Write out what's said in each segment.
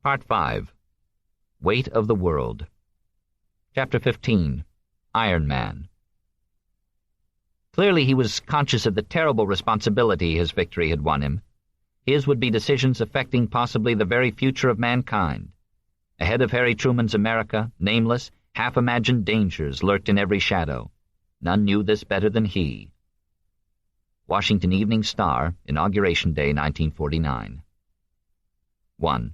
Part 5. Weight of the World. Chapter 15. Iron Man. Clearly he was conscious of the terrible responsibility his victory had won him. His would be decisions affecting possibly the very future of mankind. Ahead of Harry Truman's America, nameless, half-imagined dangers lurked in every shadow. None knew this better than he. Washington Evening Star, Inauguration Day, 1949. 1.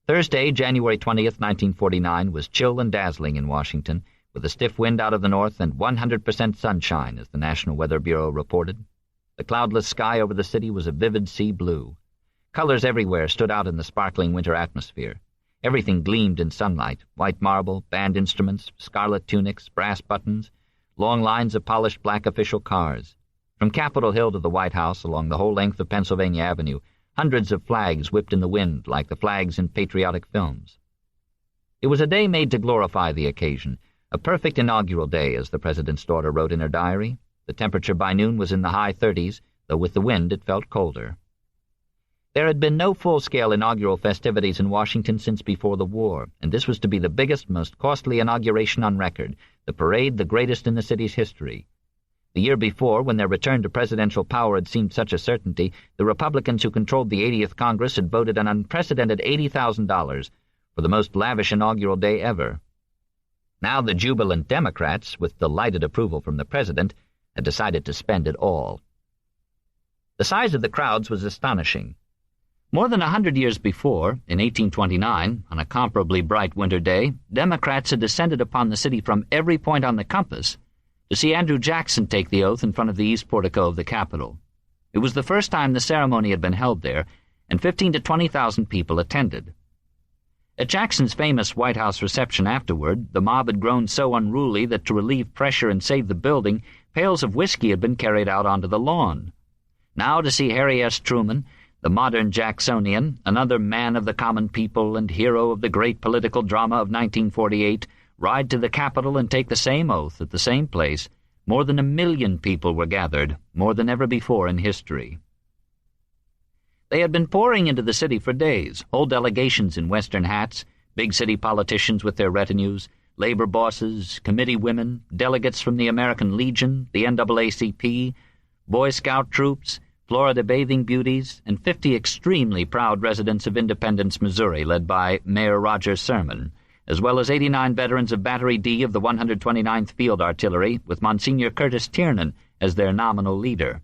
Thursday, January 20th, 1949, was chill and dazzling in Washington, with a stiff wind out of the north and 100% sunshine, as the National Weather Bureau reported. The cloudless sky over the city was a vivid sea blue. Colors everywhere stood out in the sparkling winter atmosphere. Everything gleamed in sunlight: white marble, band instruments, scarlet tunics, brass buttons, long lines of polished black official cars. From Capitol Hill to the White House, along the whole length of Pennsylvania Avenue, hundreds of flags whipped in the wind like the flags in patriotic films. It was a day made to glorify the occasion, a perfect inaugural day, as the President's daughter wrote in her diary. The temperature by noon was in the high 30s, though with the wind it felt colder. There had been no full-scale inaugural festivities in Washington since before the war, and this was to be the biggest, most costly inauguration on record, the parade the greatest in the city's history. The year before, when their return to presidential power had seemed such a certainty, the Republicans who controlled the 80th Congress had voted an unprecedented $80,000 for the most lavish inaugural day ever. Now the jubilant Democrats, with delighted approval from the president, had decided to spend it all. The size of the crowds was astonishing. More than 100 years before, in 1829, on a comparably bright winter day, Democrats had descended upon the city from every point on the compass to see Andrew Jackson take the oath in front of the east portico of the Capitol. It was the first time the ceremony had been held there, and 15,000 to 20,000 people attended. At Jackson's famous White House reception afterward, the mob had grown so unruly that to relieve pressure and save the building, pails of whiskey had been carried out onto the lawn. Now to see Harry S. Truman, the modern Jacksonian, another man of the common people and hero of the great political drama of 1948, ride to the Capitol and take the same oath at the same place, more than 1 million people were gathered, more than ever before in history. They had been pouring into the city for days, whole delegations in Western hats, big city politicians with their retinues, labor bosses, committee women, delegates from the American Legion, the NAACP, Boy Scout troops, Florida bathing beauties, and 50 extremely proud residents of Independence, Missouri, led by Mayor Roger Sherman, as well as 89 veterans of Battery D of the 129th Field Artillery, with Monsignor Curtis Tiernan as their nominal leader.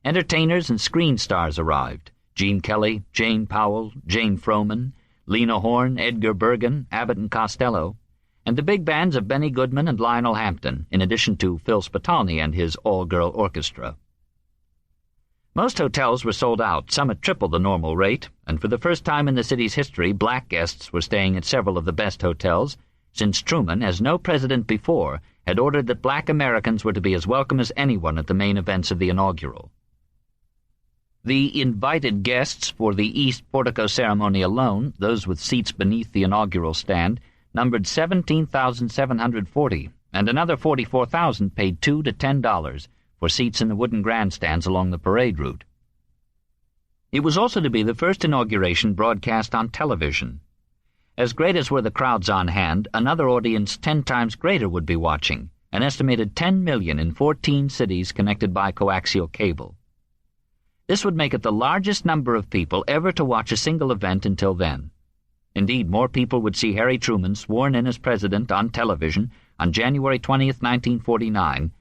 Entertainers and screen stars arrived: Gene Kelly, Jane Powell, Jane Froman, Lena Horne, Edgar Bergen, Abbott and Costello, and the big bands of Benny Goodman and Lionel Hampton, in addition to Phil Spitalny and his all-girl orchestra. Most hotels were sold out, some at triple the normal rate, and for the first time in the city's history, black guests were staying at several of the best hotels, since Truman, as no president before, had ordered that black Americans were to be as welcome as anyone at the main events of the inaugural. The invited guests for the East Portico ceremony alone, those with seats beneath the inaugural stand, numbered 17,740, and another 44,000 paid $2 to $10 for seats in the wooden grandstands along the parade route. It was also to be the first inauguration broadcast on television. As great as were the crowds on hand, another audience 10 times greater would be watching, an estimated 10 million in 14 cities connected by coaxial cable. This would make it the largest number of people ever to watch a single event until then. Indeed, more people would see Harry Truman sworn in as president on television on January 20th, 1949,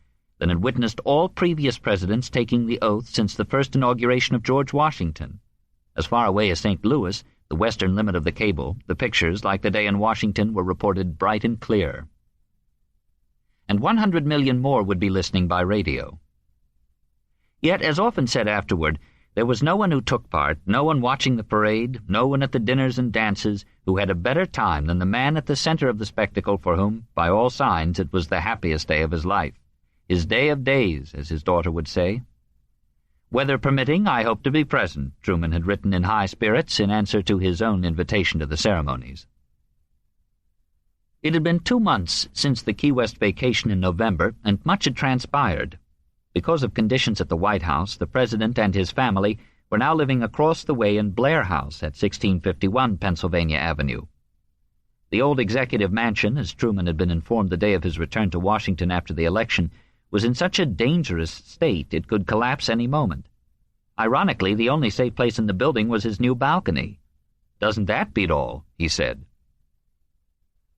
than had witnessed all previous presidents taking the oath since the first inauguration of George Washington. As far away as St. Louis, the western limit of the cable, the pictures, like the day in Washington, were reported bright and clear. And 100 million more would be listening by radio. Yet, as often said afterward, there was no one who took part, no one watching the parade, no one at the dinners and dances, who had a better time than the man at the center of the spectacle for whom, by all signs, it was the happiest day of his life. His day of days, as his daughter would say. Weather permitting, I hope to be present, Truman had written in high spirits in answer to his own invitation to the ceremonies. It had been 2 months since the Key West vacation in November, and much had transpired. Because of conditions at the White House, the President and his family were now living across the way in Blair House at 1651 Pennsylvania Avenue. The old executive mansion, as Truman had been informed the day of his return to Washington after the election, was in such a dangerous state it could collapse any moment. Ironically, the only safe place in the building was his new balcony. "Doesn't that beat all?" he said.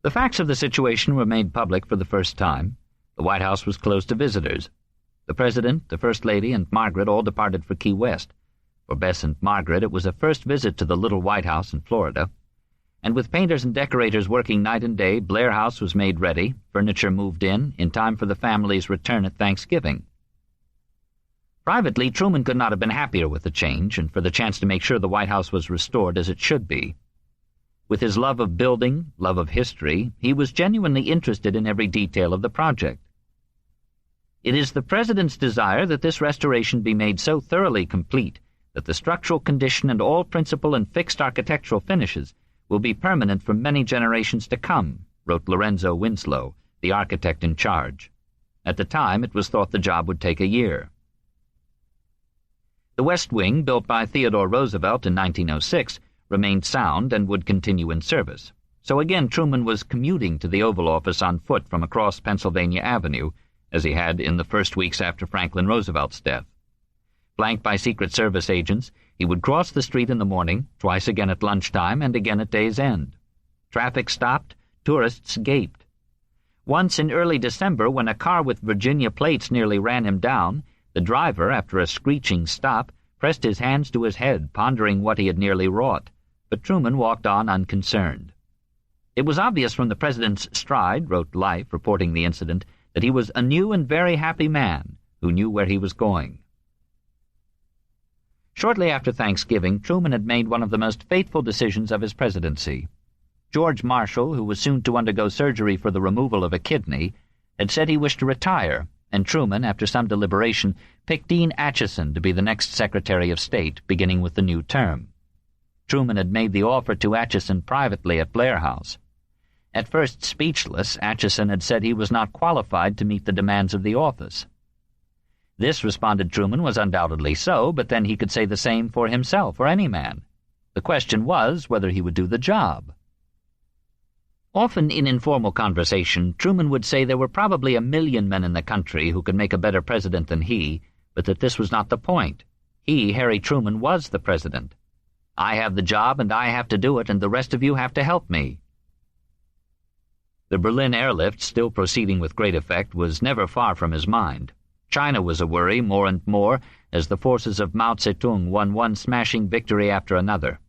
The facts of the situation were made public for the first time. The White House was closed to visitors. The President, the First Lady, and Margaret all departed for Key West. For Bess and Margaret it was a first visit to the little White House in Florida. And with painters and decorators working night and day, Blair House was made ready, furniture moved in time for the family's return at Thanksgiving. Privately, Truman could not have been happier with the change and for the chance to make sure the White House was restored as it should be. With his love of building, love of history, he was genuinely interested in every detail of the project. It is the President's desire that this restoration be made so thoroughly complete that the structural condition and all principal and fixed architectural finishes will be permanent for many generations to come, wrote Lorenzo Winslow, the architect in charge. At the time, it was thought the job would take a year. The West Wing, built by Theodore Roosevelt in 1906, remained sound and would continue in service. So again Truman was commuting to the Oval Office on foot from across Pennsylvania Avenue, as he had in the first weeks after Franklin Roosevelt's death. Flanked by Secret Service agents, he would cross the street in the morning, twice again at lunchtime, and again at day's end. Traffic stopped, tourists gaped. Once in early December, when a car with Virginia plates nearly ran him down, the driver, after a screeching stop, pressed his hands to his head, pondering what he had nearly wrought. But Truman walked on unconcerned. It was obvious from the President's stride, wrote Life, reporting the incident, that he was a new and very happy man who knew where he was going. Shortly after Thanksgiving, Truman had made one of the most fateful decisions of his presidency. George Marshall, who was soon to undergo surgery for the removal of a kidney, had said he wished to retire, and Truman, after some deliberation, picked Dean Acheson to be the next Secretary of State, beginning with the new term. Truman had made the offer to Acheson privately at Blair House. At first speechless, Acheson had said he was not qualified to meet the demands of the office. This, responded Truman, was undoubtedly so, but then he could say the same for himself or any man. The question was whether he would do the job. Often in informal conversation, Truman would say there were probably 1 million men in the country who could make a better president than he, but that this was not the point. He, Harry Truman, was the president. "I have the job, and I have to do it, and the rest of you have to help me." The Berlin airlift, still proceeding with great effect, was never far from his mind. China was a worry more and more as the forces of Mao Zedong won one smashing victory after another.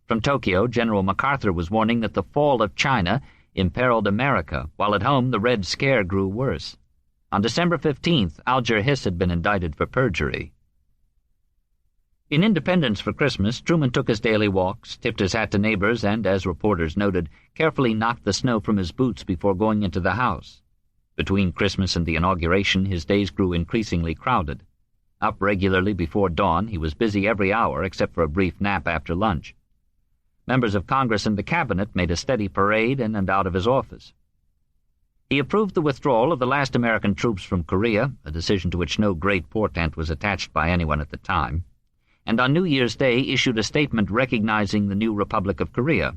From Tokyo, General MacArthur was warning that the fall of China imperiled America, while at home the Red Scare grew worse. On December 15th, Alger Hiss had been indicted for perjury. In Independence for Christmas, Truman took his daily walks, tipped his hat to neighbors, and, as reporters noted, carefully knocked the snow from his boots before going into the house. Between Christmas and the inauguration, his days grew increasingly crowded. Up regularly before dawn, he was busy every hour except for a brief nap after lunch. Members of Congress and the Cabinet made a steady parade in and out of his office. He approved the withdrawal of the last American troops from Korea, a decision to which no great portent was attached by anyone at the time, and on New Year's Day issued a statement recognizing the new Republic of Korea.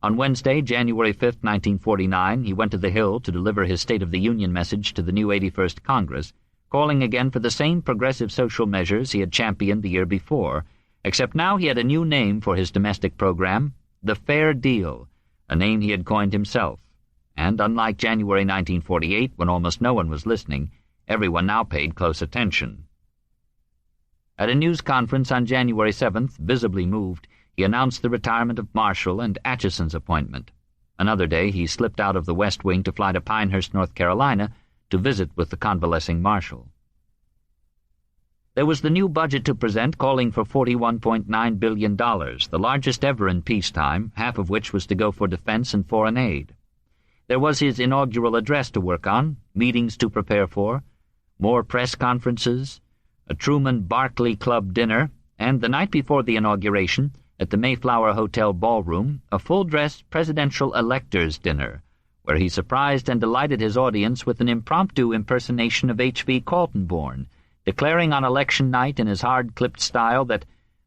On Wednesday, January 5, 1949, he went to the Hill to deliver his State of the Union message to the new 81st Congress, calling again for the same progressive social measures he had championed the year before, except now he had a new name for his domestic program, the Fair Deal, a name he had coined himself. And unlike January 1948, when almost no one was listening, everyone now paid close attention. At a news conference on January 7th, visibly moved, he announced the retirement of Marshall and Acheson's appointment. Another day he slipped out of the West Wing to fly to Pinehurst, North Carolina, to visit with the convalescing Marshall. There was the new budget to present, calling for $41.9 billion, the largest ever in peacetime, half of which was to go for defense and foreign aid. There was his inaugural address to work on, meetings to prepare for, more press conferences, a Truman Barclay Club dinner, and the night before the inauguration, at the Mayflower Hotel ballroom, a full-dress presidential electors' dinner, where he surprised and delighted his audience with an impromptu impersonation of H.V. Kaltenborn, declaring on election night in his hard-clipped style that,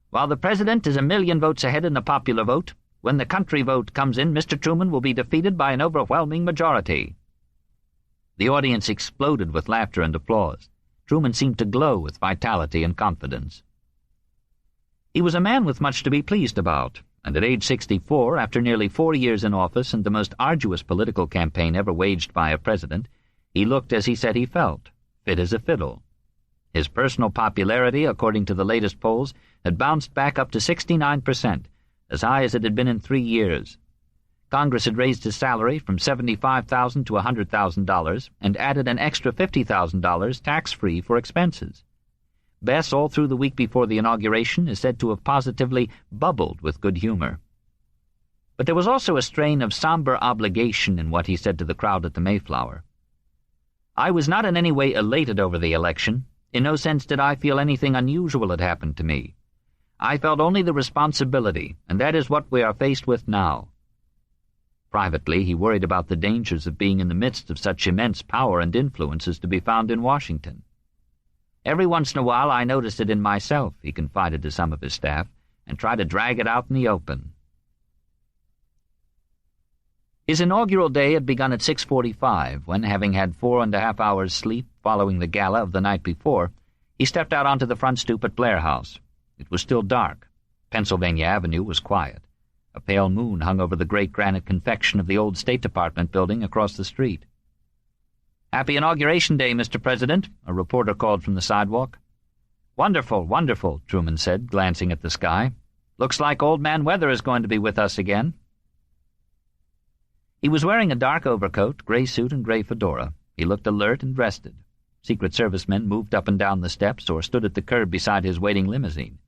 while the President is 1,000,000 votes ahead in the popular vote, when the country vote comes in, Mr. Truman will be defeated by an overwhelming majority. The audience exploded with laughter and applause. Truman seemed to glow with vitality and confidence. He was a man with much to be pleased about, and at age 64, after nearly 4 years in office and the most arduous political campaign ever waged by a president, he looked as he said he felt, fit as a fiddle. His personal popularity, according to the latest polls, had bounced back up to 69%, as high as it had been in 3 years. Congress had raised his salary from $75,000 to $100,000 and added an extra $50,000 tax-free for expenses. Bess, all through the week before the inauguration, is said to have positively bubbled with good humor. But there was also a strain of somber obligation in what he said to the crowd at the Mayflower. "I was not in any way elated over the election. In no sense did I feel anything unusual had happened to me. I felt only the responsibility, and that is what we are faced with now." Privately, he worried about the dangers of being in the midst of such immense power and influence as to be found in Washington. "Every once in a while I noticed it in myself," he confided to some of his staff, "and try to drag it out in the open." His inaugural day had begun at 6:45, when, having had 4.5 hours' sleep following the gala of the night before, he stepped out onto the front stoop at Blair House. It was still dark. Pennsylvania Avenue was quiet. A pale moon hung over the great granite confection of the old State Department building across the street. "Happy Inauguration Day, Mr. President," a reporter called from the sidewalk. "Wonderful, wonderful," Truman said, glancing at the sky. "Looks like Old Man Weather is going to be with us again." He was wearing a dark overcoat, gray suit, and gray fedora. He looked alert and rested. Secret Service men moved up and down the steps or stood at the curb beside his waiting limousine.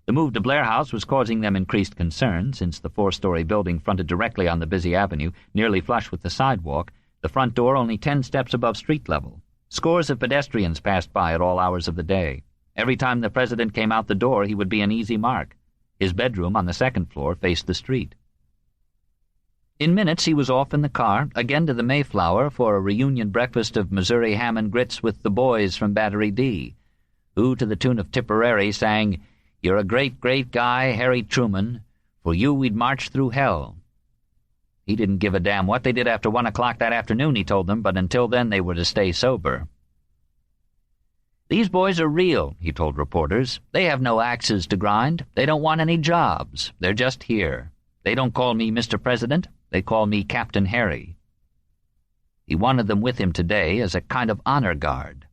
The move to Blair House was causing them increased concern, since the 4-story building fronted directly on the busy avenue, nearly flush with the sidewalk, the front door only 10 steps above street level. Scores of pedestrians passed by at all hours of the day. Every time the President came out the door, he would be an easy mark. His bedroom on the 2nd floor faced the street. In minutes he was off in the car, again to the Mayflower for a reunion breakfast of Missouri ham and grits with the boys from Battery D, who, to the tune of Tipperary, sang, "You're a great, great guy, Harry Truman. For you we'd march through hell." He didn't give a damn what they did after 1 o'clock that afternoon, he told them, but until then they were to stay sober. "These boys are real," he told reporters. "They have no axes to grind. They don't want any jobs. They're just here. They don't call me Mr. President. They call me Captain Harry." He wanted them with him today as a kind of honor guard.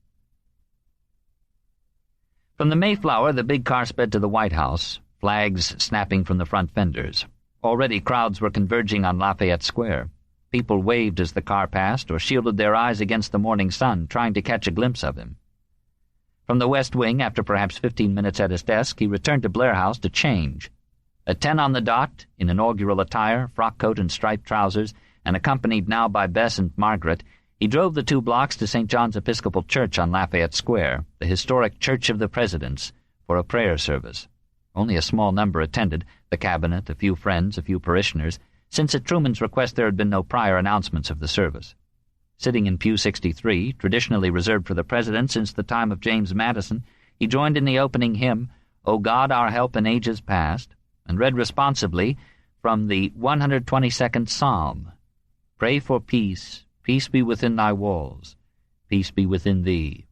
From the Mayflower, the big car sped to the White House, flags snapping from the front fenders. Already crowds were converging on Lafayette Square. People waved as the car passed or shielded their eyes against the morning sun, trying to catch a glimpse of him. From the West Wing, after perhaps 15 minutes at his desk, he returned to Blair House to change. At 10 on the dot, in inaugural attire, frock coat and striped trousers, and accompanied now by Bess and Margaret, he drove the 2 blocks to St. John's Episcopal Church on Lafayette Square, the historic Church of the Presidents, for a prayer service. Only a small number attended, the cabinet, a few friends, a few parishioners, since at Truman's request there had been no prior announcements of the service. Sitting in pew 63, traditionally reserved for the President since the time of James Madison, he joined in the opening hymn, "O God, Our Help in Ages Past," and read responsively from the 122nd Psalm, "Pray for peace, peace be within thy walls, peace be within thee."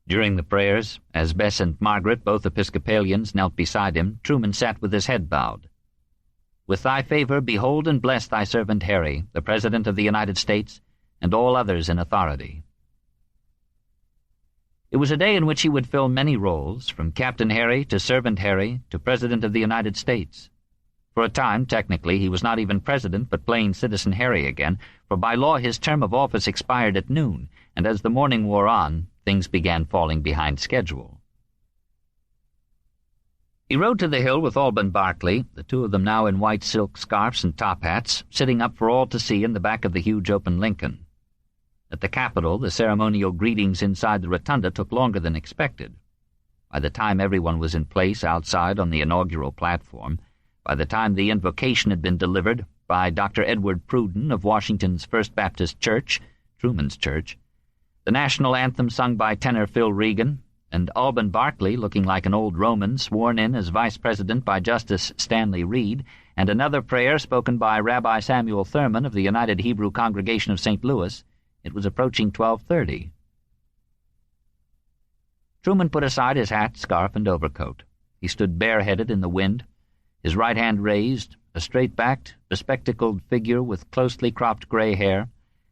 During the prayers, as Bess and Margaret, both Episcopalians, knelt beside him, Truman sat with his head bowed. "With thy favor behold and bless thy servant Harry, the President of the United States, and all others in authority." It was a day in which he would fill many roles, from Captain Harry to Servant Harry to President of the United States. For a time, technically, he was not even President, but plain Citizen Harry again, for by law his term of office expired at noon, and as the morning wore on, things began falling behind schedule. He rode to the Hill with Alban Barkley, the 2 of them now in white silk scarfs and top hats, sitting up for all to see in the back of the huge open Lincoln. At the Capitol, the ceremonial greetings inside the rotunda took longer than expected. By the time everyone was in place outside on the inaugural platform, by the time the invocation had been delivered by Dr. Edward Pruden of Washington's First Baptist Church, Truman's church, the national anthem sung by tenor Phil Regan, and Alban Barkley, looking like an old Roman sworn in as vice president by Justice Stanley Reed, and another prayer spoken by Rabbi Samuel Thurman of the United Hebrew Congregation of St. Louis, it was approaching 12:30. Truman put aside his hat, scarf, and overcoat. He stood bareheaded in the wind, his right hand raised, a straight-backed, bespectacled figure with closely cropped gray hair,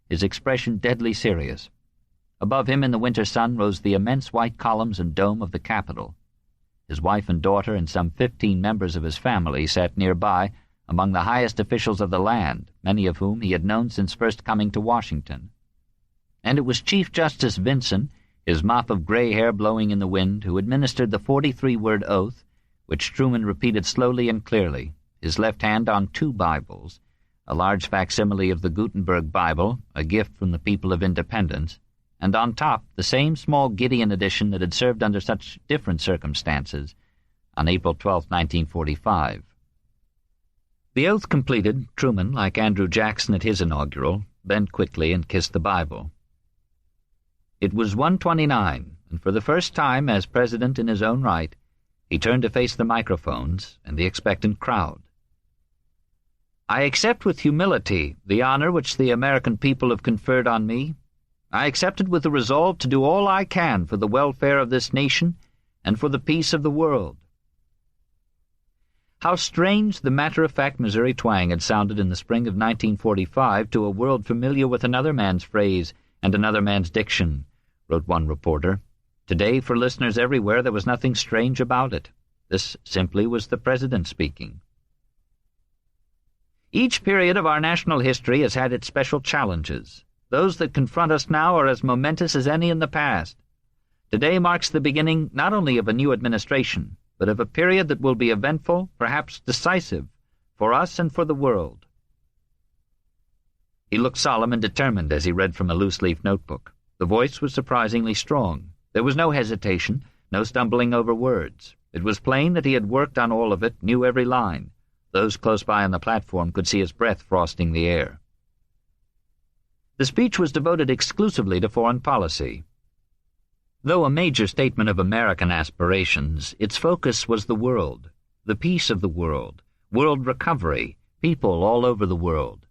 his expression deadly serious. Above him in the winter sun rose the immense white columns and dome of the Capitol. His wife and daughter and some 15 members of his family sat nearby, among the highest officials of the land, many of whom he had known since first coming to Washington. And it was Chief Justice Vinson, his mop of gray hair blowing in the wind, who administered the 43-word oath, which Truman repeated slowly and clearly, his left hand on 2 Bibles, a large facsimile of the Gutenberg Bible, a gift from the people of independence, and on top the same small Gideon edition that had served under such different circumstances on April 12, 1945. The oath completed, Truman, like Andrew Jackson at his inaugural, bent quickly and kissed the Bible. It was 1:29, and for the first time as president in his own right, he turned to face the microphones and the expectant crowd. I accept with humility the honor which the American people have conferred on me. I accept it with the resolve to do all I can for the welfare of this nation and for the peace of the world. How strange the matter-of-fact Missouri twang had sounded in the spring of 1945 to a world familiar with another man's phrase and another man's diction, wrote one reporter. Today, for listeners everywhere, there was nothing strange about it. This simply was the president speaking. Each period of our national history has had its special challenges. Those that confront us now are as momentous as any in the past. Today marks the beginning not only of a new administration, but of a period that will be eventful, perhaps decisive, for us and for the world. He looked solemn and determined as he read from a loose-leaf notebook. The voice was surprisingly strong. There was no hesitation, no stumbling over words. It was plain that he had worked on all of it, knew every line. Those close by on the platform could see his breath frosting the air. The speech was devoted exclusively to foreign policy. Though a major statement of American aspirations, its focus was the world, the peace of the world recovery, people all over the world.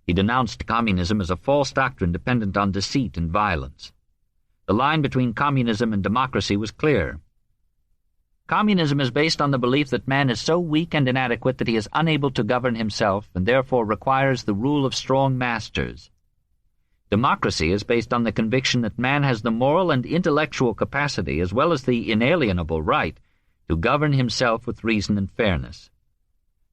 He denounced communism as a false doctrine dependent on deceit and violence. The line between communism and democracy was clear. Communism is based on the belief that man is so weak and inadequate that he is unable to govern himself and therefore requires the rule of strong masters. Democracy is based on the conviction that man has the moral and intellectual capacity, as well as the inalienable right, to govern himself with reason and fairness.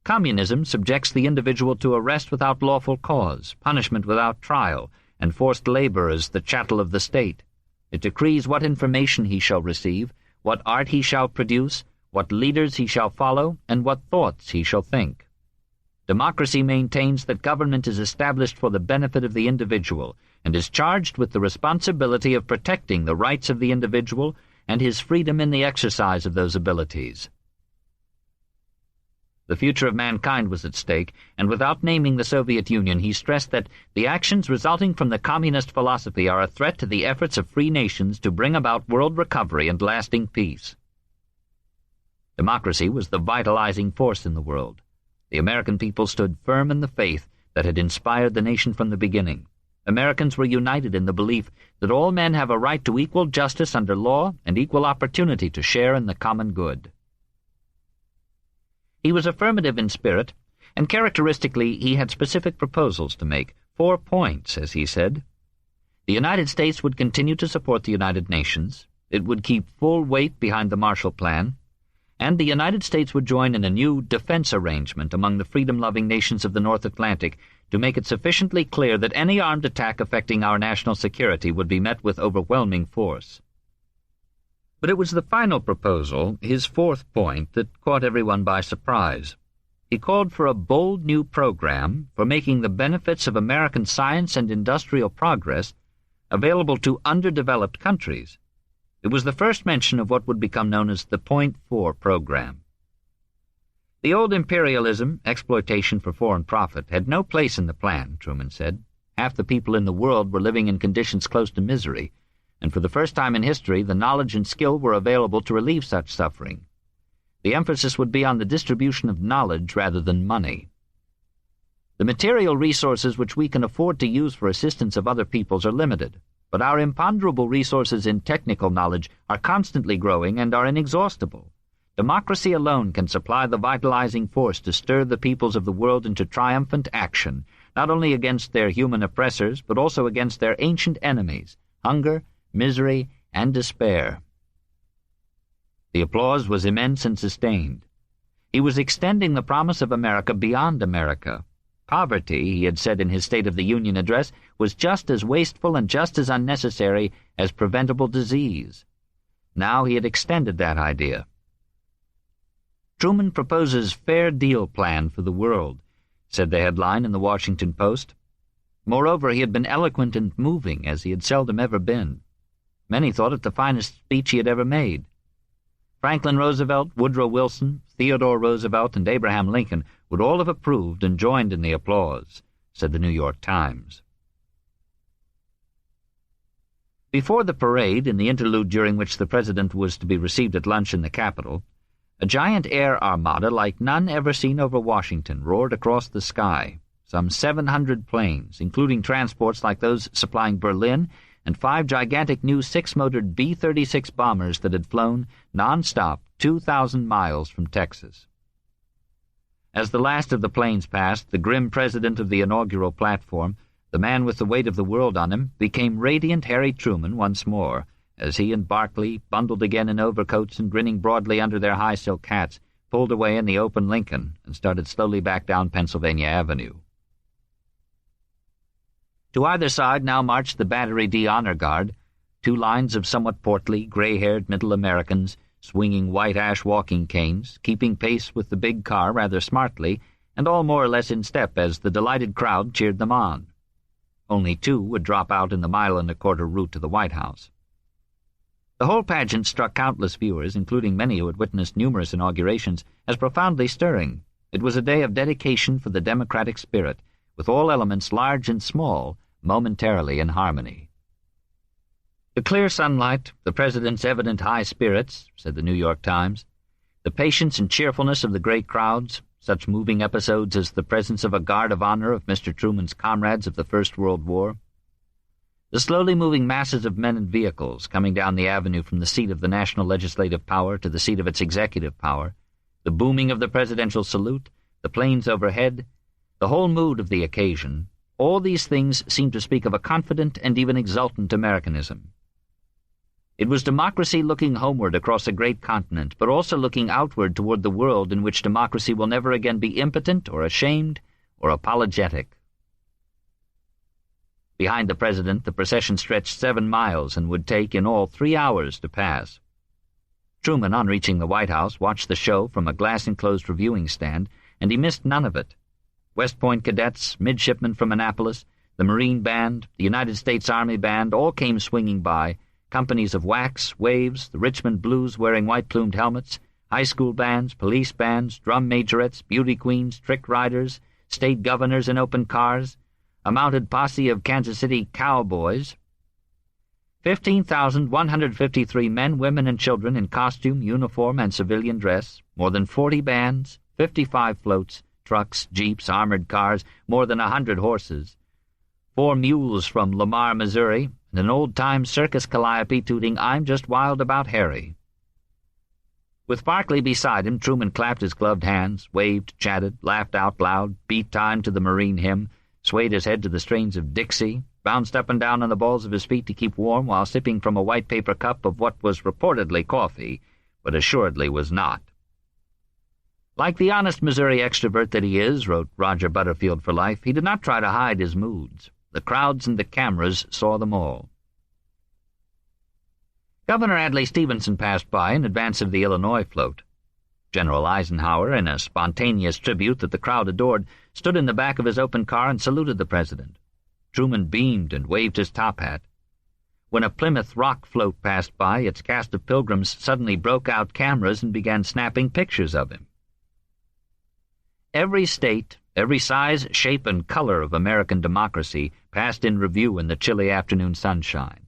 Communism subjects the individual to arrest without lawful cause, punishment without trial, and forced labor as the chattel of the state. It decrees what information he shall receive, what art he shall produce, what leaders he shall follow, and what thoughts he shall think. Democracy maintains that government is established for the benefit of the individual and is charged with the responsibility of protecting the rights of the individual and his freedom in the exercise of those abilities. The future of mankind was at stake, and without naming the Soviet Union, he stressed that the actions resulting from the communist philosophy are a threat to the efforts of free nations to bring about world recovery and lasting peace. Democracy was the vitalizing force in the world. The American people stood firm in the faith that had inspired the nation from the beginning. Americans were united in the belief that all men have a right to equal justice under law and equal opportunity to share in the common good. He was affirmative in spirit, and characteristically he had specific proposals to make, 4 points, as he said. The United States would continue to support the United Nations, it would keep full weight behind the Marshall Plan, and the United States would join in a new defense arrangement among the freedom-loving nations of the North Atlantic to make it sufficiently clear that any armed attack affecting our national security would be met with overwhelming force. But it was the final proposal, his 4th point, that caught everyone by surprise. He called for a bold new program for making the benefits of American science and industrial progress available to underdeveloped countries. It was the first mention of what would become known as the Point 4 program. The old imperialism, exploitation for foreign profit, had no place in the plan, Truman said. Half the people in the world were living in conditions close to misery, and for the first time in history the knowledge and skill were available to relieve such suffering. The emphasis would be on the distribution of knowledge rather than money. The material resources which we can afford to use for assistance of other peoples are limited, but our imponderable resources in technical knowledge are constantly growing and are inexhaustible. Democracy alone can supply the vitalizing force to stir the peoples of the world into triumphant action, not only against their human oppressors, but also against their ancient enemies, hunger, misery, and despair. The applause was immense and sustained. He was extending the promise of America beyond America. Poverty, he had said in his State of the Union address, was just as wasteful and just as unnecessary as preventable disease. Now he had extended that idea. "Truman proposes fair deal plan for the world," said the headline in the Washington Post. Moreover, he had been eloquent and moving, as he had seldom ever been. Many thought it the finest speech he had ever made. Franklin Roosevelt, Woodrow Wilson, Theodore Roosevelt, and Abraham Lincoln would all have approved and joined in the applause, said the New York Times. Before the parade, in the interlude during which the President was to be received at lunch in the Capitol, a giant air armada like none ever seen over Washington roared across the sky, some 700 planes, including transports like those supplying Berlin, and 5 gigantic new 6-motored B-36 bombers that had flown non-stop 2,000 miles from Texas. As the last of the planes passed, the grim president of the inaugural platform, the man with the weight of the world on him, became radiant Harry Truman once more, as he and Barclay, bundled again in overcoats and grinning broadly under their high silk hats, pulled away in the open Lincoln and started slowly back down Pennsylvania Avenue. To either side now marched the Battery D Honor Guard, 2 lines of somewhat portly, gray-haired Middle Americans, swinging white ash walking canes, keeping pace with the big car rather smartly, and all more or less in step as the delighted crowd cheered them on. Only 2 would drop out in the mile-and-a-quarter route to the White House. The whole pageant struck countless viewers, including many who had witnessed numerous inaugurations, as profoundly stirring. It was a day of dedication for the democratic spirit, with all elements, large and small, momentarily in harmony. The clear sunlight, the President's evident high spirits, said the New York Times, the patience and cheerfulness of the great crowds, such moving episodes as the presence of a guard of honor of Mr. Truman's comrades of the First World War, the slowly moving masses of men and vehicles coming down the avenue from the seat of the national legislative power to the seat of its executive power, the booming of the presidential salute, the planes overhead, the whole mood of the occasion, all these things seemed to speak of a confident and even exultant Americanism. It was democracy looking homeward across a great continent, but also looking outward toward the world in which democracy will never again be impotent or ashamed or apologetic. Behind the President, the procession stretched 7 miles and would take in all 3 hours to pass. Truman, on reaching the White House, watched the show from a glass-enclosed reviewing stand, and he missed none of it. West Point cadets, midshipmen from Annapolis, the Marine Band, the United States Army Band, all came swinging by, companies of Wax, Waves, the Richmond Blues wearing white-plumed helmets, high school bands, police bands, drum majorettes, beauty queens, trick riders, state governors in open cars, a mounted posse of Kansas City cowboys, 15,153 men, women, and children in costume, uniform, and civilian dress, more than 40 bands, 55 floats, trucks, jeeps, armored cars, more than 100 horses, 4 mules from Lamar, Missouri, and an old-time circus calliope tooting, "I'm just wild about Harry." With Barclay beside him, Truman clapped his gloved hands, waved, chatted, laughed out loud, beat time to the Marine hymn, swayed his head to the strains of Dixie, bounced up and down on the balls of his feet to keep warm while sipping from a white paper cup of what was reportedly coffee, but assuredly was not. Like the honest Missouri extrovert that he is, wrote Roger Butterfield for Life, he did not try to hide his moods. The crowds and the cameras saw them all. Governor Adlai Stevenson passed by in advance of the Illinois float. General Eisenhower, in a spontaneous tribute that the crowd adored, stood in the back of his open car and saluted the President. Truman beamed and waved his top hat. When a Plymouth Rock float passed by, its cast of pilgrims suddenly broke out cameras and began snapping pictures of him. Every state, every size, shape, and color of American democracy passed in review in the chilly afternoon sunshine.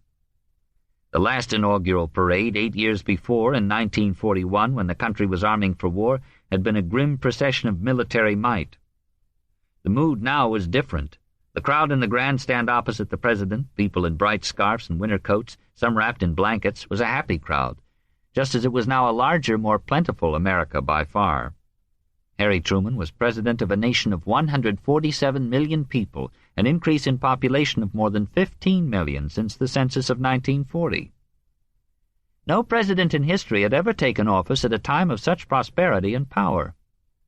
The last inaugural parade, 8 years before, in 1941, when the country was arming for war, had been a grim procession of military might. The mood now was different. The crowd in the grandstand opposite the president, people in bright scarfs and winter coats, some wrapped in blankets, was a happy crowd, just as it was now a larger, more plentiful America by far. Harry Truman was president of a nation of 147 million people, an increase in population of more than 15 million since the census of 1940. No president in history had ever taken office at a time of such prosperity and power.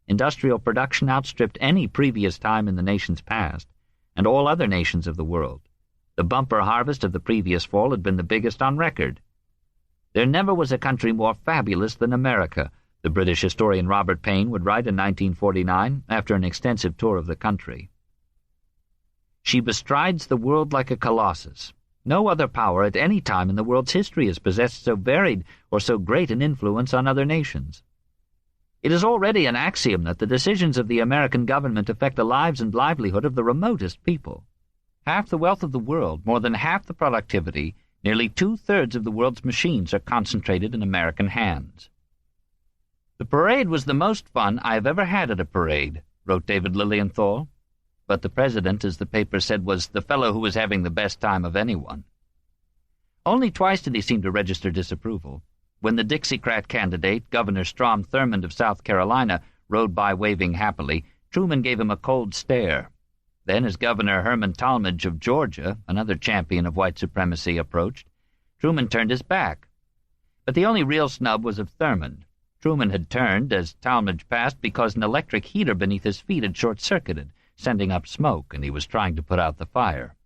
Industrial production outstripped any previous time in the nation's past, and all other nations of the world. The bumper harvest of the previous fall had been the biggest on record. There never was a country more fabulous than America, the British historian Robert Payne would write in 1949 after an extensive tour of the country. She bestrides the world like a colossus. No other power at any time in the world's history has possessed so varied or so great an influence on other nations. It is already an axiom that the decisions of the American government affect the lives and livelihood of the remotest people. Half the wealth of the world, more than half the productivity, nearly 2/3 of the world's machines are concentrated in American hands. "The parade was the most fun I have ever had at a parade," wrote David Lilienthal. But the president, as the paper said, was the fellow who was having the best time of anyone. Only twice did he seem to register disapproval. When the Dixiecrat candidate, Governor Strom Thurmond of South Carolina, rode by waving happily, Truman gave him a cold stare. Then, as Governor Herman Talmadge of Georgia, another champion of white supremacy, approached, Truman turned his back. But the only real snub was of Thurmond. Truman had turned as Talmadge passed because an electric heater beneath his feet had short-circuited, sending up smoke, and he was trying to put out the fire.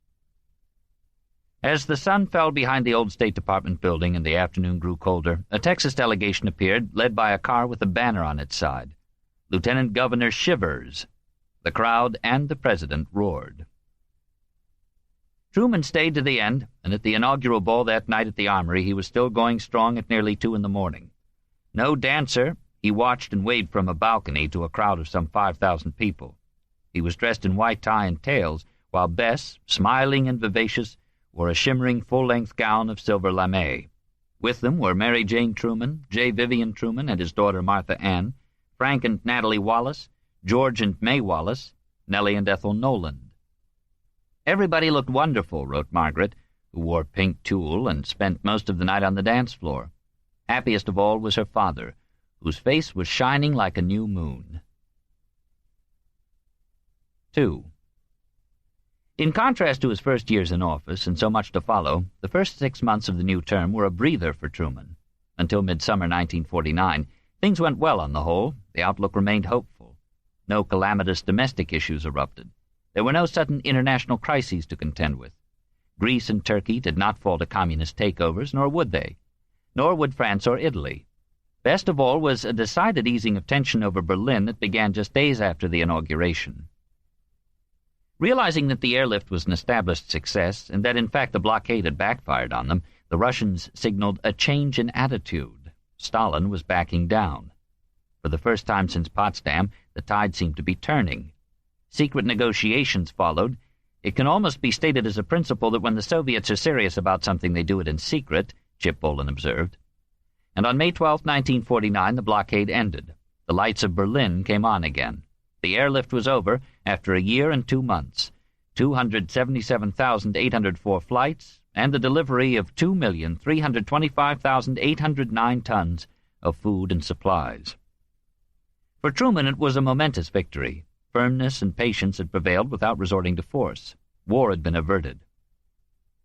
As the sun fell behind the old State Department building and the afternoon grew colder, a Texas delegation appeared, led by a car with a banner on its side. Lieutenant Governor Shivers. The crowd and the president roared. Truman stayed to the end, and at the inaugural ball that night at the Armory he was still going strong at nearly 2 in the morning. No dancer, he watched and waved from a balcony to a crowd of some 5,000 people. He was dressed in white tie and tails, while Bess, smiling and vivacious, wore a shimmering full-length gown of silver lame. With them were Mary Jane Truman, J. Vivian Truman and his daughter Martha Ann, Frank and Natalie Wallace, George and May Wallace, Nellie and Ethel Noland. "Everybody looked wonderful," wrote Margaret, who wore pink tulle and spent most of the night on the dance floor. Happiest of all was her father, whose face was shining like a new moon. 2. In contrast to his first years in office, and so much to follow, the first 6 months of the new term were a breather for Truman. Until midsummer 1949, things went well on the whole. The outlook remained hopeful. No calamitous domestic issues erupted. There were no sudden international crises to contend with. Greece and Turkey did not fall to communist takeovers, nor would they. Nor would France or Italy. Best of all was a decided easing of tension over Berlin that began just days after the inauguration. Realizing that the airlift was an established success, and that in fact the blockade had backfired on them, the Russians signaled a change in attitude. Stalin was backing down. For the first time since Potsdam, the tide seemed to be turning. Secret negotiations followed. It can almost be stated as a principle that when the Soviets are serious about something they do it in secret, Chip Bolin observed. And on May 12, 1949, the blockade ended. The lights of Berlin came on again. The airlift was over after a year and 2 months, 277,804 flights, and the delivery of 2,325,809 tons of food and supplies. For Truman it was a momentous victory. Firmness and patience had prevailed without resorting to force. War had been averted.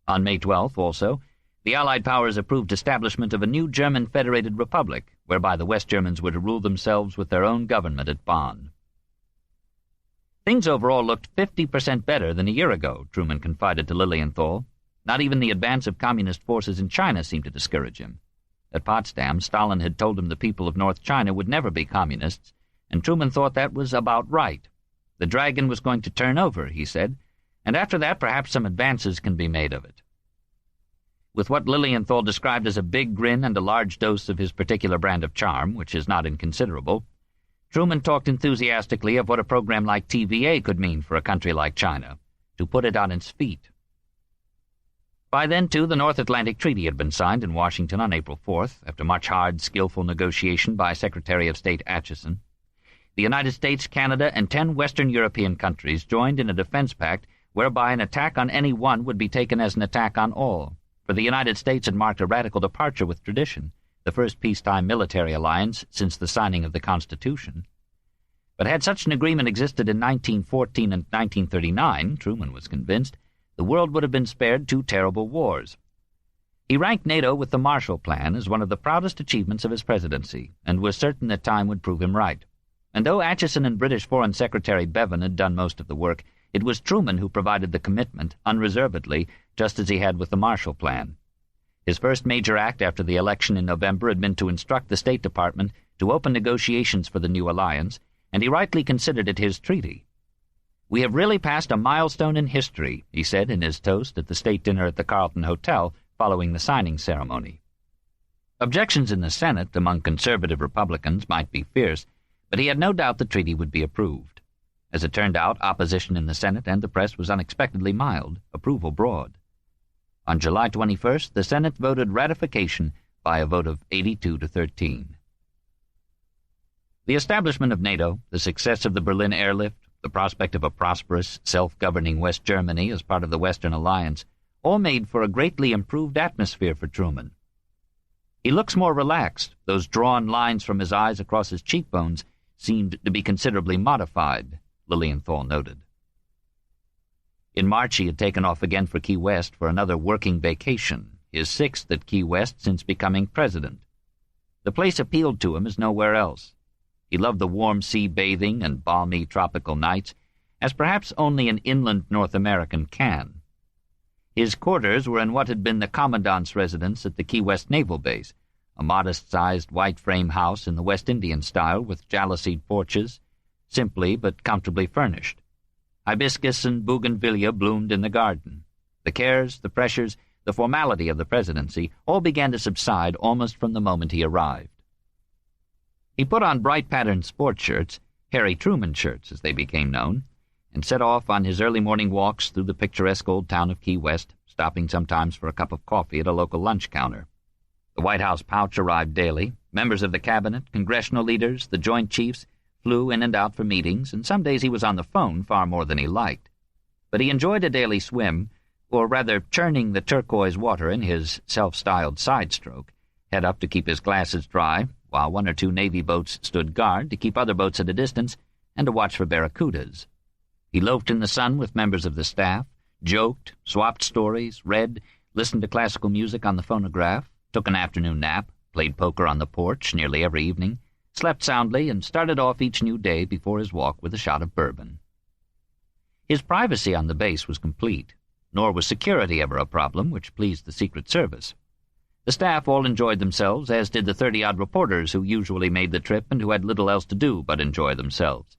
On May 12th, also, the Allied powers approved establishment of a new German Federated Republic, whereby the West Germans were to rule themselves with their own government at Bonn. Things overall looked 50% better than a year ago, Truman confided to Lilienthal. Not even the advance of communist forces in China seemed to discourage him. At Potsdam, Stalin had told him the people of North China would never be communists, and Truman thought that was about right. The dragon was going to turn over, he said, and after that perhaps some advances can be made of it. With what Lilienthal described as a big grin and a large dose of his particular brand of charm, which is not inconsiderable, Truman talked enthusiastically of what a program like TVA could mean for a country like China, to put it on its feet. By then, too, the North Atlantic Treaty had been signed in Washington on April 4th, after much hard, skillful negotiation by Secretary of State Atchison. The United States, Canada, and 10 Western European countries joined in a defense pact whereby an attack on any one would be taken as an attack on all, for the United States had marked a radical departure with tradition, the first peacetime military alliance since the signing of the Constitution. But had such an agreement existed in 1914 and 1939, Truman was convinced, the world would have been spared 2 terrible wars. He ranked NATO with the Marshall Plan as one of the proudest achievements of his presidency, and was certain that time would prove him right. And though Atchison and British Foreign Secretary Bevan had done most of the work, it was Truman who provided the commitment, unreservedly, just as he had with the Marshall Plan. His first major act after the election in November had been to instruct the State Department to open negotiations for the new alliance, and he rightly considered it his treaty. "We have really passed a milestone in history," he said in his toast at the state dinner at the Carlton Hotel following the signing ceremony. Objections in the Senate among conservative Republicans might be fierce, but he had no doubt the treaty would be approved. As it turned out, opposition in the Senate and the press was unexpectedly mild, approval broad. On July 21st, the Senate voted ratification by a vote of 82 to 13. The establishment of NATO, the success of the Berlin airlift, the prospect of a prosperous, self-governing West Germany as part of the Western Alliance, all made for a greatly improved atmosphere for Truman. "He looks more relaxed. Those drawn lines from his eyes across his cheekbones seemed to be considerably modified," Lilienthal noted. In March he had taken off again for Key West for another working vacation, his 6th at Key West since becoming president. The place appealed to him as nowhere else. He loved the warm sea bathing and balmy tropical nights, as perhaps only an inland North American can. His quarters were in what had been the commandant's residence at the Key West Naval Base, a modest-sized white-frame house in the West Indian style with jalousied porches, simply but comfortably furnished. Hibiscus and bougainvillea bloomed in the garden. The cares, the pressures, the formality of the presidency all began to subside almost from the moment he arrived. He put on bright-patterned sports shirts, Harry Truman shirts as they became known, and set off on his early morning walks through the picturesque old town of Key West, stopping sometimes for a cup of coffee at a local lunch counter. The White House pouch arrived daily. Members of the cabinet, congressional leaders, the Joint Chiefs flew in and out for meetings, and some days he was on the phone far more than he liked. But he enjoyed a daily swim, or rather churning the turquoise water in his self-styled side-stroke, head up to keep his glasses dry, while 1 or 2 Navy boats stood guard to keep other boats at a distance and to watch for barracudas. He loafed in the sun with members of the staff, joked, swapped stories, read, listened to classical music on the phonograph, took an afternoon nap, played poker on the porch nearly every evening, slept soundly, and started off each new day before his walk with a shot of bourbon. His privacy on the base was complete, nor was security ever a problem, which pleased the Secret Service. The staff all enjoyed themselves, as did the 30-odd reporters who usually made the trip and who had little else to do but enjoy themselves.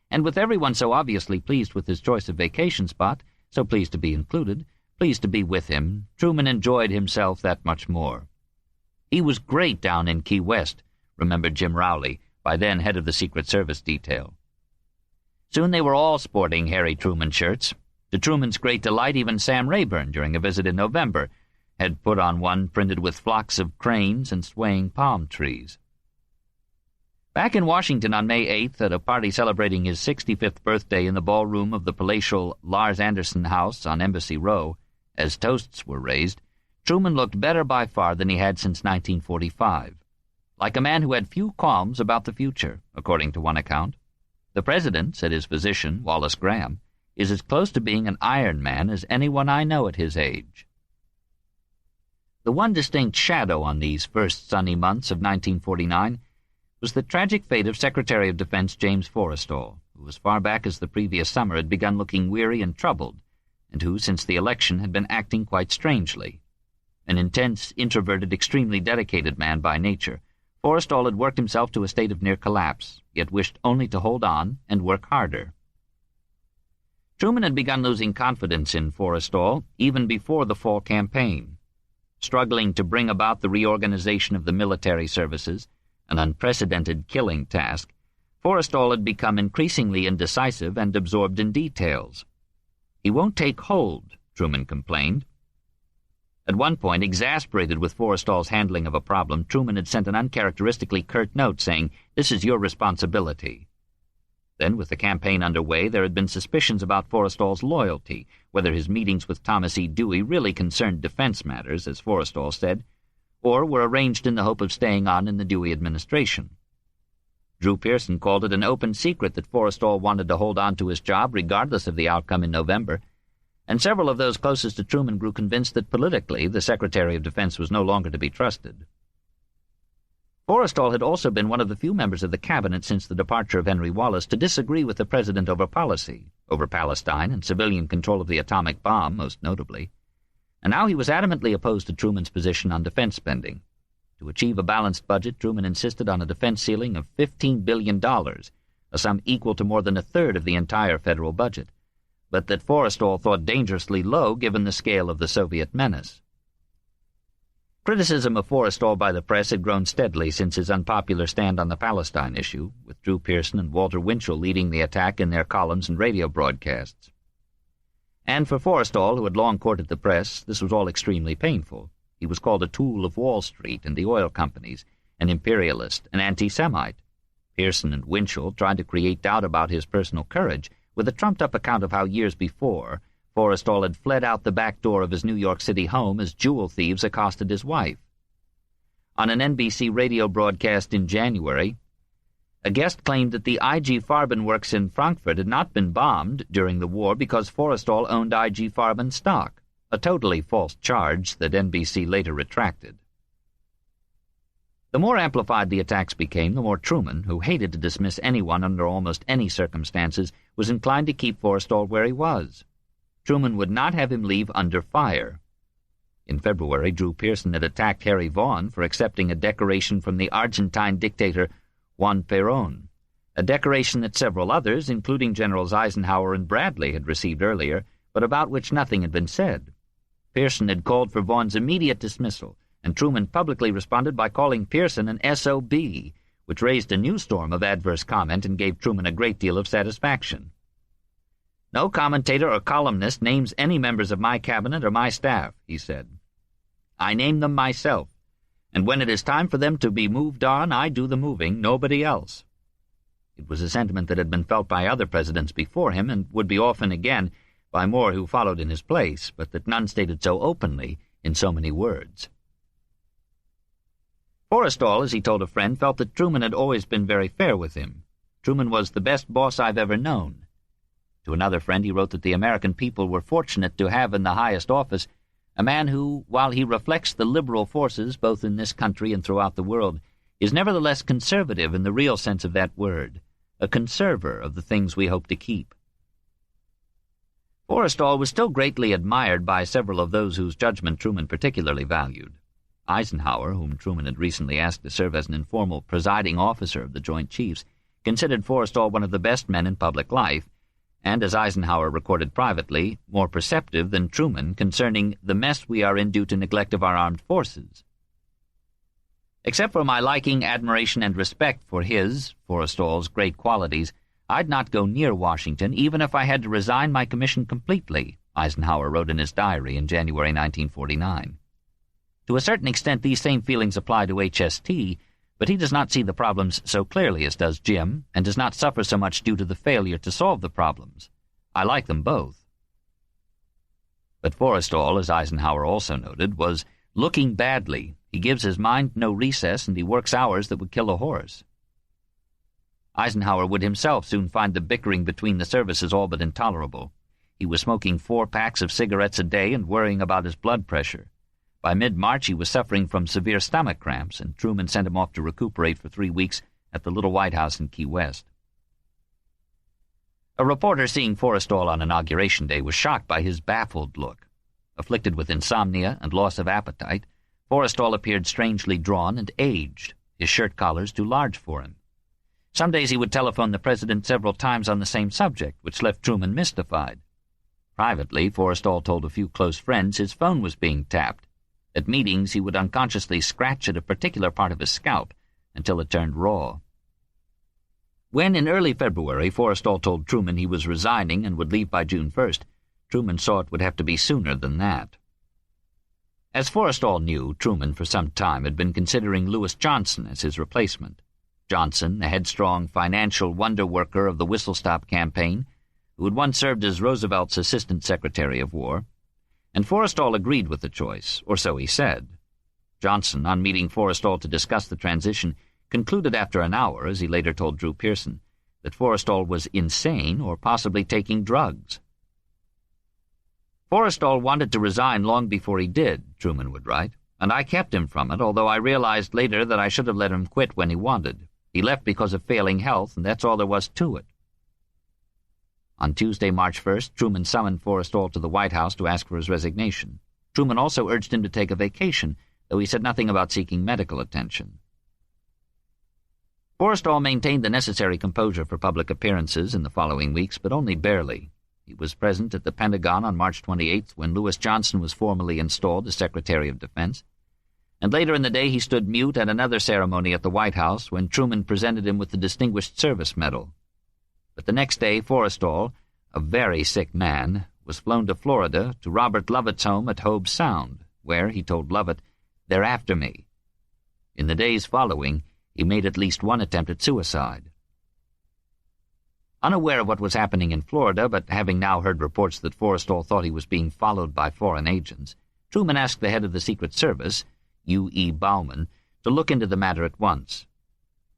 And with everyone so obviously pleased with his choice of vacation spot, so pleased to be included, pleased to be with him, Truman enjoyed himself that much more. He was great down in Key West, remembered Jim Rowley, by then head of the Secret Service detail. Soon they were all sporting Harry Truman shirts. To Truman's great delight, even Sam Rayburn, during a visit in November, had put on one printed with flocks of cranes and swaying palm trees. Back in Washington on May 8th, at a party celebrating his 65th birthday in the ballroom of the palatial Lars Anderson House on Embassy Row, as toasts were raised, Truman looked better by far than he had since 1945, like a man who had few qualms about the future, according to one account. "The President," said his physician, Wallace Graham, "is as close to being an Iron Man as anyone I know at his age." The one distinct shadow on these first sunny months of 1949 was the tragic fate of Secretary of Defense James Forrestal, who as far back as the previous summer had begun looking weary and troubled, and who, since the election, had been acting quite strangely. An intense, introverted, extremely dedicated man by nature, Forrestal had worked himself to a state of near collapse, yet wished only to hold on and work harder. Truman had begun losing confidence in Forrestal even before the fall campaign. Struggling to bring about the reorganization of the military services, an unprecedented killing task, Forrestal had become increasingly indecisive and absorbed in details. "He won't take hold," Truman complained. At one point, exasperated with Forrestal's handling of a problem, Truman had sent an uncharacteristically curt note saying, "This is your responsibility." Then, with the campaign underway, there had been suspicions about Forrestal's loyalty, whether his meetings with Thomas E. Dewey really concerned defense matters, as Forrestal said, or were arranged in the hope of staying on in the Dewey administration. Drew Pearson called it an open secret that Forrestal wanted to hold on to his job regardless of the outcome in November, and several of those closest to Truman grew convinced that politically the Secretary of Defense was no longer to be trusted. Forrestal had also been one of the few members of the cabinet since the departure of Henry Wallace to disagree with the president over policy, over Palestine and civilian control of the atomic bomb, most notably. And now he was adamantly opposed to Truman's position on defense spending. To achieve a balanced budget, Truman insisted on a defense ceiling of $15 billion, a sum equal to more than a third of the entire federal budget, but that Forrestal thought dangerously low given the scale of the Soviet menace. Criticism of Forrestal by the press had grown steadily since his unpopular stand on the Palestine issue, with Drew Pearson and Walter Winchell leading the attack in their columns and radio broadcasts. And for Forrestal, who had long courted the press, this was all extremely painful. He was called a tool of Wall Street and the oil companies, an imperialist, an anti-Semite. Pearson and Winchell tried to create doubt about his personal courage with a trumped-up account of how years before Forrestal had fled out the back door of his New York City home as jewel thieves accosted his wife. On an NBC radio broadcast in January, a guest claimed that the I.G. Farben works in Frankfurt had not been bombed during the war because Forrestal owned I.G. Farben stock, a totally false charge that NBC later retracted. The more amplified the attacks became, the more Truman, who hated to dismiss anyone under almost any circumstances, was inclined to keep Forrestal where he was. Truman would not have him leave under fire. In February, Drew Pearson had attacked Harry Vaughan for accepting a decoration from the Argentine dictator Juan Perón, a decoration that several others, including Generals Eisenhower and Bradley, had received earlier, but about which nothing had been said. Pearson had called for Vaughan's immediate dismissal, and Truman publicly responded by calling Pearson an S.O.B., which raised a new storm of adverse comment and gave Truman a great deal of satisfaction. "No commentator or columnist names any members of my cabinet or my staff," he said. "I name them myself, and when it is time for them to be moved on, I do the moving, nobody else." It was a sentiment that had been felt by other presidents before him, and would be often again by more who followed in his place, but that none stated so openly in so many words. Forrestal, as he told a friend, felt that Truman had always been very fair with him. "Truman was the best boss I've ever known." To another friend he wrote that the American people were fortunate to have in the highest office a man who, while he reflects the liberal forces both in this country and throughout the world, is nevertheless conservative in the real sense of that word, a conserver of the things we hope to keep. Forrestal was still greatly admired by several of those whose judgment Truman particularly valued. Eisenhower, whom Truman had recently asked to serve as an informal presiding officer of the Joint Chiefs, considered Forrestal one of the best men in public life, and, as Eisenhower recorded privately, more perceptive than Truman concerning the mess we are in due to neglect of our armed forces. Except for my liking, admiration, and respect for Forrestal's great qualities, I'd not go near Washington even if I had to resign my commission completely, Eisenhower wrote in his diary in January 1949. To a certain extent these same feelings apply to HST, but he does not see the problems so clearly as does Jim, and does not suffer so much due to the failure to solve the problems. I like them both. But Forrestal, as Eisenhower also noted, was looking badly. He gives his mind no recess, and he works hours that would kill a horse. Eisenhower would himself soon find the bickering between the services all but intolerable. He was smoking 4 packs of cigarettes a day and worrying about his blood pressure. By mid-March he was suffering from severe stomach cramps, and Truman sent him off to recuperate for 3 weeks at the little White House in Key West. A reporter seeing Forrestal on Inauguration Day was shocked by his baffled look. Afflicted with insomnia and loss of appetite, Forrestal appeared strangely drawn and aged, his shirt collars too large for him. Some days he would telephone the president several times on the same subject, which left Truman mystified. Privately, Forrestal told a few close friends his phone was being tapped. At meetings, he would unconsciously scratch at a particular part of his scalp until it turned raw. When, in early February, Forrestal told Truman he was resigning and would leave by June 1st, Truman saw it would have to be sooner than that. As Forrestal knew, Truman for some time had been considering Lewis Johnson as his replacement. Johnson, the headstrong financial wonder worker of the whistle-stop campaign, who had once served as Roosevelt's Assistant Secretary of War, and Forrestal agreed with the choice, or so he said. Johnson, on meeting Forrestal to discuss the transition, concluded after an hour, as he later told Drew Pearson, that Forrestal was insane or possibly taking drugs. Forrestal wanted to resign long before he did, Truman would write, and I kept him from it, although I realized later that I should have let him quit when he wanted. He left because of failing health, and that's all there was to it. On Tuesday, March 1st, Truman summoned Forrestal to the White House to ask for his resignation. Truman also urged him to take a vacation, though he said nothing about seeking medical attention. Forrestal maintained the necessary composure for public appearances in the following weeks, but only barely. He was present at the Pentagon on March 28th when Lewis Johnson was formally installed as Secretary of Defense, and later in the day he stood mute at another ceremony at the White House when Truman presented him with the Distinguished Service Medal. But the next day Forrestal, a very sick man, was flown to Florida to Robert Lovett's home at Hobe Sound, where, he told Lovett, "They're after me." In the days following, he made at least one attempt at suicide. Unaware of what was happening in Florida, but having now heard reports that Forrestal thought he was being followed by foreign agents, Truman asked the head of the Secret Service, U.E. Bauman, to look into the matter at once.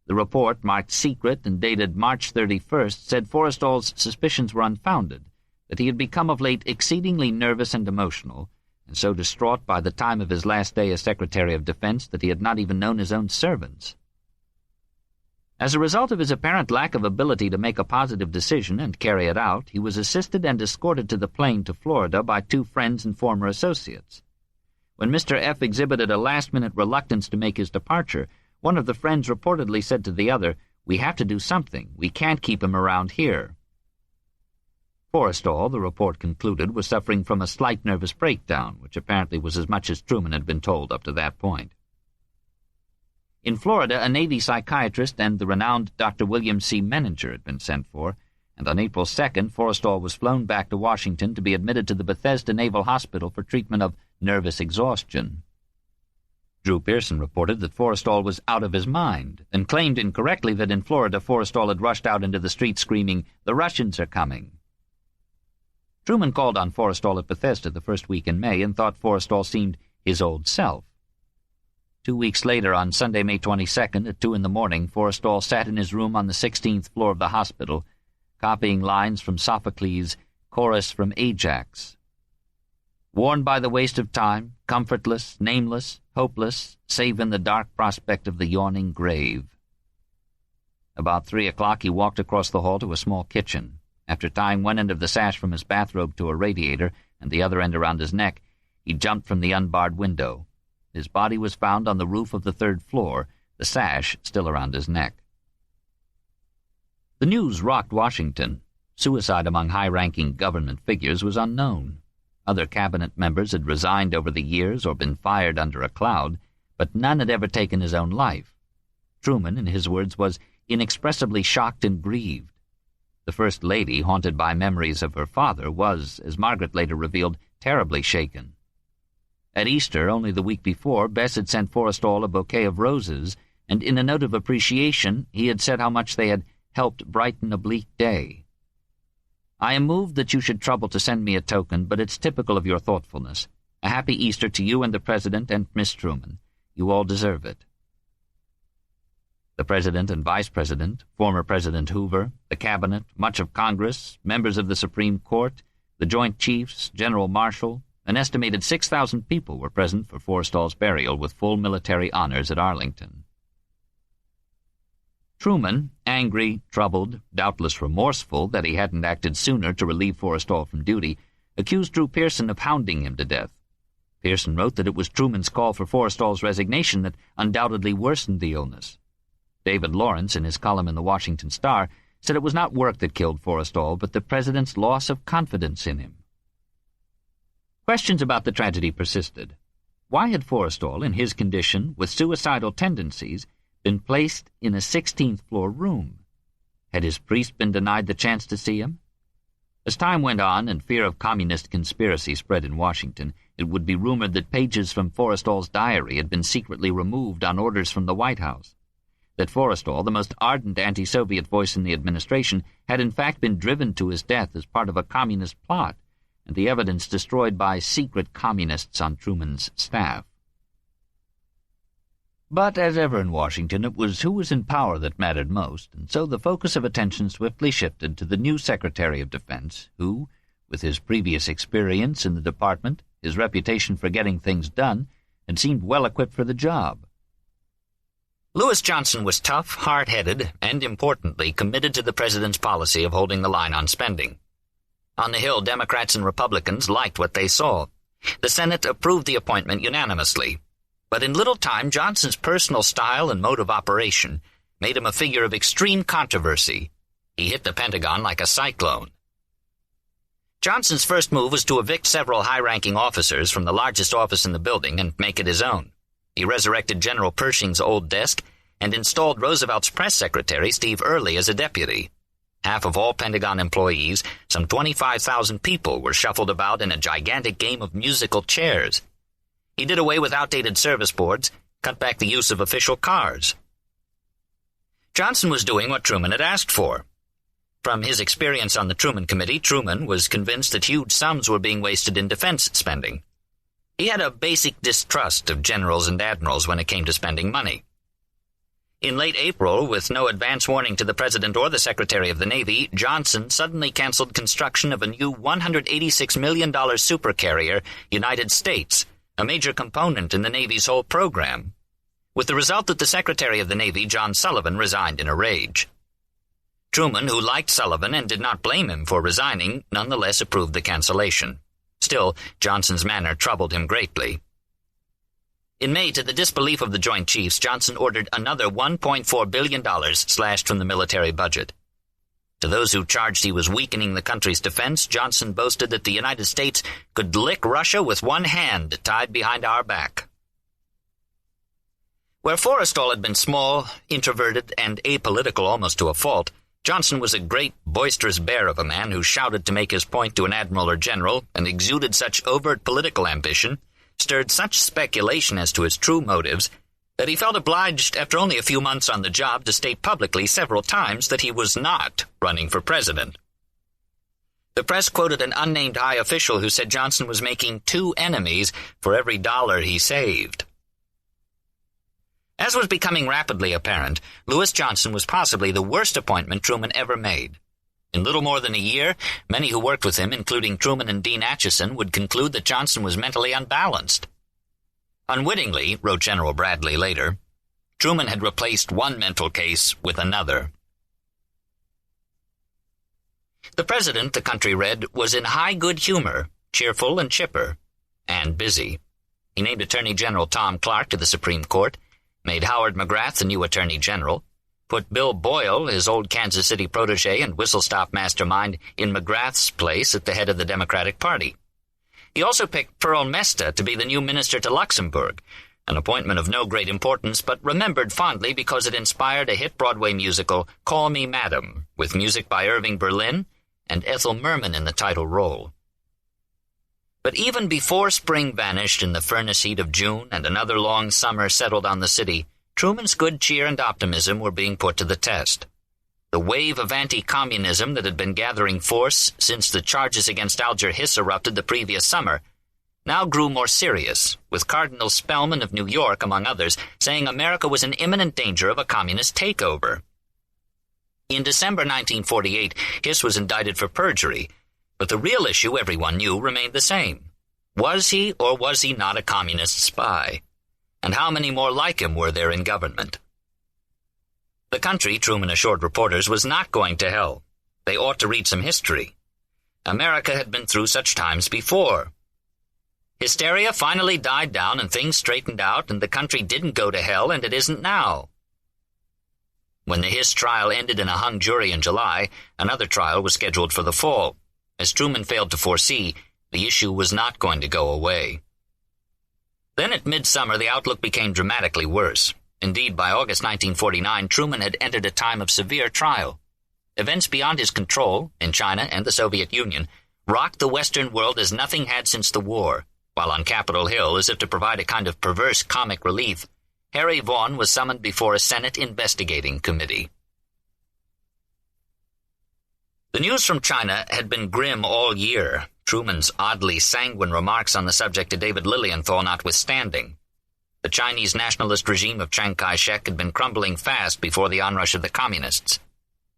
The report, marked secret and dated March 31st, said Forrestal's suspicions were unfounded, that he had become of late exceedingly nervous and emotional, and so distraught by the time of his last day as Secretary of Defense that he had not even known his own servants. As a result of his apparent lack of ability to make a positive decision and carry it out, he was assisted and escorted to the plane to Florida by two friends and former associates. When Mr. F. exhibited a last-minute reluctance to make his departure, one of the friends reportedly said to the other, "We have to do something. We can't keep him around here." Forrestal, the report concluded, was suffering from a slight nervous breakdown, which apparently was as much as Truman had been told up to that point. In Florida, a Navy psychiatrist and the renowned Dr. William C. Menninger had been sent for, and on April 2nd, Forrestal was flown back to Washington to be admitted to the Bethesda Naval Hospital for treatment of nervous exhaustion. Drew Pearson reported that Forrestal was out of his mind, and claimed incorrectly that in Florida Forrestal had rushed out into the street screaming, "The Russians are coming." Truman called on Forrestal at Bethesda the first week in May and thought Forrestal seemed his old self. 2 weeks later, on Sunday, May 22nd, at 2 a.m, Forrestal sat in his room on the 16th floor of the hospital, copying lines from Sophocles' Chorus from Ajax. Worn by the waste of time, comfortless, nameless, hopeless, save in the dark prospect of the yawning grave. About 3 o'clock he walked across the hall to a small kitchen. After tying one end of the sash from his bathrobe to a radiator and the other end around his neck, he jumped from the unbarred window. His body was found on the roof of the 3rd floor, the sash still around his neck. The news rocked Washington. Suicide among high-ranking government figures was unknown. Other cabinet members had resigned over the years or been fired under a cloud, but none had ever taken his own life. Truman, in his words, was inexpressibly shocked and grieved. The First Lady, haunted by memories of her father, was, as Margaret later revealed, terribly shaken. At Easter, only the week before, Bess had sent Forrestal a bouquet of roses, and in a note of appreciation he had said how much they had helped brighten a bleak day. "I am moved that you should trouble to send me a token, but it's typical of your thoughtfulness. A happy Easter to you and the President and Miss Truman. You all deserve it." The President and Vice President, former President Hoover, the Cabinet, much of Congress, members of the Supreme Court, the Joint Chiefs, General Marshall, an estimated 6,000 people were present for Forrestal's burial with full military honors at Arlington. Truman, angry, troubled, doubtless remorseful that he hadn't acted sooner to relieve Forrestal from duty, accused Drew Pearson of hounding him to death. Pearson wrote that it was Truman's call for Forrestal's resignation that undoubtedly worsened the illness. David Lawrence, in his column in the Washington Star, said it was not work that killed Forrestal, but the President's loss of confidence in him. Questions about the tragedy persisted. Why had Forrestal, in his condition, with suicidal tendencies, been placed in a 16th-floor room? Had his priest been denied the chance to see him? As time went on and fear of communist conspiracy spread in Washington, it would be rumored that pages from Forrestal's diary had been secretly removed on orders from the White House, that Forrestal, the most ardent anti-Soviet voice in the administration, had in fact been driven to his death as part of a communist plot, and the evidence destroyed by secret communists on Truman's staff. But, as ever in Washington, it was who was in power that mattered most, and so the focus of attention swiftly shifted to the new Secretary of Defense, who, with his previous experience in the department, his reputation for getting things done, had seemed well equipped for the job. Lewis Johnson was tough, hard-headed, and, importantly, committed to the president's policy of holding the line on spending. On the Hill, Democrats and Republicans liked what they saw. The Senate approved the appointment unanimously. But in little time, Johnson's personal style and mode of operation made him a figure of extreme controversy. He hit the Pentagon like a cyclone. Johnson's first move was to evict several high-ranking officers from the largest office in the building and make it his own. He resurrected General Pershing's old desk and installed Roosevelt's press secretary, Steve Early, as a deputy. Half of all Pentagon employees, some 25,000 people, were shuffled about in a gigantic game of musical chairs. He did away with outdated service boards, cut back the use of official cars. Johnson was doing what Truman had asked for. From his experience on the Truman Committee, Truman was convinced that huge sums were being wasted in defense spending. He had a basic distrust of generals and admirals when it came to spending money. In late April, with no advance warning to the President or the Secretary of the Navy, Johnson suddenly canceled construction of a new $186 million supercarrier, United States, a major component in the Navy's whole program, with the result that the Secretary of the Navy, John Sullivan, resigned in a rage. Truman, who liked Sullivan and did not blame him for resigning, nonetheless approved the cancellation. Still, Johnson's manner troubled him greatly. In May, to the disbelief of the Joint Chiefs, Johnson ordered another $1.4 billion slashed from the military budget. To those who charged he was weakening the country's defense, Johnson boasted that the United States could lick Russia with one hand tied behind our back. Where Forrestal had been small, introverted, and apolitical almost to a fault, Johnson was a great, boisterous bear of a man who shouted to make his point to an admiral or general and exuded such overt political ambition, stirred such speculation as to his true motives, that he felt obliged, after only a few months on the job, to state publicly several times that he was not running for president. The press quoted an unnamed high official who said Johnson was making 2 enemies for every dollar he saved. As was becoming rapidly apparent, Lewis Johnson was possibly the worst appointment Truman ever made. In little more than a year, many who worked with him, including Truman and Dean Acheson, would conclude that Johnson was mentally unbalanced. Unwittingly, wrote General Bradley later, Truman had replaced one mental case with another. The president, the country read, was in high good humor, cheerful and chipper, and busy. He named Attorney General Tom Clark to the Supreme Court, made Howard McGrath the new Attorney General, put Bill Boyle, his old Kansas City protege and whistle-stop mastermind, in McGrath's place at the head of the Democratic Party. He also picked Pearl Mesta to be the new minister to Luxembourg, an appointment of no great importance, but remembered fondly because it inspired a hit Broadway musical, Call Me Madam, with music by Irving Berlin and Ethel Merman in the title role. But even before spring vanished in the furnace heat of June and another long summer settled on the city, Truman's good cheer and optimism were being put to the test. The wave of anti-communism that had been gathering force since the charges against Alger Hiss erupted the previous summer now grew more serious, with Cardinal Spellman of New York, among others, saying America was in imminent danger of a communist takeover. In December 1948, Hiss was indicted for perjury, but the real issue, everyone knew, remained the same. Was he or was he not a communist spy? And how many more like him were there in government? The country, Truman assured reporters, was not going to hell. They ought to read some history. America had been through such times before. Hysteria finally died down and things straightened out, and the country didn't go to hell, and it isn't now. When the Hiss trial ended in a hung jury in July, another trial was scheduled for the fall. As Truman failed to foresee, the issue was not going to go away. Then at midsummer, the outlook became dramatically worse. Indeed, by August 1949, Truman had entered a time of severe trial. Events beyond his control, in China and the Soviet Union, rocked the Western world as nothing had since the war. While on Capitol Hill, as if to provide a kind of perverse comic relief, Harry Vaughan was summoned before a Senate investigating committee. The news from China had been grim all year, Truman's oddly sanguine remarks on the subject to David Lilienthal notwithstanding. The Chinese nationalist regime of Chiang Kai-shek had been crumbling fast before the onrush of the Communists.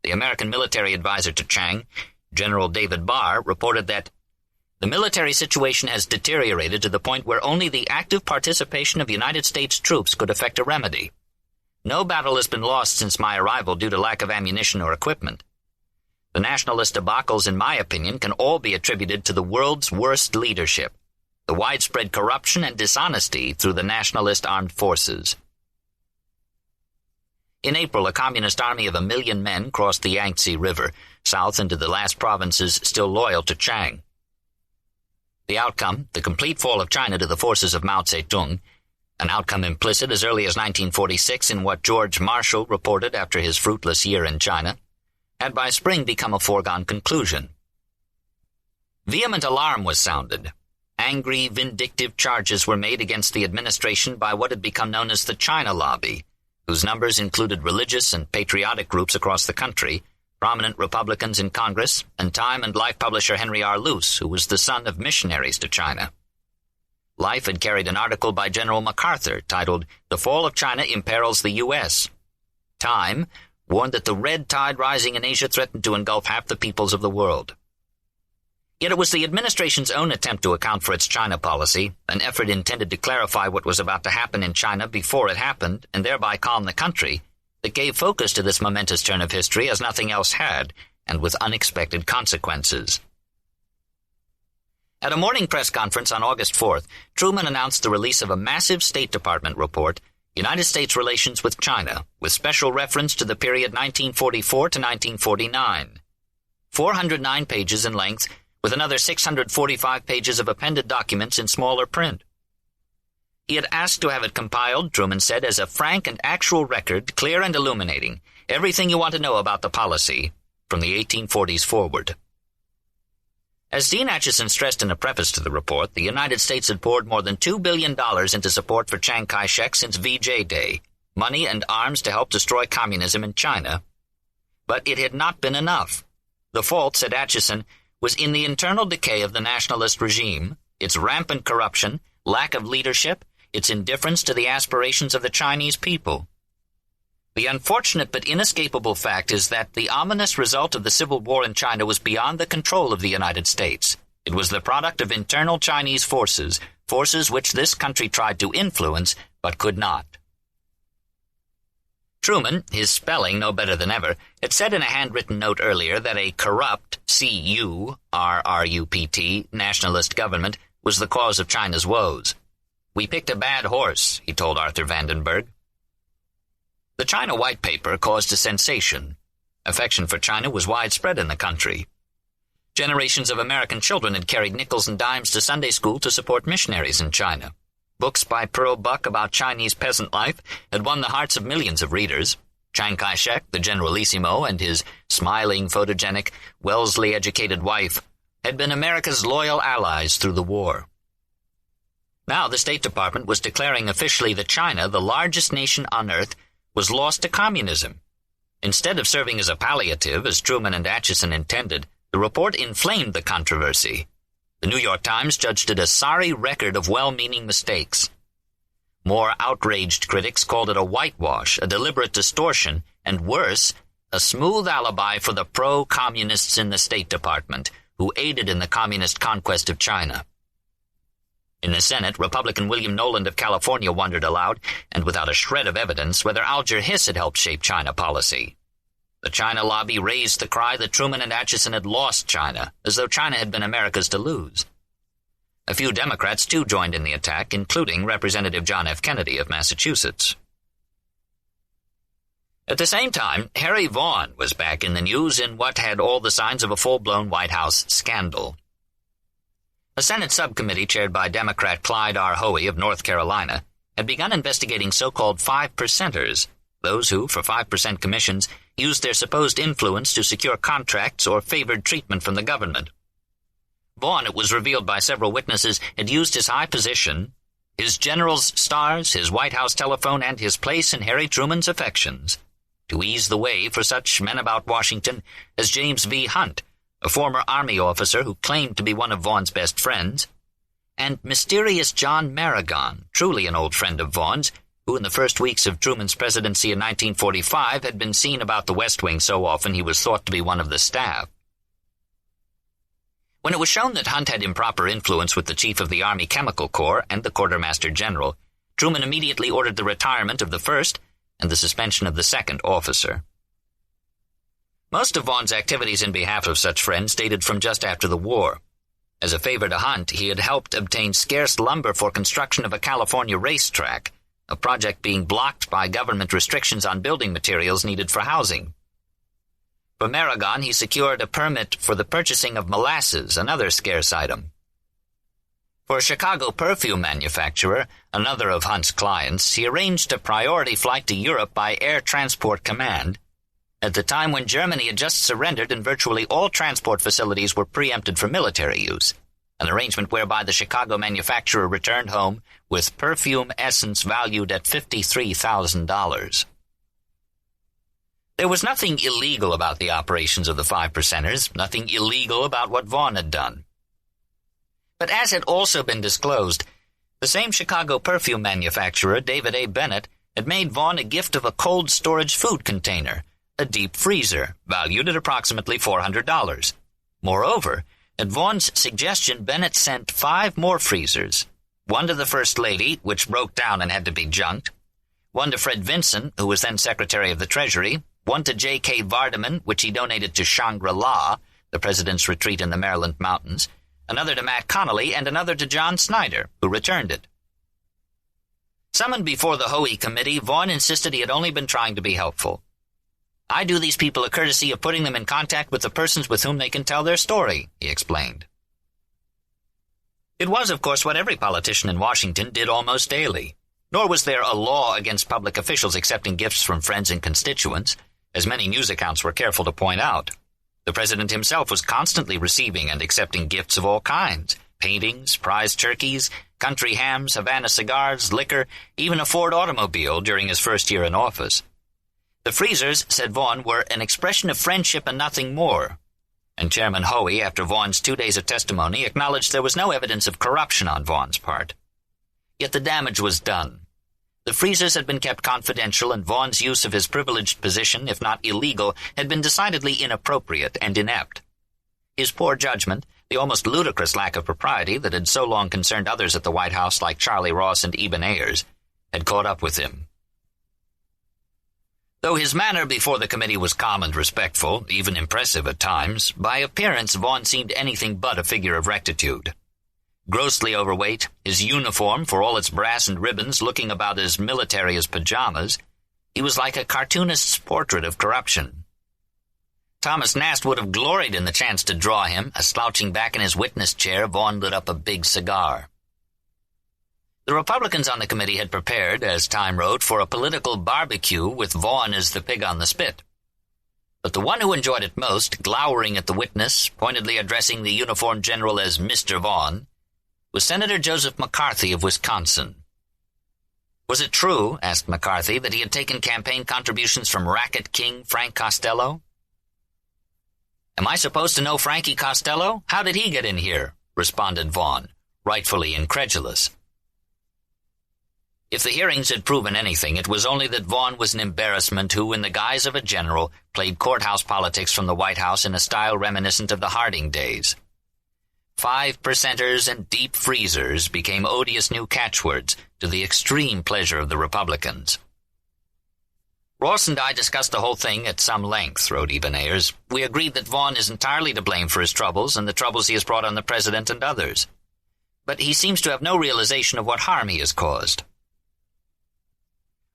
The American military advisor to Chiang, General David Barr, reported that the military situation has deteriorated to the point where only the active participation of United States troops could effect a remedy. No battle has been lost since my arrival due to lack of ammunition or equipment. The nationalist debacles, in my opinion, can all be attributed to the world's worst leadership, the widespread corruption and dishonesty through the nationalist armed forces. In April, a communist army of 1 million men crossed the Yangtze River, south into the last provinces still loyal to Chiang. The outcome, the complete fall of China to the forces of Mao Zedong, an outcome implicit as early as 1946 in what George Marshall reported after his fruitless year in China, had by spring become a foregone conclusion. Vehement alarm was sounded. Angry, vindictive charges were made against the administration by what had become known as the China Lobby, whose numbers included religious and patriotic groups across the country, prominent Republicans in Congress, and Time and Life publisher Henry R. Luce, who was the son of missionaries to China. Life had carried an article by General MacArthur titled, "The Fall of China Imperils the U.S." Time warned that the red tide rising in Asia threatened to engulf half the peoples of the world. Yet it was the administration's own attempt to account for its China policy, an effort intended to clarify what was about to happen in China before it happened, and thereby calm the country, that gave focus to this momentous turn of history as nothing else had, and with unexpected consequences. At a morning press conference on August 4th, Truman announced the release of a massive State Department report, United States Relations with China, with special reference to the period 1944 to 1949. 409 pages in length, with another 645 pages of appended documents in smaller print. He had asked to have it compiled, Truman said, as a frank and actual record, clear and illuminating, everything you want to know about the policy, from the 1840s forward. As Dean Acheson stressed in a preface to the report, the United States had poured more than $2 billion into support for Chiang Kai-shek since VJ Day, money and arms to help destroy communism in China. But it had not been enough. The fault, said Acheson, was in the internal decay of the nationalist regime, its rampant corruption, lack of leadership, its indifference to the aspirations of the Chinese people. The unfortunate but inescapable fact is that the ominous result of the civil war in China was beyond the control of the United States. It was the product of internal Chinese forces, forces which this country tried to influence but could not. Truman, his spelling no better than ever, had said in a handwritten note earlier that a corrupt, C-U-R-R-U-P-T, nationalist government was the cause of China's woes. "We picked a bad horse," he told Arthur Vandenberg. The China White Paper caused a sensation. Affection for China was widespread in the country. Generations of American children had carried nickels and dimes to Sunday school to support missionaries in China. Books by Pearl Buck about Chinese peasant life had won the hearts of millions of readers. Chiang Kai-shek, the Generalissimo, and his smiling, photogenic, Wellesley-educated wife had been America's loyal allies through the war. Now the State Department was declaring officially that China, the largest nation on earth, was lost to communism. Instead of serving as a palliative, as Truman and Acheson intended, the report inflamed the controversy. The New York Times judged it a sorry record of well-meaning mistakes. More outraged critics called it a whitewash, a deliberate distortion, and worse, a smooth alibi for the pro-communists in the State Department, who aided in the communist conquest of China. In the Senate, Republican William Noland of California wondered aloud, and without a shred of evidence, whether Alger Hiss had helped shape China policy. The China lobby raised the cry that Truman and Acheson had lost China, as though China had been America's to lose. A few Democrats, too, joined in the attack, including Representative John F. Kennedy of Massachusetts. At the same time, Harry Vaughan was back in the news in what had all the signs of a full-blown White House scandal. A Senate subcommittee chaired by Democrat Clyde R. Hoey of North Carolina had begun investigating so-called 5%ers, those who, for 5% commissions, used their supposed influence to secure contracts or favored treatment from the government. Vaughan, it was revealed by several witnesses, had used his high position, his general's stars, his White House telephone, and his place in Harry Truman's affections to ease the way for such men about Washington as James V. Hunt, a former Army officer who claimed to be one of Vaughan's best friends, and mysterious John Maragon, truly an old friend of Vaughan's, who in the first weeks of Truman's presidency in 1945 had been seen about the West Wing so often he was thought to be one of the staff. When it was shown that Hunt had improper influence with the chief of the Army Chemical Corps and the Quartermaster General, Truman immediately ordered the retirement of the first and the suspension of the second officer. Most of Vaughan's activities in behalf of such friends dated from just after the war. As a favor to Hunt, he had helped obtain scarce lumber for construction of a California racetrack, a project being blocked by government restrictions on building materials needed for housing. For Maragon, he secured a permit for the purchasing of molasses, another scarce item. For a Chicago perfume manufacturer, another of Hunt's clients, he arranged a priority flight to Europe by Air Transport Command, at the time when Germany had just surrendered and virtually all transport facilities were preempted for military use, an arrangement whereby the Chicago manufacturer returned home with perfume essence valued at $53,000. There was nothing illegal about the operations of the Five Percenters, nothing illegal about what Vaughan had done. But as had also been disclosed, the same Chicago perfume manufacturer, David A. Bennett, had made Vaughan a gift of a cold storage food container, a deep freezer, valued at approximately $400. Moreover, at Vaughan's suggestion, Bennett sent 5 more freezers, one to the First Lady, which broke down and had to be junked, one to Fred Vinson, who was then Secretary of the Treasury, one to J.K. Vardaman, which he donated to Shangri-La, the president's retreat in the Maryland mountains, another to Matt Connolly, and another to John Snyder, who returned it. Summoned before the Hoey Committee, Vaughan insisted he had only been trying to be helpful. "I do these people a courtesy of putting them in contact with the persons with whom they can tell their story," he explained. It was, of course, what every politician in Washington did almost daily. Nor was there a law against public officials accepting gifts from friends and constituents, as many news accounts were careful to point out. The president himself was constantly receiving and accepting gifts of all kinds: paintings, prize turkeys, country hams, Havana cigars, liquor, even a Ford automobile during his first year in office. The freezers, said Vaughan, were an expression of friendship and nothing more. And Chairman Hoey, after Vaughan's 2 days of testimony, acknowledged there was no evidence of corruption on Vaughan's part. Yet the damage was done. The freezers had been kept confidential, and Vaughan's use of his privileged position, if not illegal, had been decidedly inappropriate and inept. His poor judgment, the almost ludicrous lack of propriety that had so long concerned others at the White House like Charlie Ross and Eben Ayers, had caught up with him. Though his manner before the committee was calm and respectful, even impressive at times, by appearance Vaughan seemed anything but a figure of rectitude. Grossly overweight, his uniform, for all its brass and ribbons, looking about as military as pajamas, he was like a cartoonist's portrait of corruption. Thomas Nast would have gloried in the chance to draw him. As slouching back in his witness chair, Vaughan lit up a big cigar. The Republicans on the committee had prepared, as time wrote, for a political barbecue with Vaughan as the pig on the spit. But the one who enjoyed it most, glowering at the witness, pointedly addressing the uniformed general as Mr. Vaughan, was Senator Joseph McCarthy of Wisconsin. Was it true, asked McCarthy, that he had taken campaign contributions from racket king Frank Costello? "Am I supposed to know Frankie Costello? How did he get in here?" responded Vaughan, rightfully incredulous. If the hearings had proven anything, it was only that Vaughan was an embarrassment who, in the guise of a general, played courthouse politics from the White House in a style reminiscent of the Harding days. 5 percenters and deep freezers became odious new catchwords, to the extreme pleasure of the Republicans. "Ross and I discussed the whole thing at some length," wrote Eben Ayers. "We agreed that Vaughan is entirely to blame for his troubles and the troubles he has brought on the president and others. But he seems to have no realization of what harm he has caused."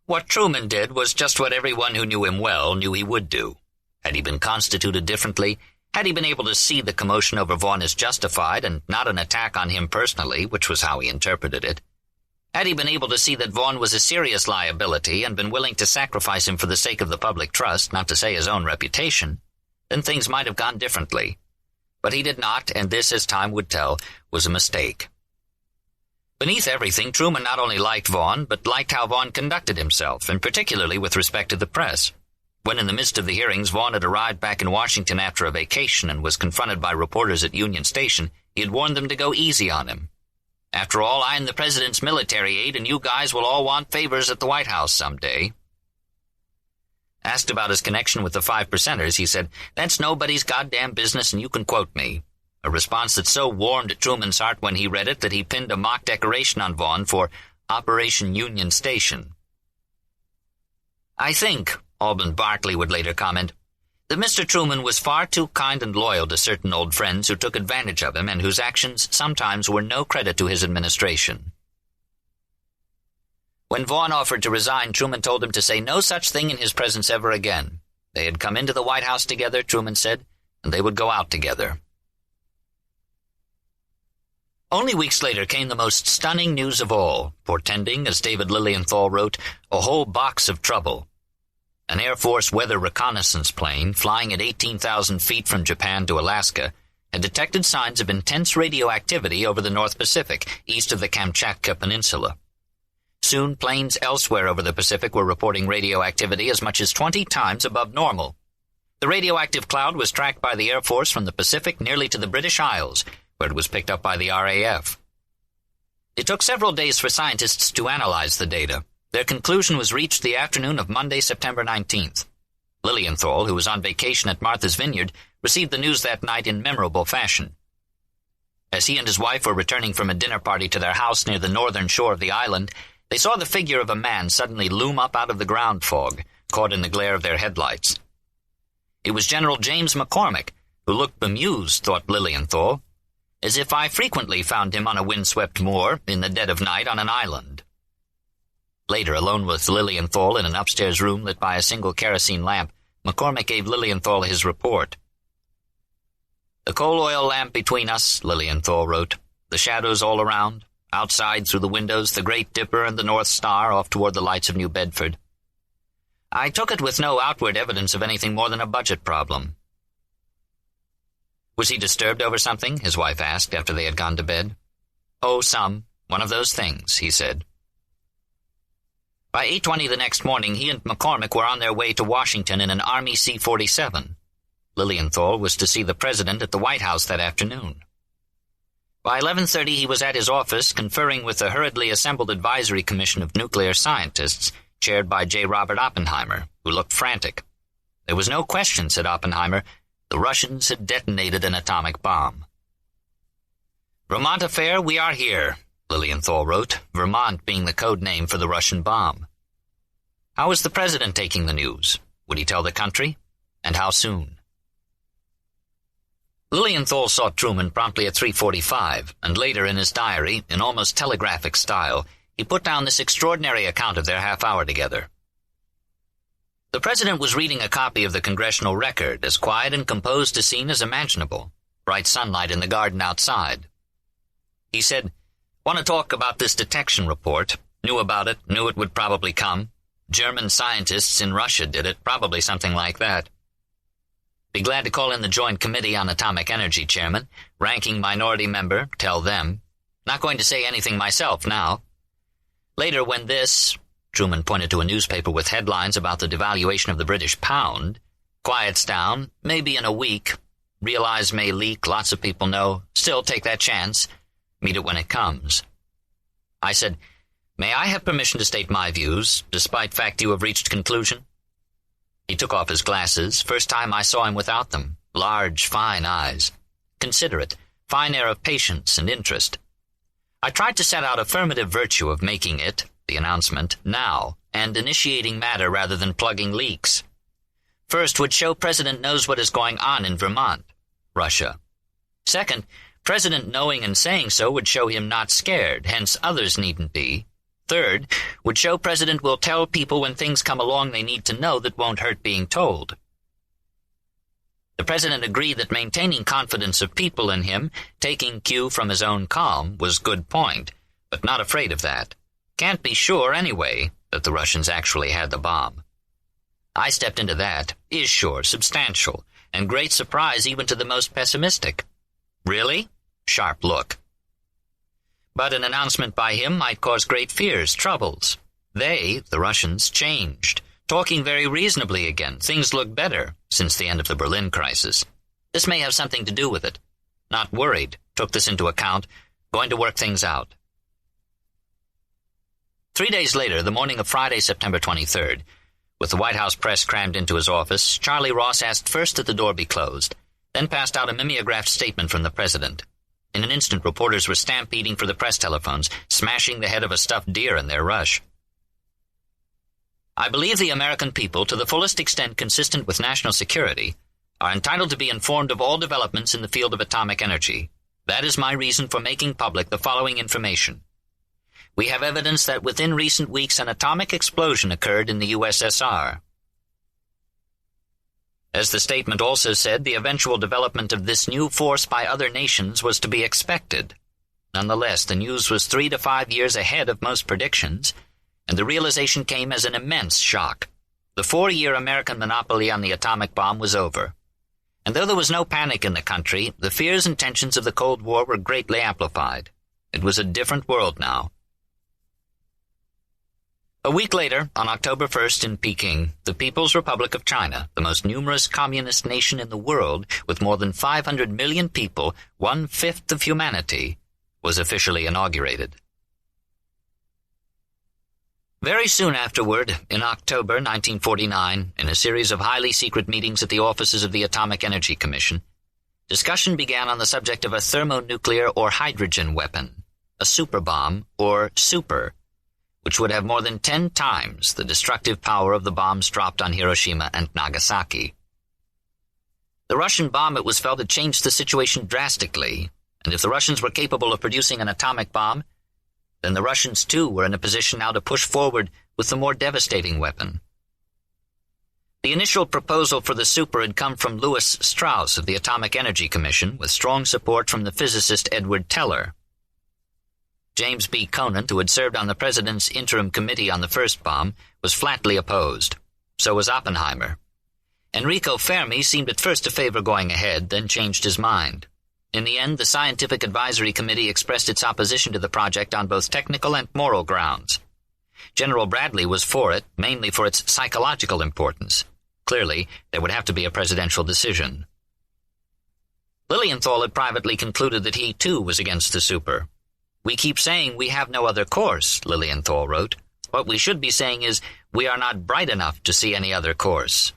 What Truman did was just what everyone who knew him well knew he would do. Had he been constituted differently, had he been able to see the commotion over Vaughan as justified and not an attack on him personally, which was how he interpreted it, had he been able to see that Vaughan was a serious liability and been willing to sacrifice him for the sake of the public trust, not to say his own reputation, then things might have gone differently. But he did not, and this, as time would tell, was a mistake. Beneath everything, Truman not only liked Vaughn, but liked how Vaughn conducted himself, and particularly with respect to the press. When in the midst of the hearings Vaughn had arrived back in Washington after a vacation and was confronted by reporters at Union Station, he had warned them to go easy on him. "After all, I'm the president's military aide, and you guys will all want favors at the White House someday." Asked about his connection with the 5%ers, he said, "That's nobody's goddamn business, and you can quote me." A response that so warmed Truman's heart when he read it that he pinned a mock decoration on Vaughn for Operation Union Station. "I think," Alban Barkley would later comment, "that Mr. Truman was far too kind and loyal to certain old friends who took advantage of him and whose actions sometimes were no credit to his administration." When Vaughn offered to resign, Truman told him to say no such thing in his presence ever again. They had come into the White House together, Truman said, and they would go out together. Only weeks later came the most stunning news of all, portending, as David Lilienthal wrote, a whole box of trouble. An Air Force weather reconnaissance plane, flying at 18,000 feet from Japan to Alaska, had detected signs of intense radioactivity over the North Pacific, east of the Kamchatka Peninsula. Soon, planes elsewhere over the Pacific were reporting radioactivity as much as 20 times above normal. The radioactive cloud was tracked by the Air Force from the Pacific nearly to the British Isles, where it was picked up by the RAF. It took several days for scientists to analyze the data. Their conclusion was reached the afternoon of Monday, September 19th. Lilienthal, who was on vacation at Martha's Vineyard, received the news that night in memorable fashion. As he and his wife were returning from a dinner party to their house near the northern shore of the island, they saw the figure of a man suddenly loom up out of the ground fog, caught in the glare of their headlights. It was General James McCormick, who looked bemused, thought Lilienthal, as if I frequently found him on a windswept moor in the dead of night on an island. Later, alone with Lilienthal in an upstairs room lit by a single kerosene lamp, McCormick gave Lilienthal his report. "The coal oil lamp between us," Lilienthal wrote, "the shadows all around, outside through the windows the Great Dipper and the North Star off toward the lights of New Bedford. I took it with no outward evidence of anything more than a budget problem." "Was he disturbed over something?" his wife asked after they had gone to bed. "Oh, some. One of those things," he said. By 8:20 the next morning, he and McCormick were on their way to Washington in an Army C-47. Lilienthal was to see the president at the White House that afternoon. By 11:30 he was at his office conferring with the hurriedly assembled advisory commission of nuclear scientists, chaired by J. Robert Oppenheimer, who looked frantic. There was no question, said Oppenheimer, the Russians had detonated an atomic bomb. "Vermont affair, we are here," Lilienthal wrote, Vermont being the code name for the Russian bomb. How is the president taking the news? Would he tell the country? And how soon? Lilienthal saw Truman promptly at 3:45, and later in his diary, in almost telegraphic style, he put down this extraordinary account of their half-hour together. The president was reading a copy of the Congressional Record, as quiet and composed a scene as imaginable, bright sunlight in the garden outside. He said, "Want to talk about this detection report. Knew about it, knew it would probably come. German scientists in Russia did it, probably something like that. Be glad to call in the Joint Committee on Atomic Energy chairman, ranking minority member, tell them. Not going to say anything myself now. Later when this," Truman pointed to a newspaper with headlines about the devaluation of the British pound, "quiets down, maybe in a week, realize may leak, lots of people know, still take that chance, meet it when it comes." I said, "May I have permission to state my views, despite fact you have reached conclusion?" He took off his glasses, first time I saw him without them, large, fine eyes, considerate, fine air of patience and interest. I tried to set out affirmative virtue of making it, the announcement, now, and initiating matter rather than plugging leaks. First, would show President knows what is going on in Vermont, Russia. Second, President knowing and saying so would show him not scared, hence others needn't be. Third, would show President will tell people when things come along they need to know that won't hurt being told. The President agreed that maintaining confidence of people in him, taking cue from his own calm, was good point, but not afraid of that. Can't be sure, anyway, that the Russians actually had the bomb. I stepped into that, is sure, substantial, and great surprise even to the most pessimistic. Really? Sharp look. But an announcement by him might cause great fears, troubles. They, the Russians, changed, talking very reasonably again. Things look better since the end of the Berlin crisis. This may have something to do with it. Not worried, took this into account, going to work things out. 3 days later, the morning of Friday, September 23rd, with the White House press crammed into his office, Charlie Ross asked first that the door be closed, then passed out a mimeographed statement from the president. In an instant, reporters were stampeding for the press telephones, smashing the head of a stuffed deer in their rush. I believe the American people, to the fullest extent consistent with national security, are entitled to be informed of all developments in the field of atomic energy. That is my reason for making public the following information. We have evidence that within recent weeks an atomic explosion occurred in the USSR. As the statement also said, the eventual development of this new force by other nations was to be expected. Nonetheless, the news was 3 to 5 years ahead of most predictions, and the realization came as an immense shock. The 4-year American monopoly on the atomic bomb was over. And though there was no panic in the country, the fears and tensions of the Cold War were greatly amplified. It was a different world now. A week later, on October 1st in Peking, the People's Republic of China, the most numerous communist nation in the world, with more than 500 million people, 1/5 of humanity, was officially inaugurated. Very soon afterward, in October 1949, in a series of highly secret meetings at the offices of the Atomic Energy Commission, discussion began on the subject of a thermonuclear or hydrogen weapon, a superbomb, or super, which would have more than 10 times the destructive power of the bombs dropped on Hiroshima and Nagasaki. The Russian bomb, it was felt, had changed the situation drastically, and if the Russians were capable of producing an atomic bomb, then the Russians too were in a position now to push forward with the more devastating weapon. The initial proposal for the super had come from Louis Strauss of the Atomic Energy Commission, with strong support from the physicist Edward Teller. James B. Conant, who had served on the President's Interim Committee on the first bomb, was flatly opposed. So was Oppenheimer. Enrico Fermi seemed at first to favor going ahead, then changed his mind. In the end, the Scientific Advisory Committee expressed its opposition to the project on both technical and moral grounds. General Bradley was for it, mainly for its psychological importance. Clearly, there would have to be a presidential decision. Lilienthal had privately concluded that he, too, was against the super. "We keep saying we have no other course," Lilienthal wrote. "What we should be saying is, we are not bright enough to see any other course."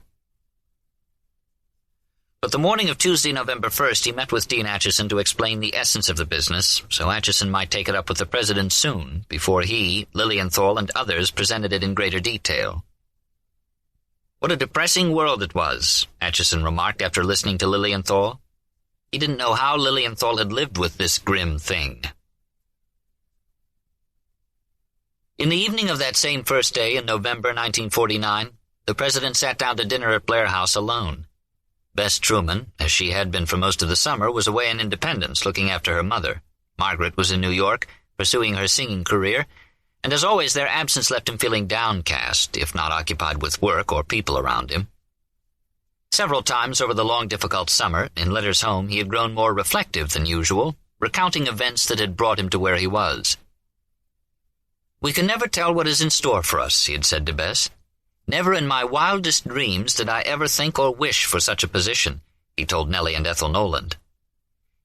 But the morning of Tuesday, November 1st, he met with Dean Acheson to explain the essence of the business, so Acheson might take it up with the President soon, before he, Lilienthal, and others presented it in greater detail. "What a depressing world it was," Acheson remarked after listening to Lilienthal. He didn't know how Lilienthal had lived with this grim thing. In the evening of that same first day in November 1949, the President sat down to dinner at Blair House alone. Bess Truman, as she had been for most of the summer, was away in Independence looking after her mother. Margaret was in New York, pursuing her singing career, and as always their absence left him feeling downcast, if not occupied with work or people around him. Several times over the long, difficult summer, in letters home, he had grown more reflective than usual, recounting events that had brought him to where he was. "We can never tell what is in store for us," he had said to Bess. "Never in my wildest dreams did I ever think or wish for such a position," he told Nellie and Ethel Noland.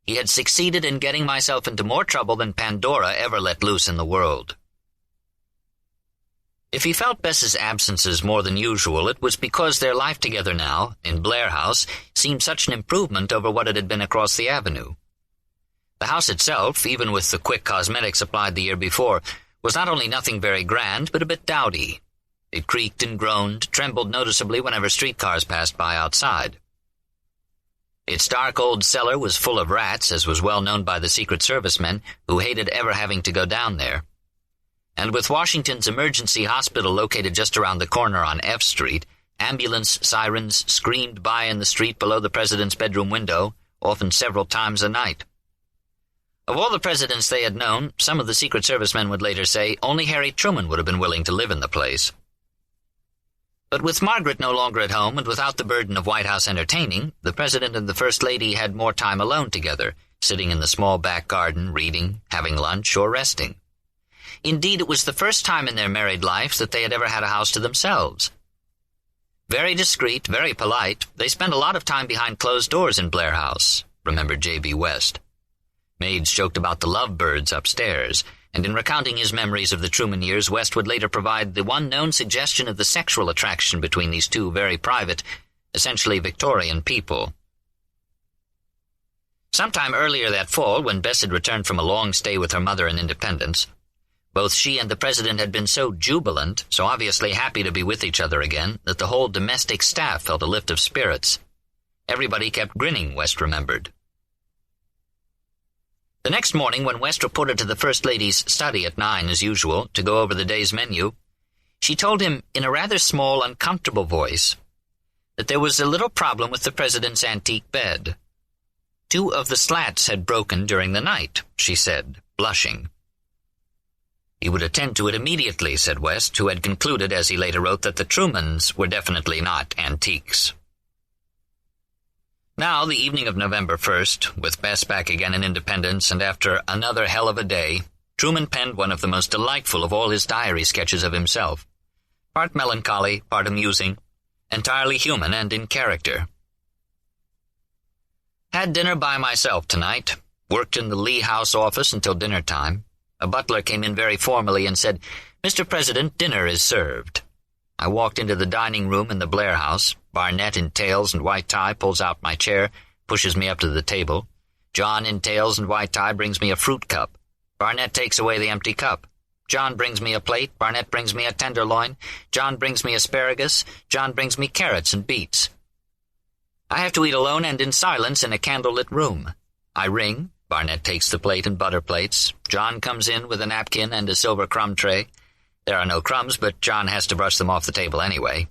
He had succeeded in getting myself into more trouble than Pandora ever let loose in the world. If he felt Bess's absences more than usual, it was because their life together now, in Blair House, seemed such an improvement over what it had been across the avenue. The house itself, even with the quick cosmetics applied the year before, was not only nothing very grand, but a bit dowdy. It creaked and groaned, trembled noticeably whenever streetcars passed by outside. Its dark old cellar was full of rats, as was well known by the Secret Service men, who hated ever having to go down there. And with Washington's emergency hospital located just around the corner on F Street, ambulance sirens screamed by in the street below the President's bedroom window, often several times a night. Of all the presidents they had known, some of the Secret Service men would later say, only Harry Truman would have been willing to live in the place. But with Margaret no longer at home and without the burden of White House entertaining, the President and the First Lady had more time alone together, sitting in the small back garden, reading, having lunch, or resting. Indeed, it was the first time in their married lives that they had ever had a house to themselves. Very discreet, very polite, they spent a lot of time behind closed doors in Blair House, remembered J.B. West. Maids joked about the lovebirds upstairs, and in recounting his memories of the Truman years, West would later provide the one known suggestion of the sexual attraction between these two very private, essentially Victorian people. Sometime earlier that fall, when Bess had returned from a long stay with her mother in Independence, both she and the president had been so jubilant, so obviously happy to be with each other again, that the whole domestic staff felt a lift of spirits. Everybody kept grinning, West remembered. The next morning, when West reported to the First Lady's study at 9 as usual to go over the day's menu, she told him in a rather small, uncomfortable voice that there was a little problem with the president's antique bed. 2 of the slats had broken during the night, she said, blushing. He would attend to it immediately, said West, who had concluded, as he later wrote, that the Trumans were definitely not antiques. Now, the evening of November 1st, with Bess back again in Independence, and after another hell of a day, Truman penned one of the most delightful of all his diary sketches of himself. Part melancholy, part amusing, entirely human and in character. Had dinner by myself tonight, worked in the Lee House office until dinner time. A butler came in very formally and said, "Mr. President, dinner is served." I walked into the dining room in the Blair House. Barnett in tails and white tie pulls out my chair, pushes me up to the table. John in tails and white tie brings me a fruit cup. Barnett takes away the empty cup. John brings me a plate. Barnett brings me a tenderloin. John brings me asparagus. John brings me carrots and beets. I have to eat alone and in silence in a candlelit room. I ring. Barnett takes the plate and butter plates. John comes in with a napkin and a silver crumb tray. There are no crumbs, but John has to brush them off the table anyway.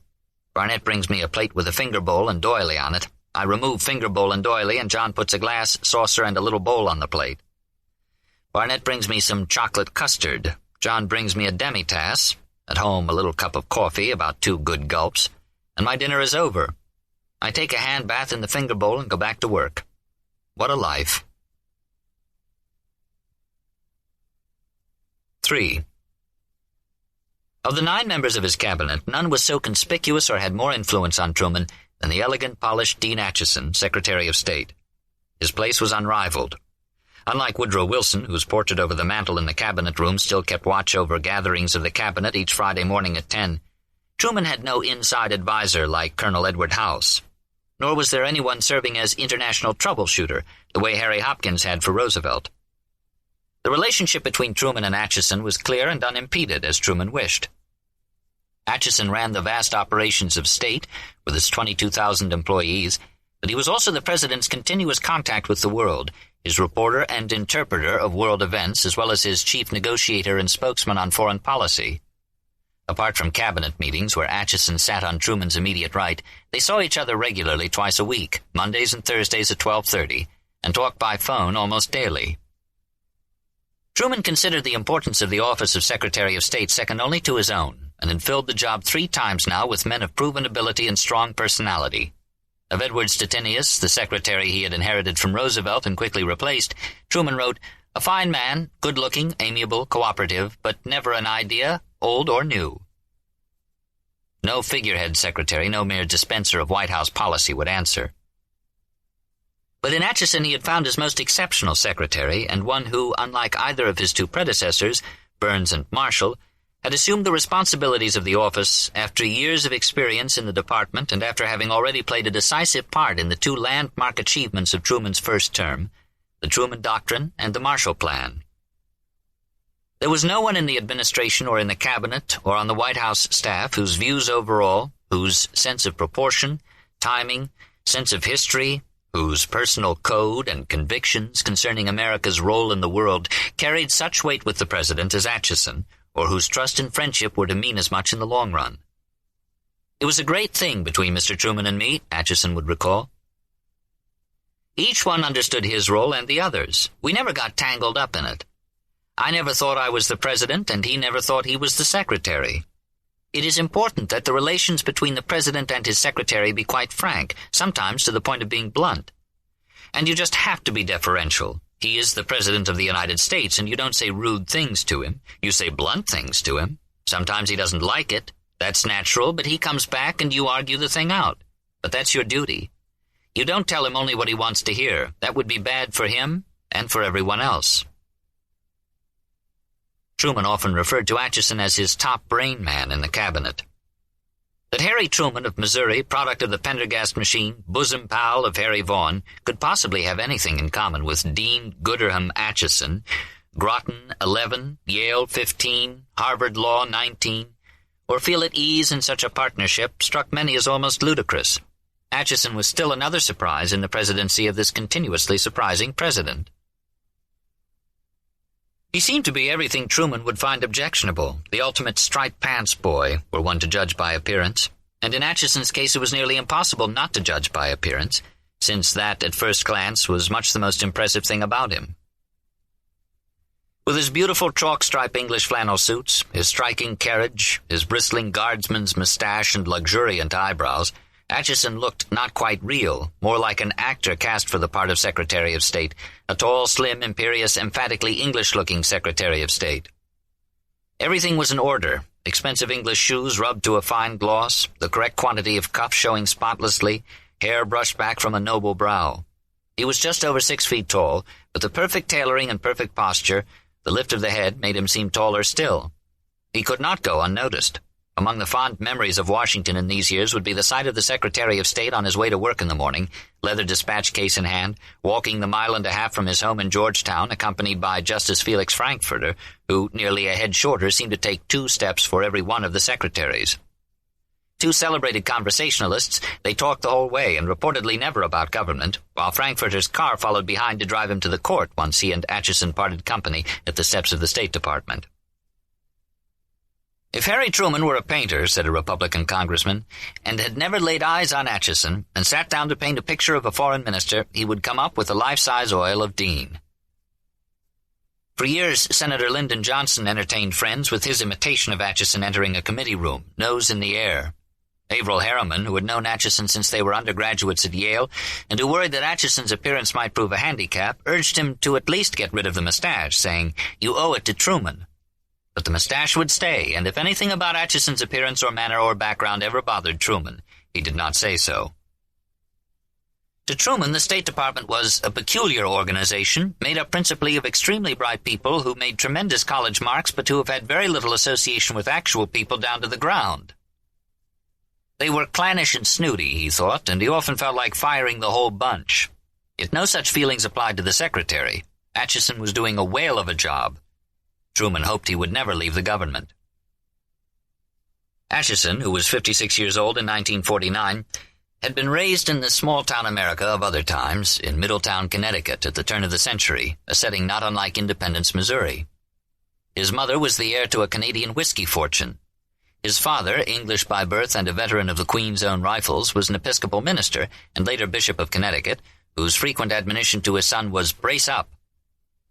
Barnett brings me a plate with a finger bowl and doily on it. I remove finger bowl and doily, and John puts a glass, saucer, and a little bowl on the plate. Barnett brings me some chocolate custard. John brings me a demi-tasse. At home, a little cup of coffee, about 2 good gulps. And my dinner is over. I take a hand bath in the finger bowl and go back to work. What a life. 3. Of the 9 members of his cabinet, none was so conspicuous or had more influence on Truman than the elegant, polished Dean Acheson, Secretary of State. His place was unrivaled. Unlike Woodrow Wilson, whose portrait over the mantel in the cabinet room still kept watch over gatherings of the cabinet each Friday morning at 10, Truman had no inside advisor like Colonel Edward House. Nor was there anyone serving as international troubleshooter, the way Harry Hopkins had for Roosevelt. The relationship between Truman and Acheson was clear and unimpeded, as Truman wished. Acheson ran the vast operations of state, with its 22,000 employees, but he was also the president's continuous contact with the world, his reporter and interpreter of world events, as well as his chief negotiator and spokesman on foreign policy. Apart from cabinet meetings, where Acheson sat on Truman's immediate right, they saw each other regularly twice a week, Mondays and Thursdays at 12:30, and talked by phone almost daily. Truman considered the importance of the office of Secretary of State second only to his own, and had filled the job 3 times now with men of proven ability and strong personality. Of Edward Stettinius, the secretary he had inherited from Roosevelt and quickly replaced, Truman wrote, "A fine man, good-looking, amiable, cooperative, but never an idea, old or new." No figurehead secretary, no mere dispenser of White House policy would answer. But in Acheson he had found his most exceptional secretary, and one who, unlike either of his 2 predecessors, Burns and Marshall, had assumed the responsibilities of the office after years of experience in the department and after having already played a decisive part in the 2 landmark achievements of Truman's first term, the Truman Doctrine and the Marshall Plan. There was no one in the administration or in the cabinet or on the White House staff whose views overall, whose sense of proportion, timing, sense of history, whose personal code and convictions concerning America's role in the world carried such weight with the president as Acheson, or whose trust and friendship were to mean as much in the long run. "It was a great thing between Mr. Truman and me," Acheson would recall. "Each one understood his role and the others. We never got tangled up in it. I never thought I was the president, and he never thought he was the secretary. It is important that the relations between the president and his secretary be quite frank, sometimes to the point of being blunt. And you just have to be deferential. He is the President of the United States, and you don't say rude things to him. You say blunt things to him. Sometimes he doesn't like it. That's natural, but he comes back and you argue the thing out. But that's your duty. You don't tell him only what he wants to hear. That would be bad for him and for everyone else. Truman often referred to Atchison as his top brain man in the cabinet. That Harry Truman of Missouri, product of the Pendergast machine, bosom pal of Harry Vaughan, could possibly have anything in common with Dean Gooderham Atchison, Groton 11, Yale 15, Harvard Law 19, or feel at ease in such a partnership struck many as almost ludicrous. Atchison was still another surprise in the presidency of this continuously surprising president. He seemed to be everything Truman would find objectionable, the ultimate striped pants boy, were one to judge by appearance, and in Atchison's case it was nearly impossible not to judge by appearance, since that, at first glance, was much the most impressive thing about him. With his beautiful chalk-stripe English flannel suits, his striking carriage, his bristling guardsman's mustache and luxuriant eyebrows, Atchison looked not quite real, more like an actor cast for the part of Secretary of State, a tall, slim, imperious, emphatically English-looking Secretary of State. Everything was in order, expensive English shoes rubbed to a fine gloss, the correct quantity of cuffs showing spotlessly, hair brushed back from a noble brow. He was just over 6 feet tall, but the perfect tailoring and perfect posture, the lift of the head, made him seem taller still. He could not go unnoticed. Among the fond memories of Washington in these years would be the sight of the Secretary of State on his way to work in the morning, leather dispatch case in hand, walking the mile and a half from his home in Georgetown, accompanied by Justice Felix Frankfurter, who, nearly a head shorter, seemed to take 2 steps for every one of the secretaries. 2 celebrated conversationalists, they talked the whole way and reportedly never about government, while Frankfurter's car followed behind to drive him to the court once he and Atchison parted company at the steps of the State Department. If Harry Truman were a painter, said a Republican congressman, and had never laid eyes on Atchison and sat down to paint a picture of a foreign minister, he would come up with the life-size oil of Dean. For years, Senator Lyndon Johnson entertained friends with his imitation of Atchison entering a committee room, nose in the air. Averell Harriman, who had known Atchison since they were undergraduates at Yale, and who worried that Atchison's appearance might prove a handicap, urged him to at least get rid of the mustache, saying, "You owe it to Truman." But the mustache would stay, and if anything about Atchison's appearance or manner or background ever bothered Truman, he did not say so. To Truman, the State Department was a peculiar organization, made up principally of extremely bright people who made tremendous college marks but who have had very little association with actual people down to the ground. They were clannish and snooty, he thought, and he often felt like firing the whole bunch. Yet no such feelings applied to the secretary. Atchison was doing a whale of a job. Truman hoped he would never leave the government. Atchison, who was 56 years old in 1949, had been raised in the small-town America of other times, in Middletown, Connecticut, at the turn of the century, a setting not unlike Independence, Missouri. His mother was the heir to a Canadian whiskey fortune. His father, English by birth and a veteran of the Queen's Own Rifles, was an Episcopal minister and later Bishop of Connecticut, whose frequent admonition to his son was, "Brace up."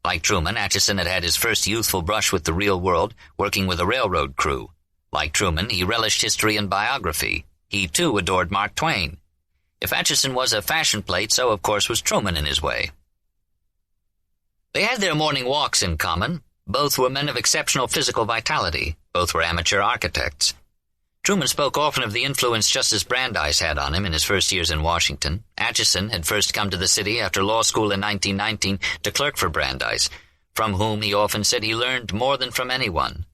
Like Truman, Atchison had had his first youthful brush with the real world, working with a railroad crew. Like Truman, he relished history and biography. He, too, adored Mark Twain. If Atchison was a fashion plate, so, of course, was Truman in his way. They had their morning walks in common. Both were men of exceptional physical vitality. Both were amateur architects. Truman spoke often of the influence Justice Brandeis had on him in his first years in Washington. Atchison had first come to the city after law school in 1919 to clerk for Brandeis, from whom he often said he learned more than from anyone.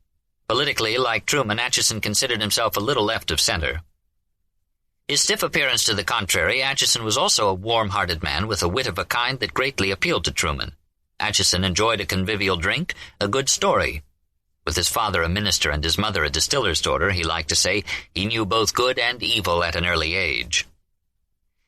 Politically, like Truman, Atchison considered himself a little left of center. His stiff appearance to the contrary, Atchison was also a warm-hearted man with a wit of a kind that greatly appealed to Truman. Atchison enjoyed a convivial drink, a good story. With his father a minister and his mother a distiller's daughter, he liked to say, he knew both good and evil at an early age.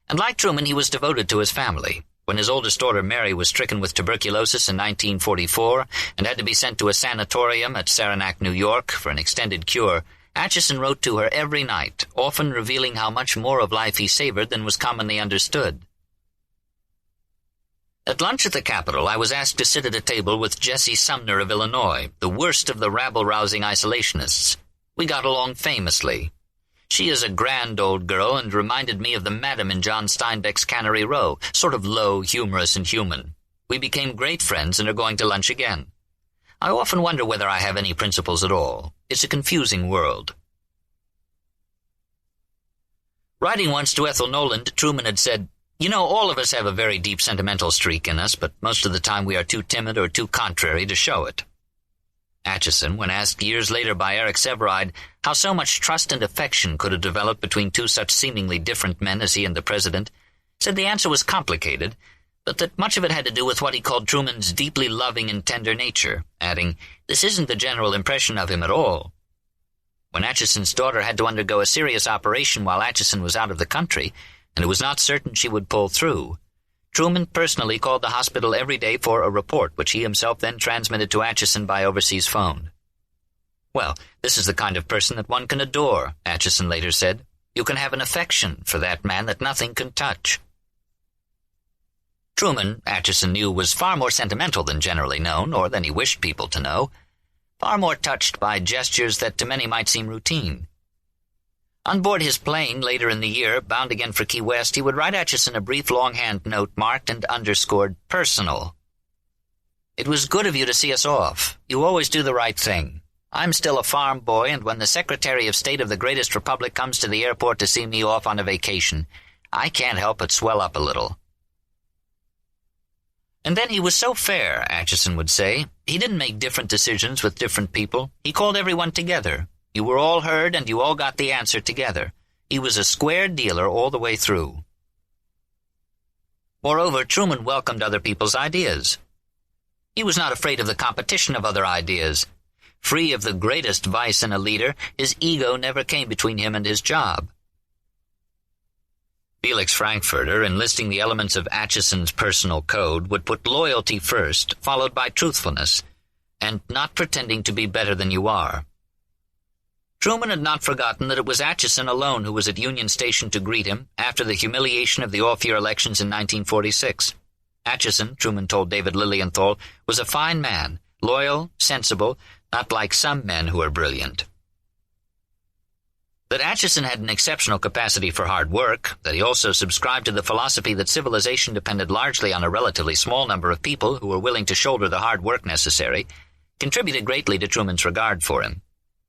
And like Truman, he was devoted to his family. When his oldest daughter Mary was stricken with tuberculosis in 1944 and had to be sent to a sanatorium at Saranac, New York, for an extended cure, Atchison wrote to her every night, often revealing how much more of life he savored than was commonly understood. At lunch at the Capitol, I was asked to sit at a table with Jesse Sumner of Illinois, the worst of the rabble-rousing isolationists. We got along famously. She is a grand old girl and reminded me of the madam in John Steinbeck's Cannery Row, sort of low, humorous, and human. We became great friends and are going to lunch again. I often wonder whether I have any principles at all. It's a confusing world." Writing once to Ethel Noland, Truman had said, "You know, all of us have a very deep sentimental streak in us, but most of the time we are too timid or too contrary to show it." Acheson, when asked years later by Eric Sevareid how so much trust and affection could have developed between two such seemingly different men as he and the president, said the answer was complicated, but that much of it had to do with what he called Truman's deeply loving and tender nature, adding, "This isn't the general impression of him at all." When Acheson's daughter had to undergo a serious operation while Acheson was out of the country, and it was not certain she would pull through, Truman personally called the hospital every day for a report, which he himself then transmitted to Acheson by overseas phone. "Well, this is the kind of person that one can adore," Acheson later said. "You can have an affection for that man that nothing can touch." Truman, Acheson knew, was far more sentimental than generally known, or than he wished people to know, far more touched by gestures that to many might seem routine. On board his plane later in the year, bound again for Key West, he would write Acheson a brief longhand note marked and underscored "personal." "It was good of you to see us off. You always do the right thing. I'm still a farm boy, and when the Secretary of State of the greatest republic comes to the airport to see me off on a vacation, I can't help but swell up a little." And then he was so fair, Acheson would say. He didn't make different decisions with different people. He called everyone together. You were all heard, and you all got the answer together. He was a square dealer all the way through. Moreover, Truman welcomed other people's ideas. He was not afraid of the competition of other ideas. Free of the greatest vice in a leader, his ego never came between him and his job. Felix Frankfurter, enlisting the elements of Acheson's personal code, would put loyalty first, followed by truthfulness, and not pretending to be better than you are. Truman had not forgotten that it was Acheson alone who was at Union Station to greet him after the humiliation of the off-year elections in 1946. Acheson, Truman told David Lilienthal, was a fine man, loyal, sensible, not like some men who are brilliant. That Acheson had an exceptional capacity for hard work, that he also subscribed to the philosophy that civilization depended largely on a relatively small number of people who were willing to shoulder the hard work necessary, contributed greatly to Truman's regard for him.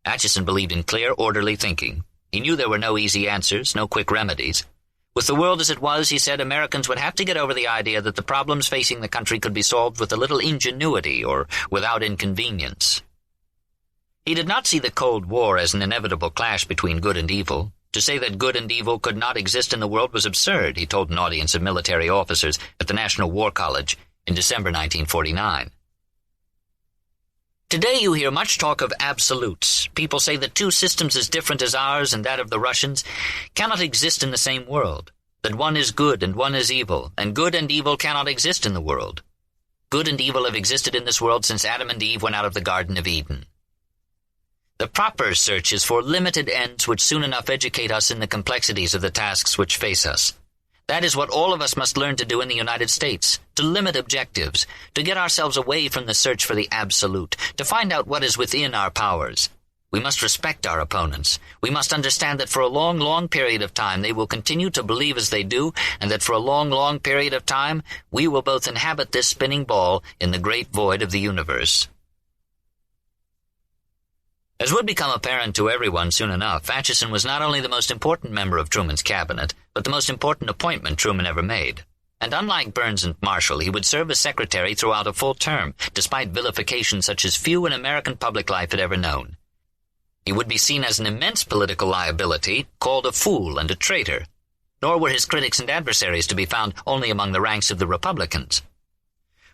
Acheson believed in clear, orderly thinking. He knew there were no easy answers, no quick remedies. With the world as it was, he said, Americans would have to get over the idea that the problems facing the country could be solved with a little ingenuity or without inconvenience. He did not see the Cold War as an inevitable clash between good and evil. To say that good and evil could not exist in the world was absurd, he told an audience of military officers at the National War College in December 1949. Today you hear much talk of absolutes. People say that two systems as different as ours and that of the Russians cannot exist in the same world, that one is good and one is evil, and good and evil cannot exist in the world. Good and evil have existed in this world since Adam and Eve went out of the Garden of Eden. The proper search is for limited ends which soon enough educate us in the complexities of the tasks which face us. That is what all of us must learn to do in the United States, to limit objectives, to get ourselves away from the search for the absolute, to find out what is within our powers. We must respect our opponents. We must understand that for a long, long period of time they will continue to believe as they do, and that for a long, long period of time we will both inhabit this spinning ball in the great void of the universe. As would become apparent to everyone soon enough, Acheson was not only the most important member of Truman's cabinet, but the most important appointment Truman ever made. And unlike Burns and Marshall, he would serve as secretary throughout a full term, despite vilification such as few in American public life had ever known. He would be seen as an immense political liability, called a fool and a traitor. Nor were his critics and adversaries to be found only among the ranks of the Republicans.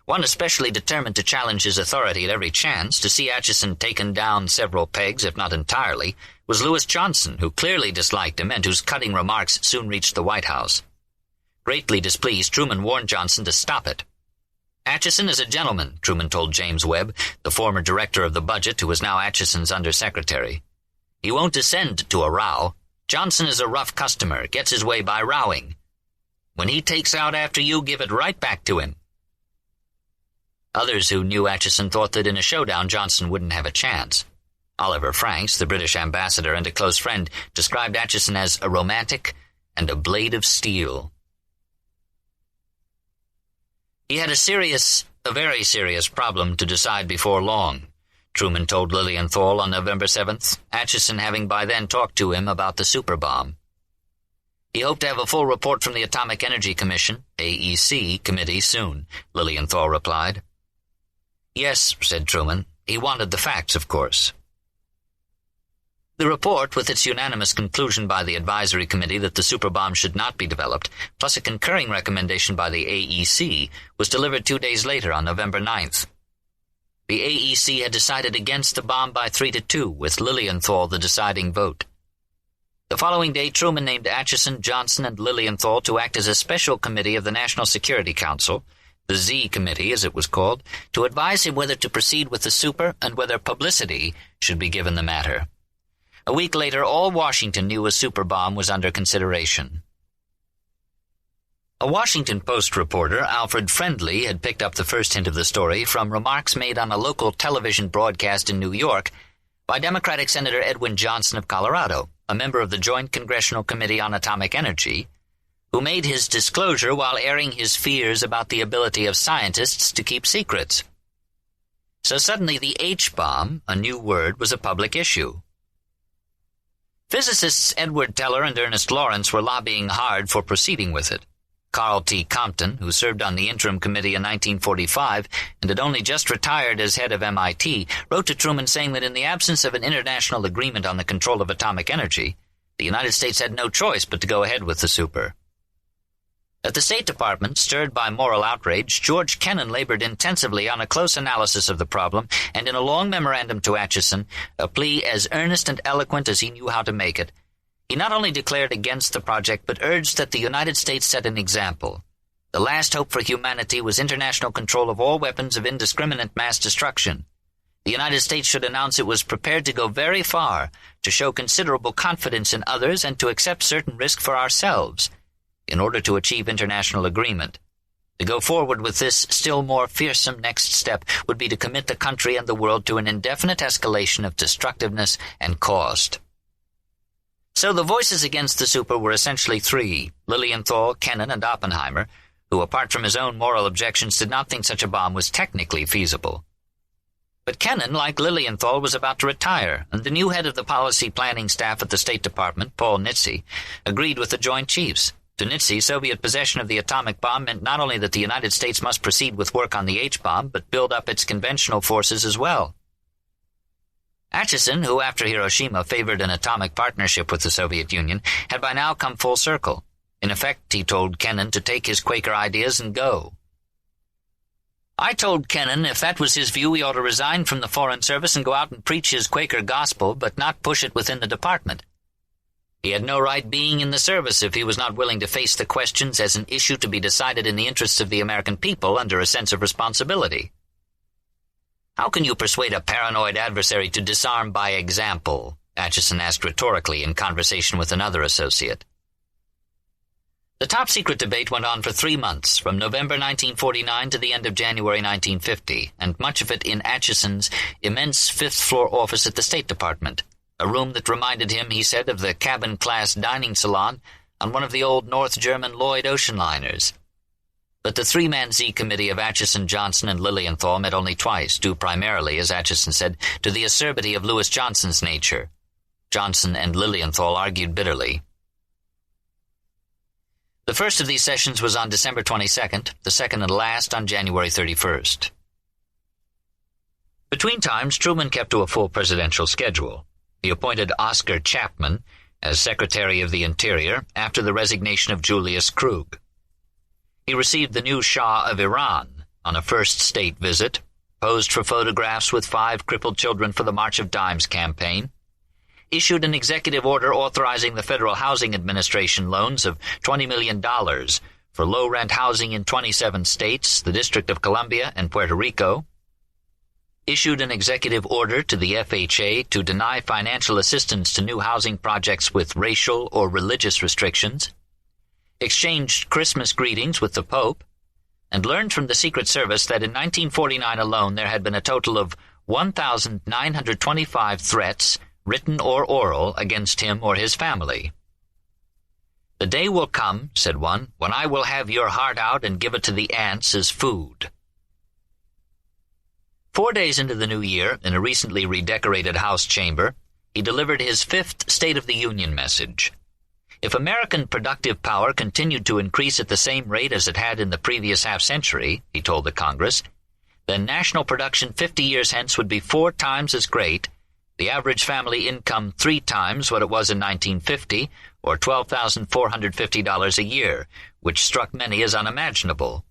One especially determined to challenge his authority at every chance, to see Acheson taken down several pegs, if not entirely, was Lewis Johnson, who clearly disliked him and whose cutting remarks soon reached the White House. Greatly displeased, Truman warned Johnson to stop it. Acheson is a gentleman, Truman told James Webb, the former director of the budget who was now Acheson's undersecretary. He won't descend to a row. Johnson is a rough customer, gets his way by rowing. When he takes out after you, give it right back to him. Others who knew Acheson thought that in a showdown Johnson wouldn't have a chance. Oliver Franks, the British ambassador and a close friend, described Acheson as a romantic and a blade of steel. He had a very serious problem to decide before long, Truman told Lilienthal on November 7th, Acheson having by then talked to him about the super bomb. He hoped to have a full report from the Atomic Energy Commission, AEC, committee soon, Lilienthal replied. Yes, said Truman. He wanted the facts, of course. The report, with its unanimous conclusion by the advisory committee that the superbomb should not be developed, plus a concurring recommendation by the AEC, was delivered 2 days later on November 9th. The AEC had decided against the bomb by 3-2, with Lilienthal the deciding vote. The following day, Truman named Acheson, Johnson, and Lilienthal to act as a special committee of the National Security Council, the Z Committee as it was called, to advise him whether to proceed with the super and whether publicity should be given the matter. A week later, all Washington knew a super bomb was under consideration. A Washington Post reporter, Alfred Friendly, had picked up the first hint of the story from remarks made on a local television broadcast in New York by Democratic Senator Edwin Johnson of Colorado, a member of the Joint Congressional Committee on Atomic Energy, who made his disclosure while airing his fears about the ability of scientists to keep secrets. So suddenly the H-bomb, a new word, was a public issue. Physicists Edward Teller and Ernest Lawrence were lobbying hard for proceeding with it. Carl T. Compton, who served on the interim committee in 1945 and had only just retired as head of MIT, wrote to Truman saying that in the absence of an international agreement on the control of atomic energy, the United States had no choice but to go ahead with the super. At the State Department, stirred by moral outrage, George Kennan labored intensively on a close analysis of the problem, and in a long memorandum to Acheson, a plea as earnest and eloquent as he knew how to make it, he not only declared against the project, but urged that the United States set an example. The last hope for humanity was international control of all weapons of indiscriminate mass destruction. The United States should announce it was prepared to go very far, to show considerable confidence in others, and to accept certain risk for ourselves, in order to achieve international agreement. To go forward with this still more fearsome next step would be to commit the country and the world to an indefinite escalation of destructiveness and cost. So the voices against the super were essentially three, Lilienthal, Kennan, and Oppenheimer, who, apart from his own moral objections, did not think such a bomb was technically feasible. But Kennan, like Lilienthal, was about to retire, and the new head of the policy planning staff at the State Department, Paul Nitze, agreed with the Joint Chiefs. To Nitze, Soviet possession of the atomic bomb meant not only that the United States must proceed with work on the H-bomb, but build up its conventional forces as well. Acheson, who after Hiroshima favored an atomic partnership with the Soviet Union, had by now come full circle. In effect, he told Kennan to take his Quaker ideas and go. I told Kennan if that was his view, he ought to resign from the Foreign Service and go out and preach his Quaker gospel, but not push it within the department. He had no right being in the service if he was not willing to face the questions as an issue to be decided in the interests of the American people under a sense of responsibility. How can you persuade a paranoid adversary to disarm by example? Acheson asked rhetorically in conversation with another associate. The top-secret debate went on for 3 months, from November 1949 to the end of January 1950, and much of it in Acheson's immense fifth-floor office at the State Department, a room that reminded him, he said, of the cabin-class dining salon on one of the old North German Lloyd ocean liners. But the three-man Z committee of Acheson, Johnson, and Lilienthal met only twice, due primarily, as Acheson said, to the acerbity of Lewis Johnson's nature. Johnson and Lilienthal argued bitterly. The first of these sessions was on December 22nd, the second and last on January 31st. Between times, Truman kept to a full presidential schedule. He appointed Oscar Chapman as Secretary of the Interior after the resignation of Julius Krug. He received the new Shah of Iran on a first state visit, posed for photographs with 5 crippled children for the March of Dimes campaign, issued an executive order authorizing the Federal Housing Administration loans of $20 million for low-rent housing in 27 states, the District of Columbia, and Puerto Rico, issued an executive order to the FHA to deny financial assistance to new housing projects with racial or religious restrictions, exchanged Christmas greetings with the Pope, and learned from the Secret Service that in 1949 alone there had been a total of 1,925 threats, written or oral, against him or his family. "The day will come," said one, "when I will have your heart out and give it to the ants as food." 4 days into the new year, in a recently redecorated House chamber, he delivered his fifth State of the Union message. If American productive power continued to increase at the same rate as it had in the previous half-century, he told the Congress, then national production 50 years hence would be 4 times as great, the average family income 3 times what it was in 1950, or $12,450 a year, which struck many as unimaginable.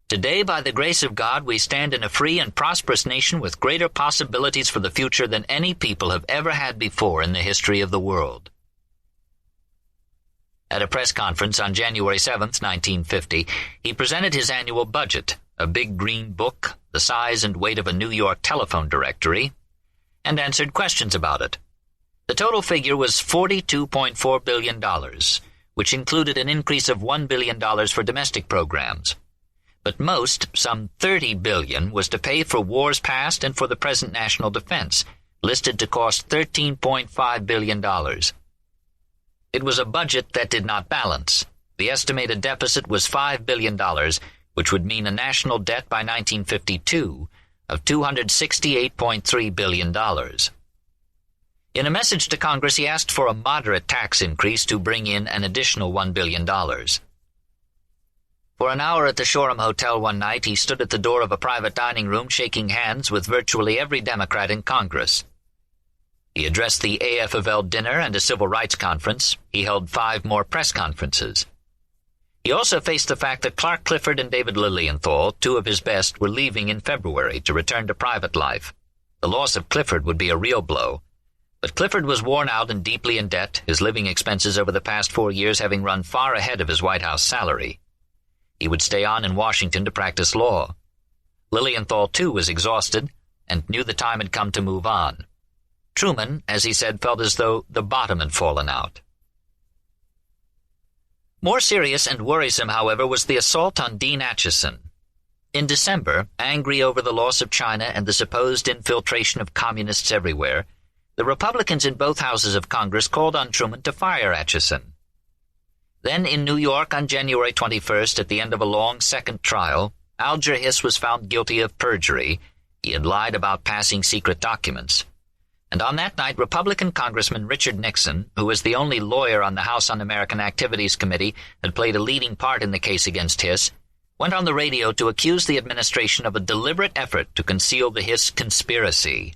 "Today, by the grace of God, we stand in a free and prosperous nation with greater possibilities for the future than any people have ever had before in the history of the world." At a press conference on January 7, 1950, he presented his annual budget, a big green book, the size and weight of a New York telephone directory, and answered questions about it. The total figure was $42.4 billion, which included an increase of $1 billion for domestic programs. But most, some $30 billion, was to pay for wars past and for the present national defense, listed to cost $13.5 billion. It was a budget that did not balance. The estimated deficit was $5 billion, which would mean a national debt by 1952 of $268.3 billion. In a message to Congress, he asked for a moderate tax increase to bring in an additional $1 billion. For an hour at the Shoreham Hotel one night, he stood at the door of a private dining room shaking hands with virtually every Democrat in Congress. He addressed the AFL dinner and a civil rights conference. He held 5 more press conferences. He also faced the fact that Clark Clifford and David Lilienthal, 2 of his best, were leaving in February to return to private life. The loss of Clifford would be a real blow. But Clifford was worn out and deeply in debt, his living expenses over the past 4 years having run far ahead of his White House salary. He would stay on in Washington to practice law. Lilienthal, too, was exhausted and knew the time had come to move on. Truman, as he said, felt as though the bottom had fallen out. More serious and worrisome, however, was the assault on Dean Acheson. In December, angry over the loss of China and the supposed infiltration of communists everywhere, the Republicans in both houses of Congress called on Truman to fire Acheson. Then in New York on January 21st, at the end of a long second trial, Alger Hiss was found guilty of perjury. He had lied about passing secret documents. And on that night, Republican Congressman Richard Nixon, who was the only lawyer on the House Un-American Activities Committee, had played a leading part in the case against Hiss, went on the radio to accuse the administration of a deliberate effort to conceal the Hiss conspiracy.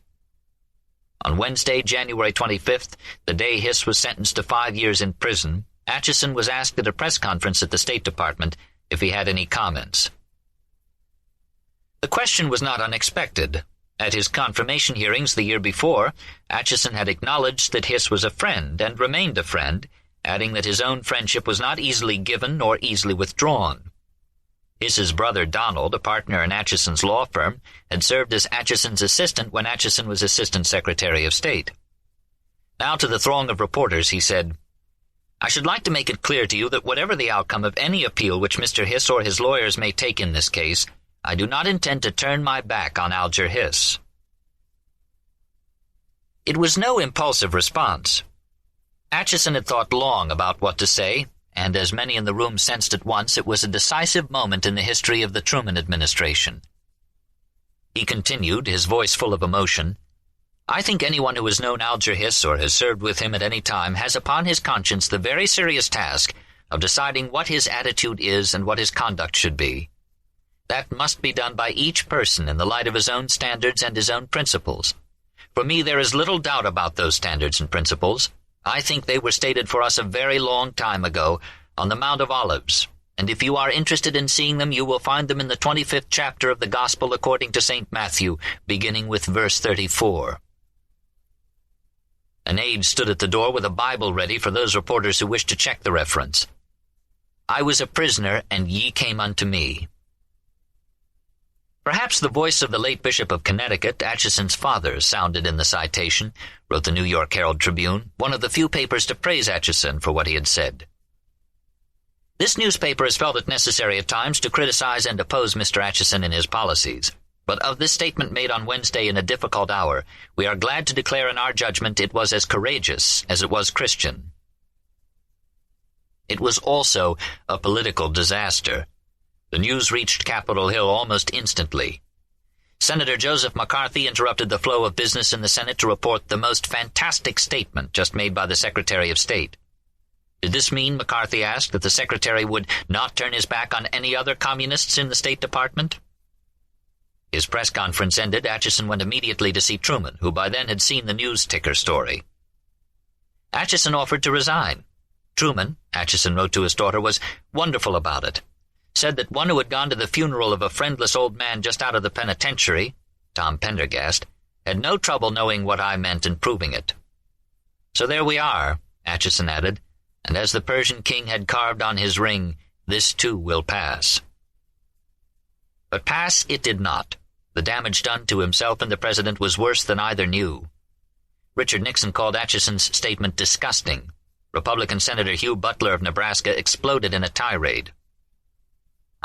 On Wednesday, January 25th, the day Hiss was sentenced to 5 years in prison, Acheson was asked at a press conference at the State Department if he had any comments. The question was not unexpected. At his confirmation hearings the year before, Acheson had acknowledged that Hiss was a friend and remained a friend, adding that his own friendship was not easily given nor easily withdrawn. Hiss's brother Donald, a partner in Acheson's law firm, had served as Acheson's assistant when Acheson was Assistant Secretary of State. Now to the throng of reporters he said, "I should like to make it clear to you that whatever the outcome of any appeal which Mr. Hiss or his lawyers may take in this case, I do not intend to turn my back on Alger Hiss." It was no impulsive response. Acheson had thought long about what to say, and as many in the room sensed at once, it was a decisive moment in the history of the Truman administration. He continued, his voice full of emotion, "I think anyone who has known Alger Hiss or has served with him at any time has upon his conscience the very serious task of deciding what his attitude is and what his conduct should be. That must be done by each person in the light of his own standards and his own principles. For me, there is little doubt about those standards and principles. I think they were stated for us a very long time ago on the Mount of Olives, and if you are interested in seeing them, you will find them in the 25th chapter of the Gospel according to St. Matthew, beginning with verse 34. An aide stood at the door with a Bible ready for those reporters who wished to check the reference. "I was a prisoner, and ye came unto me." Perhaps the voice of the late Bishop of Connecticut, Acheson's father, sounded in the citation, wrote the New York Herald-Tribune, one of the few papers to praise Acheson for what he had said. This newspaper has felt it necessary at times to criticize and oppose Mr. Acheson in his policies. But of this statement made on Wednesday in a difficult hour, we are glad to declare in our judgment it was as courageous as it was Christian. It was also a political disaster. The news reached Capitol Hill almost instantly. Senator Joseph McCarthy interrupted the flow of business in the Senate to report the most fantastic statement just made by the Secretary of State. Did this mean, McCarthy asked, that the Secretary would not turn his back on any other communists in the State Department? His press conference ended, Atchison went immediately to see Truman, who by then had seen the news ticker story. Atchison offered to resign. Truman, Atchison wrote to his daughter, was wonderful about it. Said that one who had gone to the funeral of a friendless old man just out of the penitentiary, Tom Pendergast, had no trouble knowing what I meant and proving it. So there we are, Atchison added, and as the Persian king had carved on his ring, this too will pass. But pass it did not. The damage done to himself and the president was worse than either knew. Richard Nixon called Atchison's statement disgusting. Republican Senator Hugh Butler of Nebraska exploded in a tirade.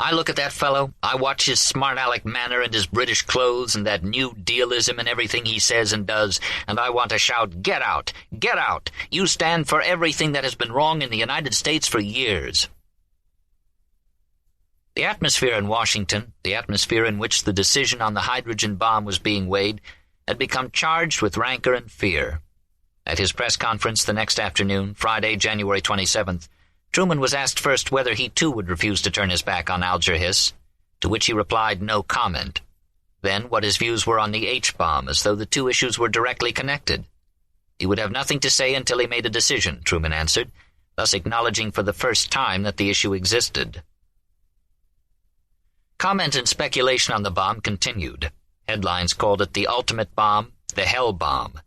I look at that fellow, I watch his smart-aleck manner and his British clothes and that New Dealism in everything he says and does, and I want to shout, get out! Get out! You stand for everything that has been wrong in the United States for years. The atmosphere in Washington, the atmosphere in which the decision on the hydrogen bomb was being weighed, had become charged with rancor and fear. At his press conference the next afternoon, Friday, January 27th, Truman was asked first whether he too would refuse to turn his back on Alger Hiss, to which he replied no comment. Then what his views were on the H-bomb, as though the two issues were directly connected. He would have nothing to say until he made a decision, Truman answered, thus acknowledging for the first time that the issue existed. Comment and speculation on the bomb continued. Headlines called it the ultimate bomb, the hell bomb.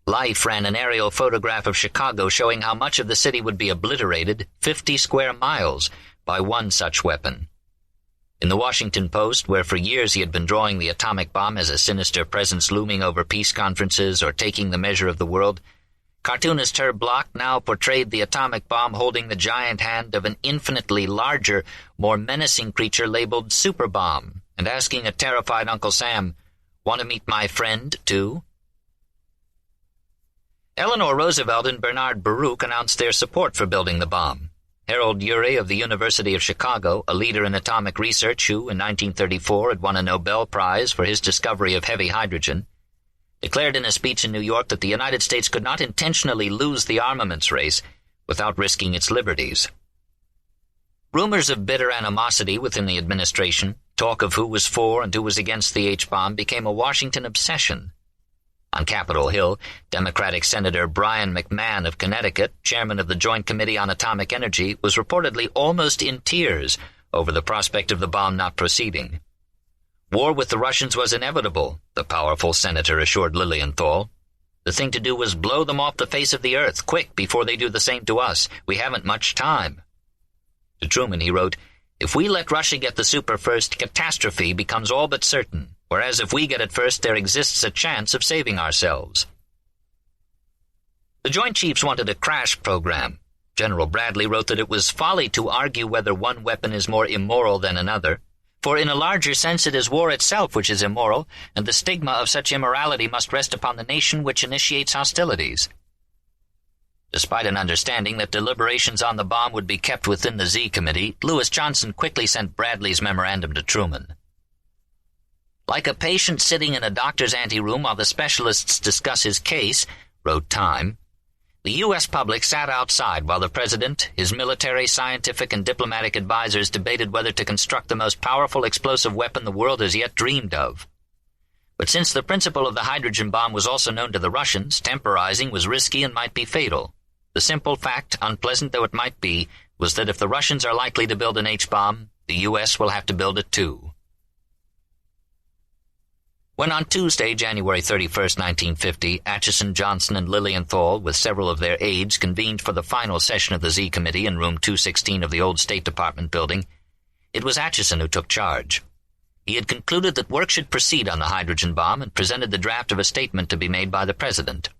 Life ran an aerial photograph of Chicago showing how much of the city would be obliterated, 50 square miles, by one such weapon. In the Washington Post, where for years he had been drawing the atomic bomb as a sinister presence looming over peace conferences or taking the measure of the world, cartoonist Herb Bloch now portrayed the atomic bomb holding the giant hand of an infinitely larger, more menacing creature labeled Super Bomb, and asking a terrified Uncle Sam, "Want to meet my friend, too?" Eleanor Roosevelt and Bernard Baruch announced their support for building the bomb. Harold Urey of the University of Chicago, a leader in atomic research who, in 1934, had won a Nobel Prize for his discovery of heavy hydrogen, declared in a speech in New York that the United States could not intentionally lose the armaments race without risking its liberties. Rumors of bitter animosity within the administration, talk of who was for and who was against the H-bomb, became a Washington obsession. On Capitol Hill, Democratic Senator Brian McMahon of Connecticut, chairman of the Joint Committee on Atomic Energy, was reportedly almost in tears over the prospect of the bomb not proceeding. War with the Russians was inevitable, the powerful senator assured Lilienthal. The thing to do was blow them off the face of the earth, quick, before they do the same to us. We haven't much time. To Truman he wrote, "If we let Russia get the super first, catastrophe becomes all but certain, whereas if we get it first, there exists a chance of saving ourselves." The Joint Chiefs wanted a crash program. General Bradley wrote that it was folly to argue whether one weapon is more immoral than another, for in a larger sense it is war itself which is immoral, and the stigma of such immorality must rest upon the nation which initiates hostilities. Despite an understanding that deliberations on the bomb would be kept within the Z Committee, Lewis Johnson quickly sent Bradley's memorandum to Truman. "Like a patient sitting in a doctor's anteroom while the specialists discuss his case," wrote Time, "the U.S. public sat outside while the President, his military, scientific, and diplomatic advisers debated whether to construct the most powerful explosive weapon the world has yet dreamed of. But since the principle of the hydrogen bomb was also known to the Russians, temporizing was risky and might be fatal. The simple fact, unpleasant though it might be, was that if the Russians are likely to build an H-bomb, the U.S. will have to build it too." When on Tuesday, January 31st, 1950, Atchison, Johnson, and Lilienthal, with several of their aides, convened for the final session of the Z Committee in room 216 of the old State Department building, it was Atchison who took charge. He had concluded that work should proceed on the hydrogen bomb and presented the draft of a statement to be made by the President.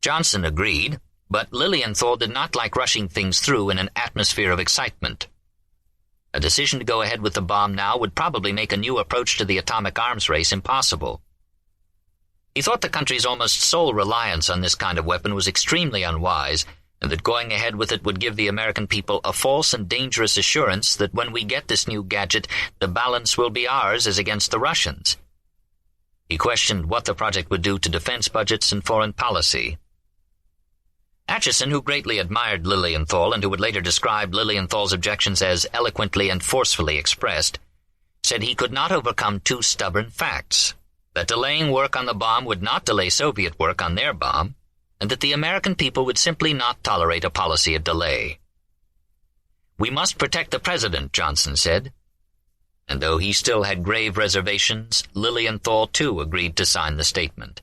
Johnson agreed, but Lilienthal did not like rushing things through in an atmosphere of excitement. A decision to go ahead with the bomb now would probably make a new approach to the atomic arms race impossible. He thought the country's almost sole reliance on this kind of weapon was extremely unwise, and that going ahead with it would give the American people a false and dangerous assurance that when we get this new gadget, the balance will be ours as against the Russians. He questioned what the project would do to defense budgets and foreign policy. Acheson, who greatly admired Lilienthal and who would later describe Lilienthal's objections as eloquently and forcefully expressed, said he could not overcome two stubborn facts: that delaying work on the bomb would not delay Soviet work on their bomb, and that the American people would simply not tolerate a policy of delay. "We must protect the president," Johnson said. And though he still had grave reservations, Lilienthal too agreed to sign the statement.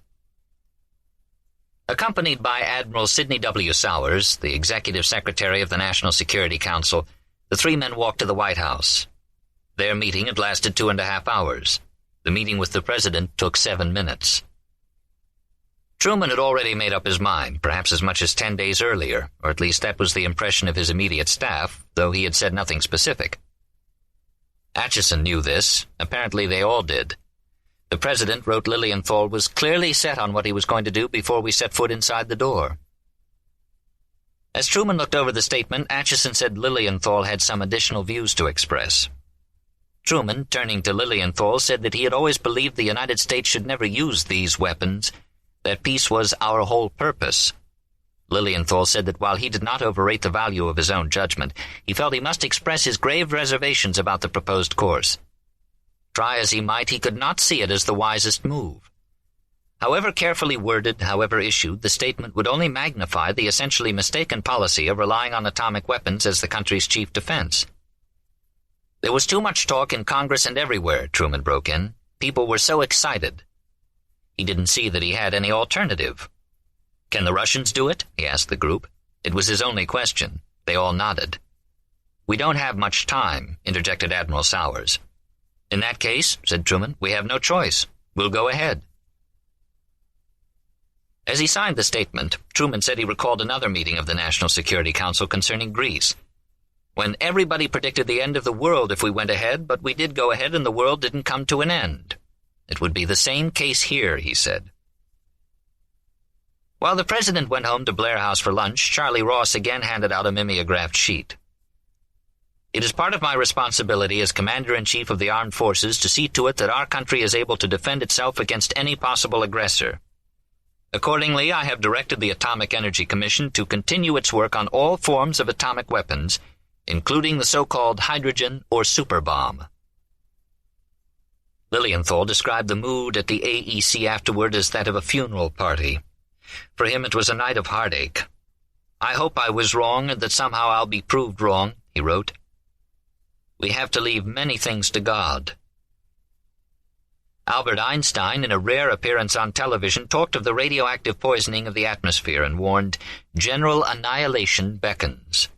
Accompanied by Admiral Sidney W. Sowers, the Executive Secretary of the National Security Council, the three men walked to the White House. Their meeting had lasted 2.5 hours. The meeting with the president took 7 minutes. Truman had already made up his mind, perhaps as much as 10 days earlier, or at least that was the impression of his immediate staff, though he had said nothing specific. Acheson knew this. Apparently they all did. The president, wrote Lilienthal, was clearly set on what he was going to do before we set foot inside the door. As Truman looked over the statement, Acheson said Lilienthal had some additional views to express. Truman, turning to Lilienthal, said that he had always believed the United States should never use these weapons, that peace was our whole purpose. Lilienthal said that while he did not overrate the value of his own judgment, he felt he must express his grave reservations about the proposed course. Try as he might, he could not see it as the wisest move. However carefully worded, however issued, the statement would only magnify the essentially mistaken policy of relying on atomic weapons as the country's chief defense. There was too much talk in Congress and everywhere, Truman broke in. People were so excited. He didn't see that he had any alternative. "Can the Russians do it?" he asked the group. It was his only question. They all nodded. "We don't have much time," interjected Admiral Sowers. "In that case," said Truman, "we have no choice. We'll go ahead." As he signed the statement, Truman said he recalled another meeting of the National Security Council concerning Greece, when everybody predicted the end of the world if we went ahead, but we did go ahead and the world didn't come to an end. It would be the same case here, he said. While the president went home to Blair House for lunch, Charlie Ross again handed out a mimeographed sheet. "It is part of my responsibility as Commander-in-Chief of the Armed Forces to see to it that our country is able to defend itself against any possible aggressor. Accordingly, I have directed the Atomic Energy Commission to continue its work on all forms of atomic weapons, including the so-called hydrogen or super bomb." Lilienthal described the mood at the AEC afterward as that of a funeral party. For him it was a night of heartache. "I hope I was wrong and that somehow I'll be proved wrong," he wrote. "We have to leave many things to God." Albert Einstein, in a rare appearance on television, talked of the radioactive poisoning of the atmosphere and warned, "General annihilation beckons."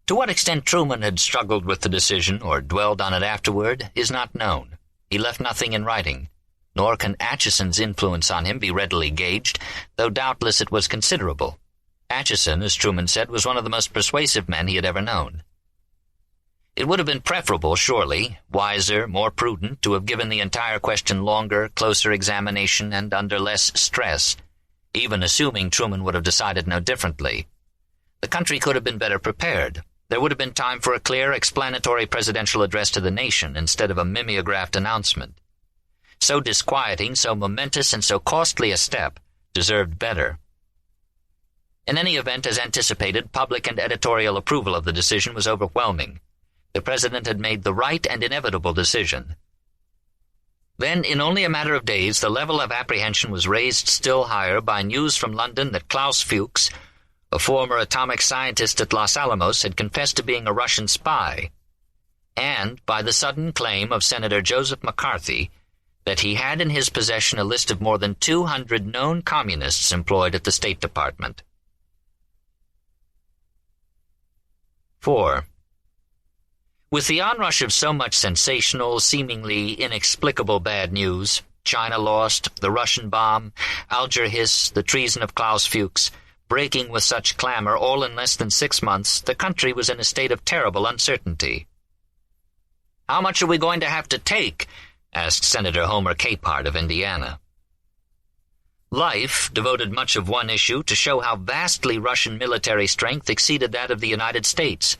To what extent Truman had struggled with the decision or dwelled on it afterward is not known. He left nothing in writing, nor can Acheson's influence on him be readily gauged, though doubtless it was considerable. Acheson, as Truman said, was one of the most persuasive men he had ever known. It would have been preferable, surely, wiser, more prudent, to have given the entire question longer, closer examination and under less stress, even assuming Truman would have decided no differently. The country could have been better prepared. There would have been time for a clear, explanatory presidential address to the nation instead of a mimeographed announcement. So disquieting, so momentous, and so costly a step deserved better. In any event, as anticipated, public and editorial approval of the decision was overwhelming. The president had made the right and inevitable decision. Then, in only a matter of days, the level of apprehension was raised still higher by news from London that Klaus Fuchs, a former atomic scientist at Los Alamos, had confessed to being a Russian spy, and by the sudden claim of Senator Joseph McCarthy that he had in his possession a list of more than 200 known communists employed at the State Department. 4. With the onrush of so much sensational, seemingly inexplicable bad news, China lost, the Russian bomb, Alger Hiss, the treason of Klaus Fuchs, breaking with such clamor all in less than 6 months, the country was in a state of terrible uncertainty. "How much are we going to have to take?" asked Senator Homer Capehart of Indiana. Life devoted much of one issue to show how vastly Russian military strength exceeded that of the United States.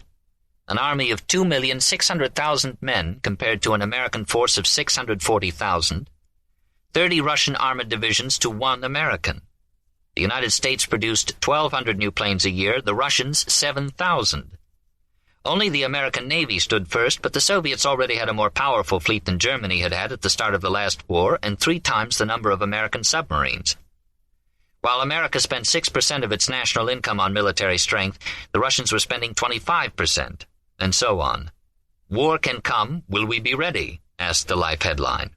An army of 2,600,000 men compared to an American force of 640,000. 30 Russian armored divisions to 1 American. The United States produced 1,200 new planes a year, the Russians 7,000. Only the American Navy stood first, but the Soviets already had a more powerful fleet than Germany had had at the start of the last war, and 3 times the number of American submarines. While America spent 6% of its national income on military strength, the Russians were spending 25%, and so on. "War can come, will we be ready?" asked the Life headline.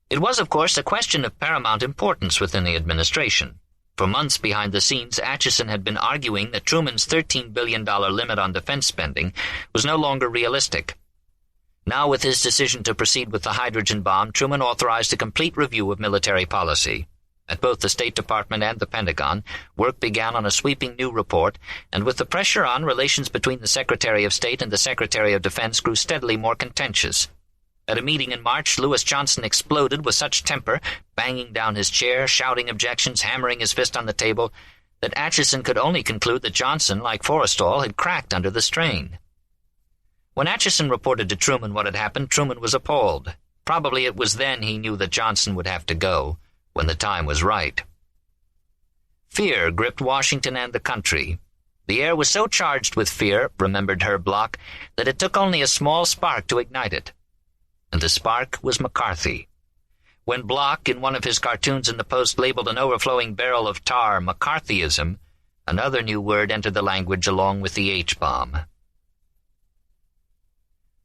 It was, of course, a question of paramount importance within the administration. For months behind the scenes, Atchison had been arguing that Truman's $13 billion limit on defense spending was no longer realistic. Now, with his decision to proceed with the hydrogen bomb, Truman authorized a complete review of military policy. At both the State Department and the Pentagon, work began on a sweeping new report, and with the pressure on, relations between the Secretary of State and the Secretary of Defense grew steadily more contentious. At a meeting in March, Lewis Johnson exploded with such temper, banging down his chair, shouting objections, hammering his fist on the table, that Atchison could only conclude that Johnson, like Forrestal, had cracked under the strain. When Atchison reported to Truman what had happened, Truman was appalled. Probably it was then he knew that Johnson would have to go, when the time was right. Fear gripped Washington and the country. The air was so charged with fear, remembered Herb Bloch, that it took only a small spark to ignite it. And the spark was McCarthy. When Bloch, in one of his cartoons in the Post, labeled an overflowing barrel of tar McCarthyism, another new word entered the language along with the H-bomb.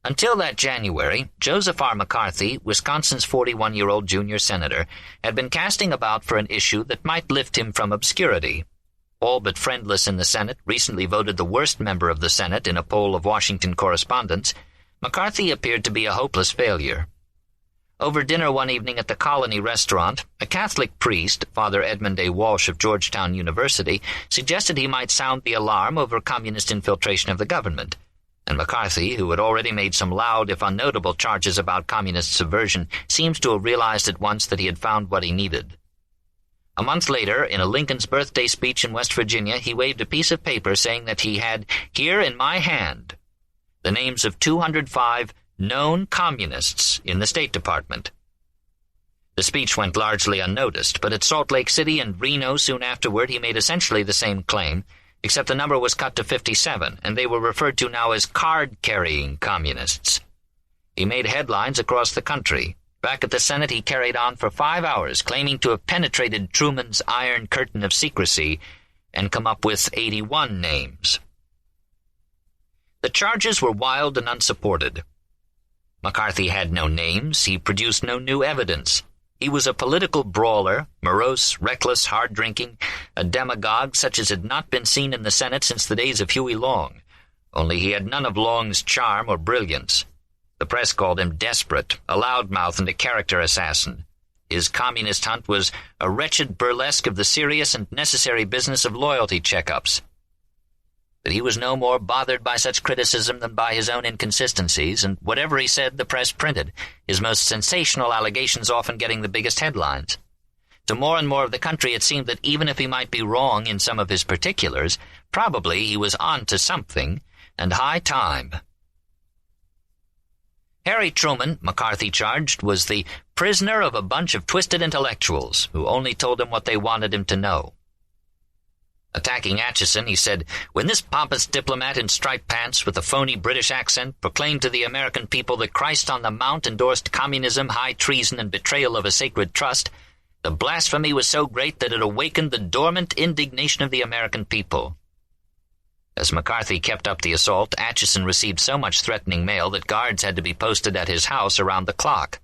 Until that January, Joseph R. McCarthy, Wisconsin's 41-year-old junior senator, had been casting about for an issue that might lift him from obscurity. All but friendless in the Senate, recently voted the worst member of the Senate in a poll of Washington correspondents, McCarthy appeared to be a hopeless failure. Over dinner one evening at the Colony restaurant, a Catholic priest, Father Edmund A. Walsh of Georgetown University, suggested he might sound the alarm over communist infiltration of the government, and McCarthy, who had already made some loud, if unnotable, charges about communist subversion, seems to have realized at once that he had found what he needed. A month later, in a Lincoln's birthday speech in West Virginia, he waved a piece of paper saying that he had, "here in my hand," the names of 205 known communists in the State Department. The speech went largely unnoticed, but at Salt Lake City and Reno soon afterward he made essentially the same claim, except the number was cut to 57, and they were referred to now as card-carrying communists. He made headlines across the country. Back at the Senate he carried on for 5 hours, claiming to have penetrated Truman's iron curtain of secrecy and come up with 81 names. The charges were wild and unsupported. McCarthy had no names, he produced no new evidence. He was a political brawler, morose, reckless, hard-drinking, a demagogue such as had not been seen in the Senate since the days of Huey Long, only he had none of Long's charm or brilliance. The press called him desperate, a loudmouth and a character assassin. His communist hunt was a wretched burlesque of the serious and necessary business of loyalty checkups. But he was no more bothered by such criticism than by his own inconsistencies, and whatever he said the press printed, his most sensational allegations often getting the biggest headlines. To more and more of the country it seemed that even if he might be wrong in some of his particulars, probably he was on to something, and high time. Harry Truman, McCarthy charged, was the prisoner of a bunch of twisted intellectuals who only told him what they wanted him to know. Attacking Atchison, he said, "When this pompous diplomat in striped pants with a phony British accent proclaimed to the American people that Christ on the Mount endorsed communism, high treason, and betrayal of a sacred trust, the blasphemy was so great that it awakened the dormant indignation of the American people." As McCarthy kept up the assault, Atchison received so much threatening mail that guards had to be posted at his house around the clock.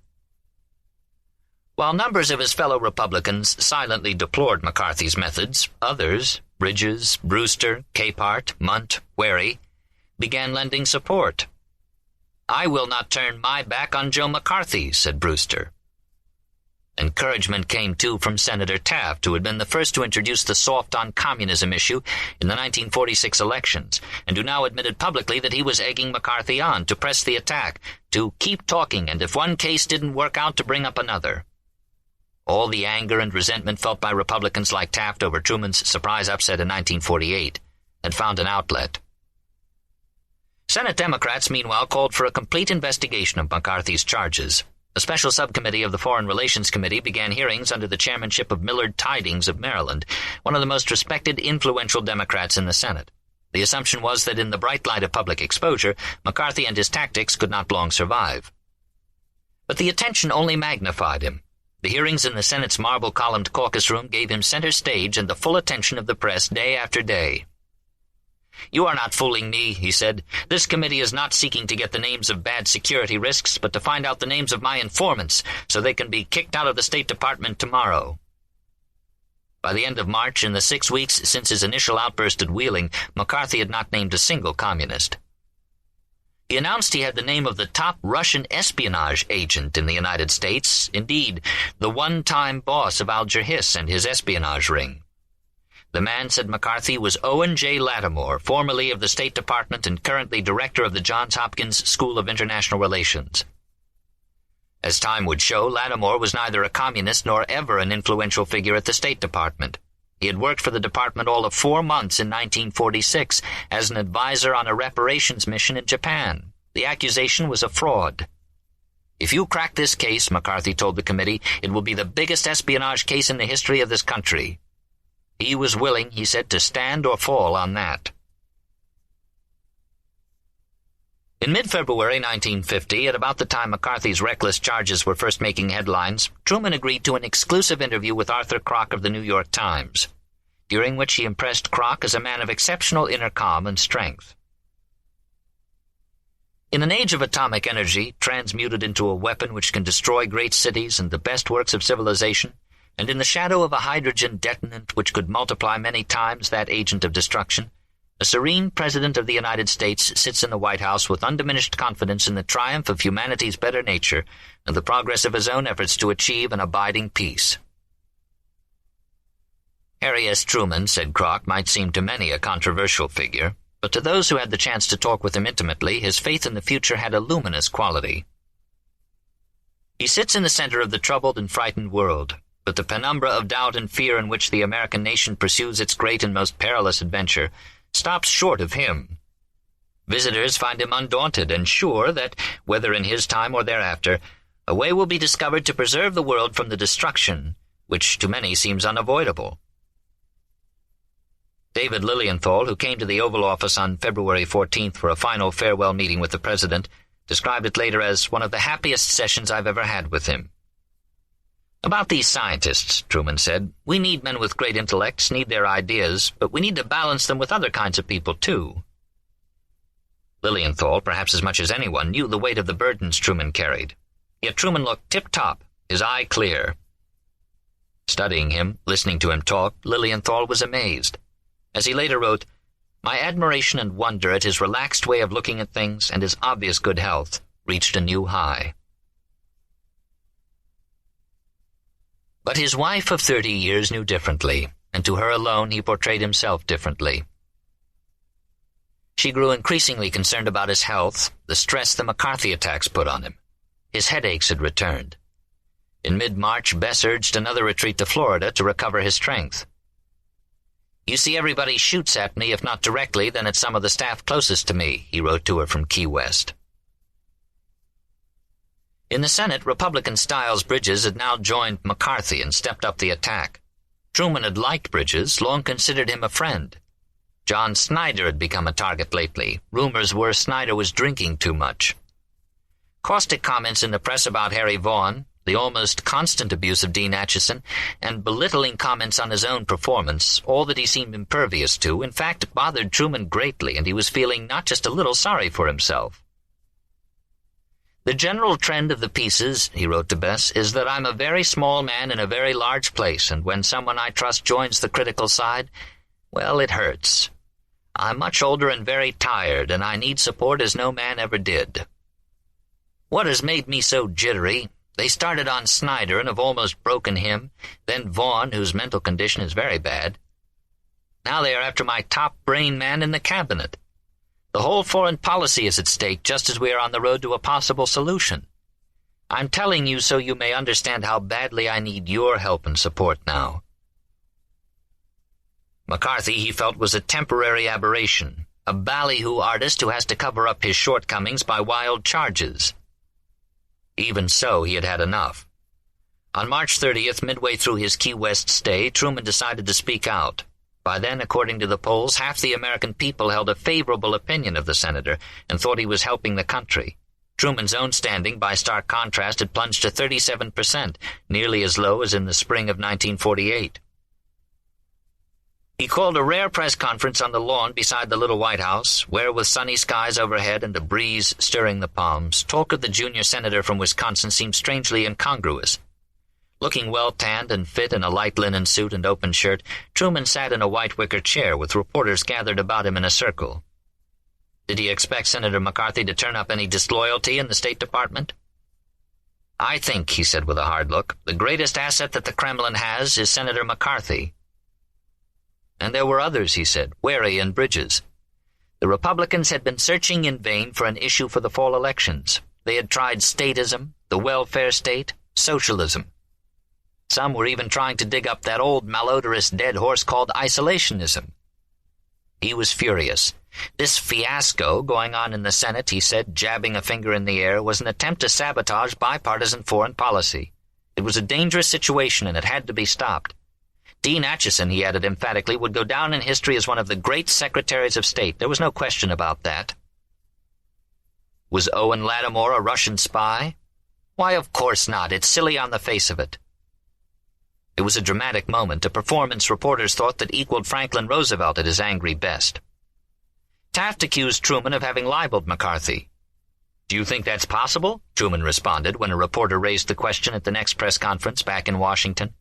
While numbers of his fellow Republicans silently deplored McCarthy's methods, others, Bridges, Brewster, Capehart, Munt, Wary, began lending support. "I will not turn my back on Joe McCarthy," said Brewster. Encouragement came, too, from Senator Taft, who had been the first to introduce the soft-on-communism issue in the 1946 elections, and who now admitted publicly that he was egging McCarthy on to press the attack, to keep talking, and if one case didn't work out, to bring up another. All the anger and resentment felt by Republicans like Taft over Truman's surprise upset in 1948 had found an outlet. Senate Democrats, meanwhile, called for a complete investigation of McCarthy's charges. A special subcommittee of the Foreign Relations Committee began hearings under the chairmanship of Millard Tydings of Maryland, one of the most respected, influential Democrats in the Senate. The assumption was that in the bright light of public exposure, McCarthy and his tactics could not long survive. But the attention only magnified him. The hearings in the Senate's marble-columned caucus room gave him center stage and the full attention of the press day after day. "You are not fooling me," he said. "This committee is not seeking to get the names of bad security risks, but to find out the names of my informants, so they can be kicked out of the State Department tomorrow." By the end of March, in the 6 weeks since his initial outburst at Wheeling, McCarthy had not named a single communist. He announced he had the name of the top Russian espionage agent in the United States, indeed, the one-time boss of Alger Hiss and his espionage ring. The man, said McCarthy, was Owen J. Lattimore, formerly of the State Department and currently director of the Johns Hopkins School of International Relations. As time would show, Lattimore was neither a communist nor ever an influential figure at the State Department. He had worked for the department all of 4 months in 1946 as an advisor on a reparations mission in Japan. The accusation was a fraud. "If you crack this case," McCarthy told the committee, "it will be the biggest espionage case in the history of this country." He was willing, he said, to stand or fall on that. In mid-February 1950, at about the time McCarthy's reckless charges were first making headlines, Truman agreed to an exclusive interview with Arthur Kroc of the New York Times, during which he impressed Kroc as a man of exceptional inner calm and strength. In an age of atomic energy, transmuted into a weapon which can destroy great cities and the best works of civilization, and in the shadow of a hydrogen detonant which could multiply many times that agent of destruction, a serene President of the United States sits in the White House with undiminished confidence in the triumph of humanity's better nature and the progress of his own efforts to achieve an abiding peace. Harry S. Truman, said Kroc, might seem to many a controversial figure, but to those who had the chance to talk with him intimately, his faith in the future had a luminous quality. He sits in the center of the troubled and frightened world, but the penumbra of doubt and fear in which the American nation pursues its great and most perilous adventure stops short of him. Visitors find him undaunted and sure that, whether in his time or thereafter, a way will be discovered to preserve the world from the destruction which to many seems unavoidable. David Lilienthal, who came to the Oval Office on February 14th for a final farewell meeting with the President, described it later as one of the happiest sessions I've ever had with him. "About these scientists," Truman said, "we need men with great intellects, need their ideas, but we need to balance them with other kinds of people, too." Lilienthal, perhaps as much as anyone, knew the weight of the burdens Truman carried. Yet Truman looked tip-top, his eye clear. Studying him, listening to him talk, Lilienthal was amazed. As he later wrote, "My admiration and wonder at his relaxed way of looking at things and his obvious good health reached a new high." But his wife of 30 years knew differently, and to her alone he portrayed himself differently. She grew increasingly concerned about his health, the stress the McCarthy attacks put on him. His headaches had returned. In mid-March, Bess urged another retreat to Florida to recover his strength. "You see, everybody shoots at me, if not directly, then at some of the staff closest to me," he wrote to her from Key West. In the Senate, Republican Styles Bridges had now joined McCarthy and stepped up the attack. Truman had liked Bridges, long considered him a friend. John Snyder had become a target lately. Rumors were Snyder was drinking too much. Caustic comments in the press about Harry Vaughn, the almost constant abuse of Dean Acheson, and belittling comments on his own performance, all that he seemed impervious to, in fact bothered Truman greatly, and he was feeling not just a little sorry for himself. "The general trend of the pieces," he wrote to Bess, "is that I'm a very small man in a very large place, and when someone I trust joins the critical side, well, it hurts. I'm much older and very tired, and I need support as no man ever did. What has made me so jittery They started on Snyder and have almost broken him, then Vaughan, whose mental condition is very bad. Now they are after my top brain man in the cabinet. The whole foreign policy is at stake, just as we are on the road to a possible solution. I'm telling you so you may understand how badly I need your help and support now." McCarthy, he felt, was a temporary aberration, a ballyhoo artist who has to cover up his shortcomings by wild charges. Even so, he had had enough. On March 30th, midway through his Key West stay, Truman decided to speak out. By then, according to the polls, half the American people held a favorable opinion of the senator and thought he was helping the country. Truman's own standing, by stark contrast, had plunged to 37%, nearly as low as in the spring of 1948. He called a rare press conference on the lawn beside the little White House, where, with sunny skies overhead and a breeze stirring the palms, talk of the junior senator from Wisconsin seemed strangely incongruous. Looking well-tanned and fit in a light linen suit and open shirt, Truman sat in a white wicker chair with reporters gathered about him in a circle. Did he expect Senator McCarthy to turn up any disloyalty in the State Department? "I think," he said with a hard look, "the greatest asset that the Kremlin has is Senator McCarthy." And there were others, he said, wary in Bridges. The Republicans had been searching in vain for an issue for the fall elections. They had tried statism, the welfare state, socialism. Some were even trying to dig up that old malodorous dead horse called isolationism. He was furious. This fiasco going on in the Senate, he said, jabbing a finger in the air, was an attempt to sabotage bipartisan foreign policy. It was a dangerous situation and it had to be stopped. Dean Acheson, he added emphatically, would go down in history as one of the great secretaries of state. There was no question about that. Was Owen Lattimore a Russian spy? Why, of course not. It's silly on the face of it. It was a dramatic moment, a performance reporters thought that equaled Franklin Roosevelt at his angry best. Taft accused Truman of having libeled McCarthy. "Do you think that's possible?" Truman responded when a reporter raised the question at the next press conference back in Washington.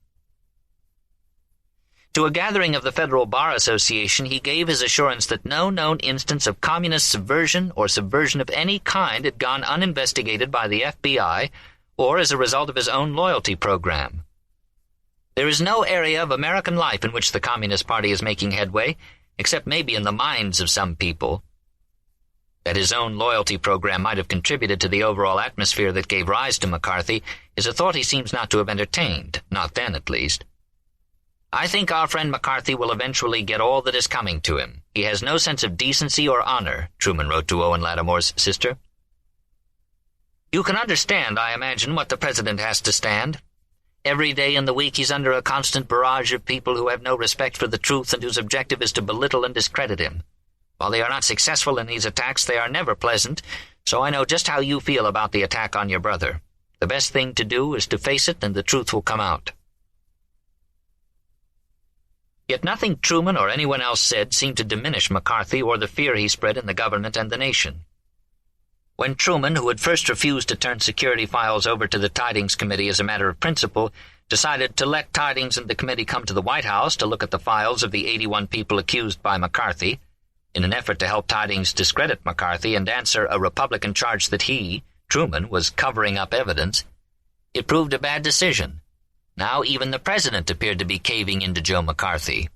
To a gathering of the Federal Bar Association, he gave his assurance that no known instance of communist subversion or subversion of any kind had gone uninvestigated by the FBI or as a result of his own loyalty program. "There is no area of American life in which the Communist Party is making headway, except maybe in the minds of some people." That his own loyalty program might have contributed to the overall atmosphere that gave rise to McCarthy is a thought he seems not to have entertained, not then at least. "I think our friend McCarthy will eventually get all that is coming to him. He has no sense of decency or honor," Truman wrote to Owen Lattimore's sister. "You can understand, I imagine, what the president has to stand. Every day in the week he's under a constant barrage of people who have no respect for the truth and whose objective is to belittle and discredit him. While they are not successful in these attacks, they are never pleasant, so I know just how you feel about the attack on your brother. The best thing to do is to face it, and the truth will come out." Yet nothing Truman or anyone else said seemed to diminish McCarthy or the fear he spread in the government and the nation. When Truman, who had first refused to turn security files over to the Tidings Committee as a matter of principle, decided to let Tidings and the committee come to the White House to look at the files of the 81 people accused by McCarthy, in an effort to help Tidings discredit McCarthy and answer a Republican charge that he, Truman, was covering up evidence, it proved a bad decision. Now even the president appeared to be caving into Joe McCarthy.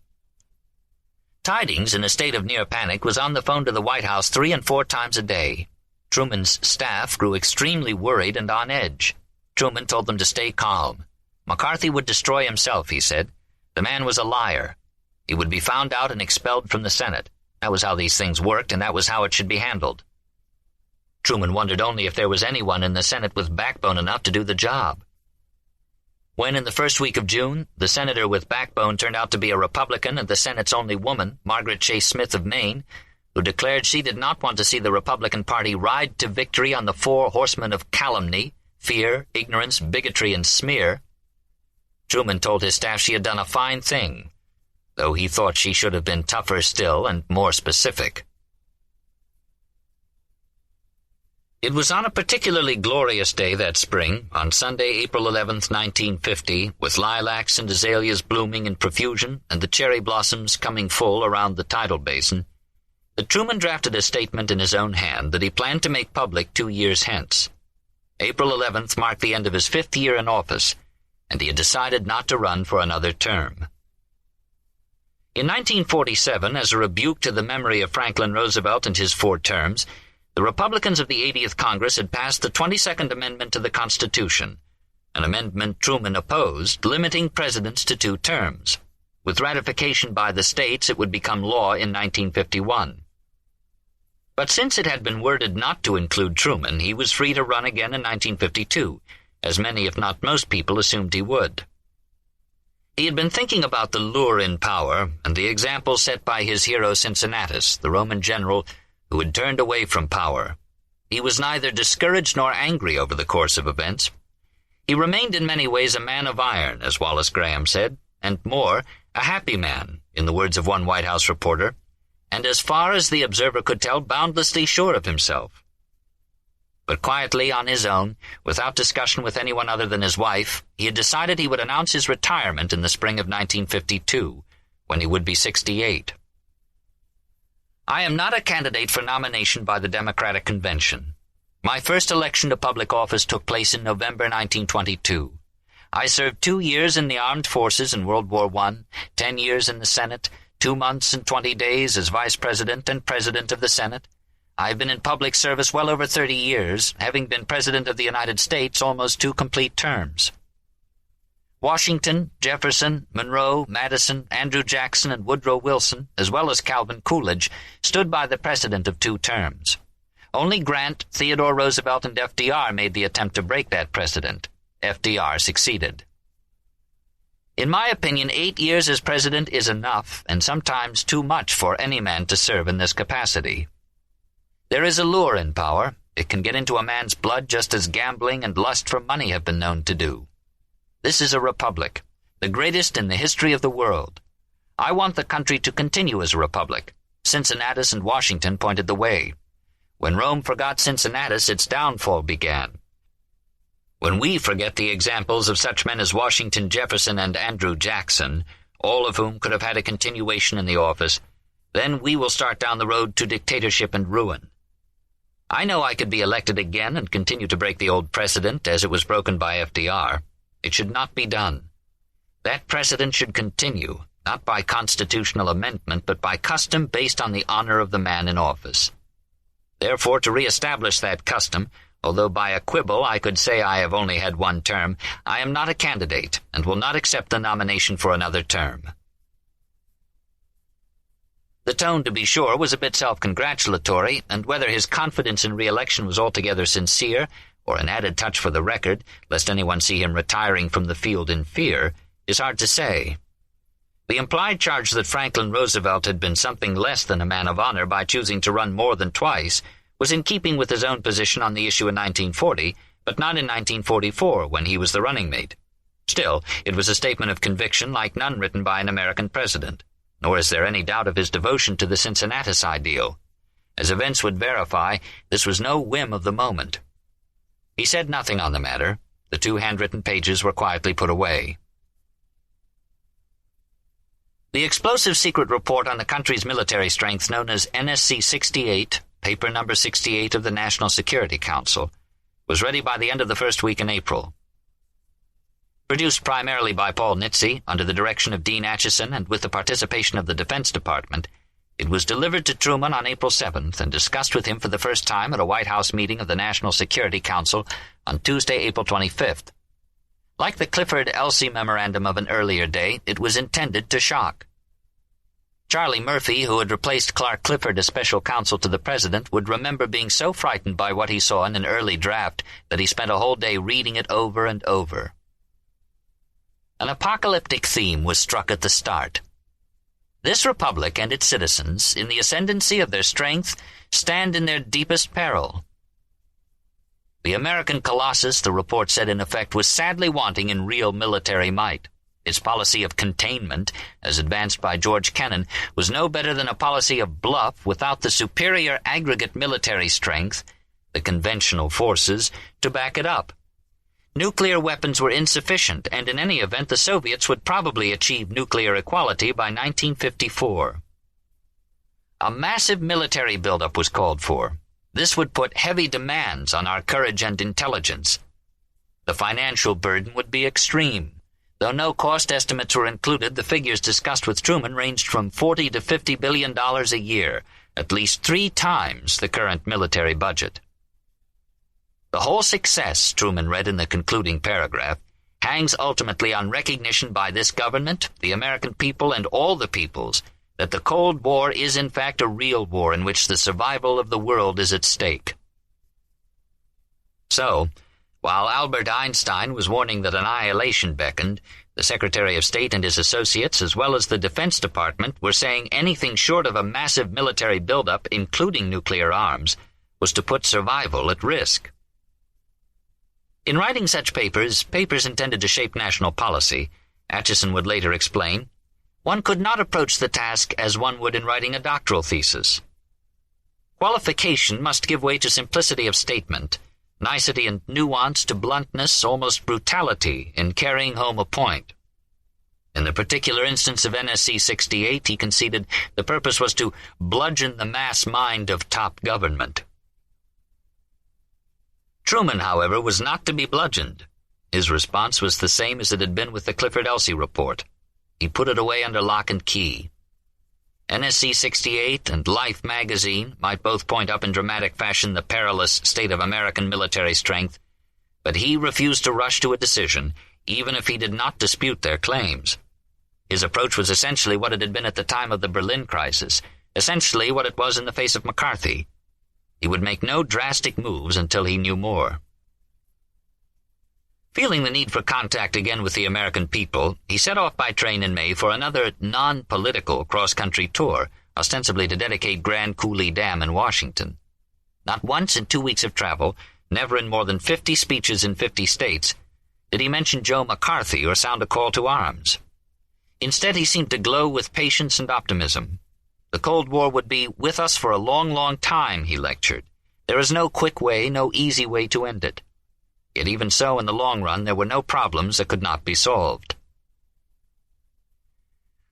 Tidings, in a state of near panic, was on the phone to the White House 3 and 4 times a day. Truman's staff grew extremely worried and on edge. Truman told them to stay calm. McCarthy would destroy himself, he said. The man was a liar. He would be found out and expelled from the Senate. That was how these things worked, and that was how it should be handled. Truman wondered only if there was anyone in the Senate with backbone enough to do the job. When, in the first week of June, the senator with backbone turned out to be a Republican and the Senate's only woman, Margaret Chase Smith of Maine, who declared she did not want to see the Republican Party ride to victory on the 4 horsemen of calumny, fear, ignorance, bigotry, and smear, Truman told his staff she had done a fine thing, though he thought she should have been tougher still and more specific. It was on a particularly glorious day that spring, on Sunday, April 11th, 1950, with lilacs and azaleas blooming in profusion and the cherry blossoms coming full around the tidal basin, that Truman drafted a statement in his own hand that he planned to make public 2 years hence. April 11th marked the end of his 5th year in office, and he had decided not to run for another term. In 1947, as a rebuke to the memory of Franklin Roosevelt and his 4 terms, the Republicans of the 80th Congress had passed the 22nd Amendment to the Constitution, an amendment Truman opposed, limiting presidents to 2 terms. With ratification by the states, it would become law in 1951. But since it had been worded not to include Truman, he was free to run again in 1952, as many if not most people assumed he would. He had been thinking about the lure in power and the example set by his hero Cincinnatus, the Roman general who had turned away from power. He was neither discouraged nor angry over the course of events. He remained in many ways a man of iron, as Wallace Graham said, and more, a happy man, in the words of one White House reporter, and as far as the observer could tell, boundlessly sure of himself. But quietly on his own, without discussion with anyone other than his wife, he had decided he would announce his retirement in the spring of 1952, when he would be 68. I am not a candidate for nomination by the Democratic Convention. My first election to public office took place in November 1922. I served 2 years in the armed forces in World War I, 10 years in the Senate, 2 months and 20 days as Vice President and President of the Senate. I have been in public service well over 30 years, having been President of the United States almost 2 complete terms. Washington, Jefferson, Monroe, Madison, Andrew Jackson, and Woodrow Wilson, as well as Calvin Coolidge, stood by the precedent of 2 terms. Only Grant, Theodore Roosevelt, and FDR made the attempt to break that precedent. FDR succeeded. In my opinion, 8 years as president is enough, and sometimes too much for any man to serve in this capacity. There is a lure in power. It can get into a man's blood just as gambling and lust for money have been known to do. This is a republic, the greatest in the history of the world. I want the country to continue as a republic. Cincinnatus and Washington pointed the way. When Rome forgot Cincinnatus, its downfall began. When we forget the examples of such men as Washington, Jefferson, and Andrew Jackson, all of whom could have had a continuation in the office, then we will start down the road to dictatorship and ruin. I know I could be elected again and continue to break the old precedent as it was broken by FDR. It should not be done. That precedent should continue, not by constitutional amendment, but by custom based on the honor of the man in office. Therefore, to re-establish that custom, although by a quibble I could say I have only had 1 term, I am not a candidate and will not accept the nomination for another term. The tone, to be sure, was a bit self-congratulatory, and whether his confidence in re-election was altogether sincere, or an added touch for the record, lest anyone see him retiring from the field in fear, is hard to say. The implied charge that Franklin Roosevelt had been something less than a man of honor by choosing to run more than twice was in keeping with his own position on the issue in 1940, but not in 1944, when he was the running mate. Still, it was a statement of conviction like none written by an American president, nor is there any doubt of his devotion to the Cincinnatus ideal. As events would verify, this was no whim of the moment. He said nothing on the matter. The 2 handwritten pages were quietly put away. The explosive secret report on the country's military strength, known as NSC 68, paper number 68 of the National Security Council, was ready by the end of the first week in April. Produced primarily by Paul Nitze, under the direction of Dean Acheson and with the participation of the Defense Department, it was delivered to Truman on April 7th and discussed with him for the first time at a White House meeting of the National Security Council on Tuesday, April 25th. Like the Clifford-Elsie memorandum of an earlier day, it was intended to shock. Charlie Murphy, who had replaced Clark Clifford as special counsel to the president, would remember being so frightened by what he saw in an early draft that he spent a whole day reading it over and over. An apocalyptic theme was struck at the start. This republic and its citizens, in the ascendancy of their strength, stand in their deepest peril. The American colossus, the report said in effect, was sadly wanting in real military might. Its policy of containment, as advanced by George Kennan, was no better than a policy of bluff without the superior aggregate military strength, the conventional forces, to back it up. Nuclear weapons were insufficient, and in any event the Soviets would probably achieve nuclear equality by 1954. A massive military buildup was called for. This would put heavy demands on our courage and intelligence. The financial burden would be extreme. Though no cost estimates were included, the figures discussed with Truman ranged from $40 to $50 billion a year, at least 3 times the current military budget. The whole success, Truman read in the concluding paragraph, hangs ultimately on recognition by this government, the American people, and all the peoples, that the Cold War is in fact a real war in which the survival of the world is at stake. So, while Albert Einstein was warning that annihilation beckoned, the Secretary of State and his associates, as well as the Defense Department, were saying anything short of a massive military buildup, including nuclear arms, was to put survival at risk. In writing such papers intended to shape national policy, Acheson would later explain, one could not approach the task as one would in writing a doctoral thesis. Qualification must give way to simplicity of statement, nicety and nuance to bluntness, almost brutality, in carrying home a point. In the particular instance of NSC 68, he conceded the purpose was to bludgeon the mass mind of top government. Truman, however, was not to be bludgeoned. His response was the same as it had been with the Clifford Elsey report. He put it away under lock and key. NSC 68 and Life magazine might both point up in dramatic fashion the perilous state of American military strength, but he refused to rush to a decision, even if he did not dispute their claims. His approach was essentially what it had been at the time of the Berlin crisis, essentially what it was in the face of McCarthy. He would make no drastic moves until he knew more. Feeling the need for contact again with the American people, he set off by train in May for another non-political cross-country tour, ostensibly to dedicate Grand Coulee Dam in Washington. Not once in 2 weeks of travel, never in more than 50 speeches in 50 states, did he mention Joe McCarthy or sound a call to arms. Instead, he seemed to glow with patience and optimism. The Cold War would be with us for a long, long time, he lectured. There is no quick way, no easy way to end it. Yet even so, in the long run, there were no problems that could not be solved.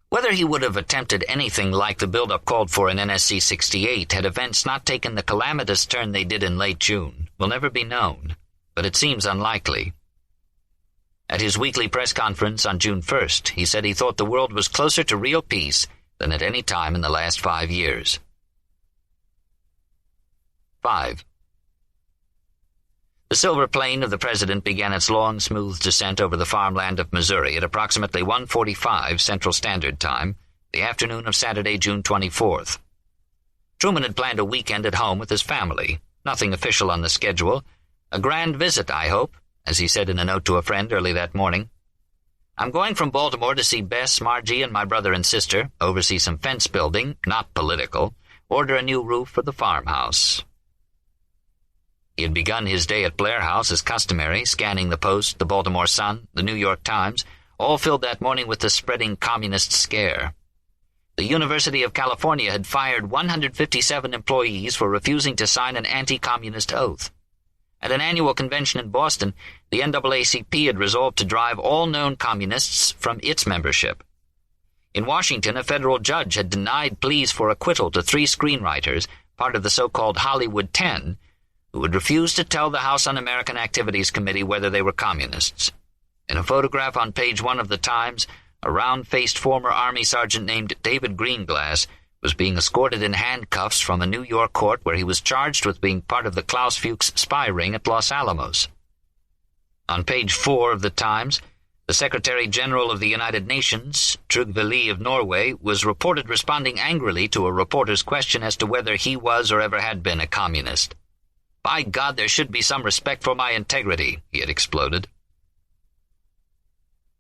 Whether he would have attempted anything like the buildup called for in NSC 68 had events not taken the calamitous turn they did in late June will never be known, but it seems unlikely. At his weekly press conference on June 1st, he said he thought the world was closer to real peace than at any time in the last 5 years. 5. The silver plane of the President began its long, smooth descent over the farmland of Missouri at approximately 1:45 Central Standard Time, the afternoon of Saturday, June 24th. Truman had planned a weekend at home with his family, nothing official on the schedule. A grand visit, I hope, as he said in a note to a friend early that morning. I'm going from Baltimore to see Bess, Margie, and my brother and sister, oversee some fence building, not political, order a new roof for the farmhouse. He had begun his day at Blair House as customary, scanning the Post, the Baltimore Sun, the New York Times, all filled that morning with the spreading communist scare. The University of California had fired 157 employees for refusing to sign an anti-communist oath. At an annual convention in Boston, the NAACP had resolved to drive all known communists from its membership. In Washington, a federal judge had denied pleas for acquittal to 3 screenwriters, part of the so-called Hollywood 10, who would refuse to tell the House Un-American Activities Committee whether they were communists. In a photograph on page 1 of the Times, a round-faced former Army sergeant named David Greenglass was being escorted in handcuffs from a New York court where he was charged with being part of the Klaus Fuchs spy ring at Los Alamos. On page 4 of the Times, the Secretary-General of the United Nations, Trygve of Norway, was reported responding angrily to a reporter's question as to whether he was or ever had been a communist. "By God, there should be some respect for my integrity," he had exploded.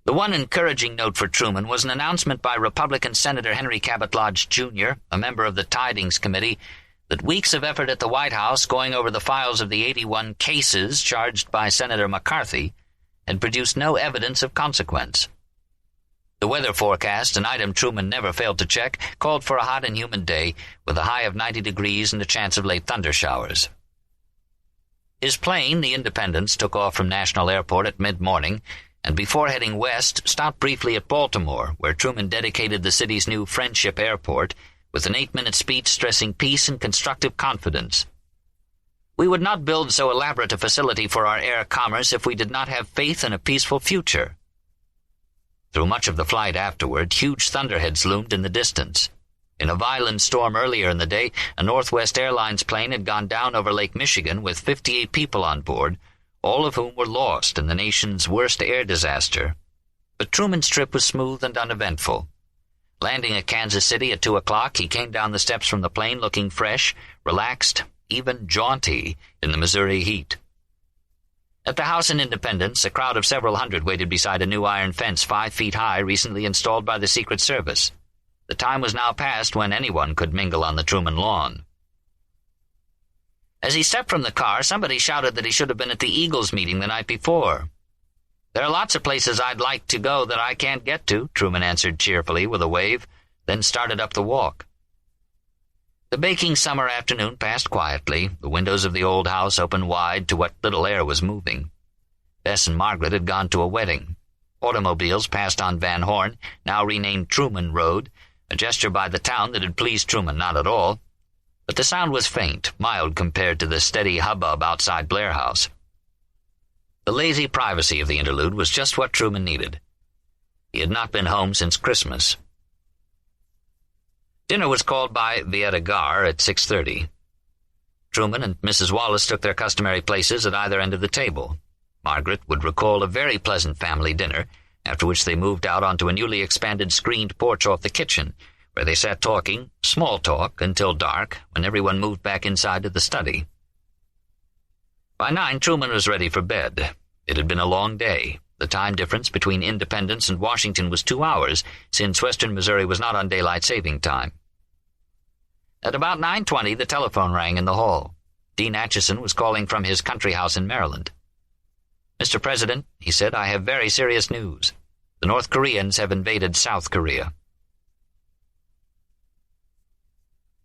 The one encouraging note for Truman was an announcement by Republican Senator Henry Cabot Lodge, Jr., a member of the Tidings Committee, that weeks of effort at the White House going over the files of the 81 cases charged by Senator McCarthy had produced no evidence of consequence. The weather forecast, an item Truman never failed to check, called for a hot and humid day with a high of 90 degrees and a chance of late thunder showers. His plane, the Independence, took off from National Airport at mid-morning, and before heading west, stopped briefly at Baltimore, where Truman dedicated the city's new Friendship Airport with an 8-minute speech stressing peace and constructive confidence. We would not build so elaborate a facility for our air commerce if we did not have faith in a peaceful future. Through much of the flight afterward, huge thunderheads loomed in the distance. In a violent storm earlier in the day, a Northwest Airlines plane had gone down over Lake Michigan with 58 people on board, all of whom were lost in the nation's worst air disaster. But Truman's trip was smooth and uneventful. Landing at Kansas City at 2 o'clock, he came down the steps from the plane looking fresh, relaxed, even jaunty in the Missouri heat. At the house in Independence, a crowd of several hundred waited beside a new iron fence 5 feet high recently installed by the Secret Service. The time was now past when anyone could mingle on the Truman lawn. As he stepped from the car, somebody shouted that he should have been at the Eagles meeting the night before. "There are lots of places I'd like to go that I can't get to," Truman answered cheerfully with a wave, then started up the walk. The baking summer afternoon passed quietly. The windows of the old house opened wide to what little air was moving. Bess and Margaret had gone to a wedding. Automobiles passed on Van Horn, now renamed Truman Road, a gesture by the town that had pleased Truman not at all. But the sound was faint, mild compared to the steady hubbub outside Blair House. The lazy privacy of the interlude was just what Truman needed. He had not been home since Christmas. Dinner was called by Vieta Gar at 6:30. Truman and Mrs. Wallace took their customary places at either end of the table. Margaret would recall a very pleasant family dinner, after which they moved out onto a newly expanded screened porch off the kitchen, where they sat talking, small talk, until dark, when everyone moved back inside to the study. By 9, Truman was ready for bed. It had been a long day. The time difference between Independence and Washington was 2 hours, since western Missouri was not on daylight saving time. At about 9:20, the telephone rang in the hall. Dean Acheson was calling from his country house in Maryland. "Mr. President," he said, "I have very serious news. The North Koreans have invaded South Korea."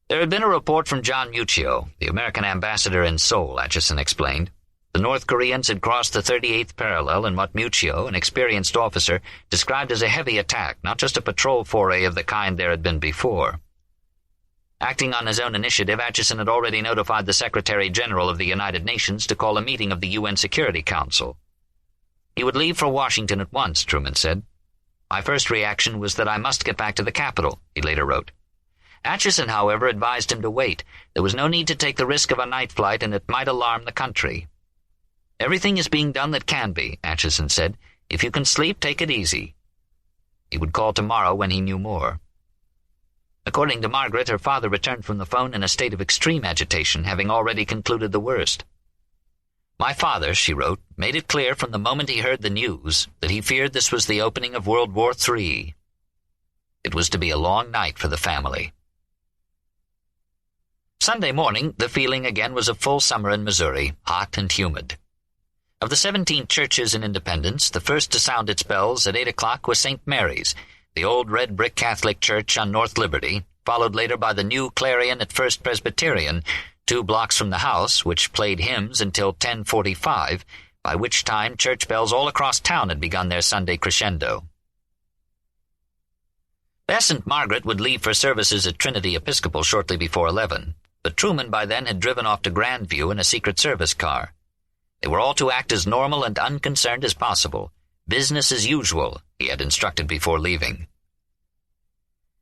There had been a report from John Muccio, the American ambassador in Seoul, Acheson explained. The North Koreans had crossed the 38th parallel in what Muccio, an experienced officer, described as a heavy attack, not just a patrol foray of the kind there had been before. Acting on his own initiative, Acheson had already notified the Secretary-General of the United Nations to call a meeting of the UN Security Council. He would leave for Washington at once, Truman said. "My first reaction was that I must get back to the capital," he later wrote. Acheson, however, advised him to wait. There was no need to take the risk of a night flight, and it might alarm the country. "Everything is being done that can be," Acheson said. "If you can sleep, take it easy." He would call tomorrow when he knew more. According to Margaret, her father returned from the phone in a state of extreme agitation, having already concluded the worst. "My father," she wrote, "made it clear from the moment he heard the news that he feared this was the opening of World War III. It was to be a long night for the family." Sunday morning, the feeling again was of full summer in Missouri, hot and humid. Of the 17 churches in Independence, the first to sound its bells at 8 o'clock was St. Mary's, the old red brick Catholic church on North Liberty, followed later by the new Clarion at First Presbyterian, 2 blocks from the house, which played hymns until 10:45, by which time church bells all across town had begun their Sunday crescendo. Bess and Margaret would leave for services at Trinity Episcopal shortly before 11, but Truman by then had driven off to Grandview in a Secret Service car. They were all to act as normal and unconcerned as possible. Business as usual, he had instructed before leaving.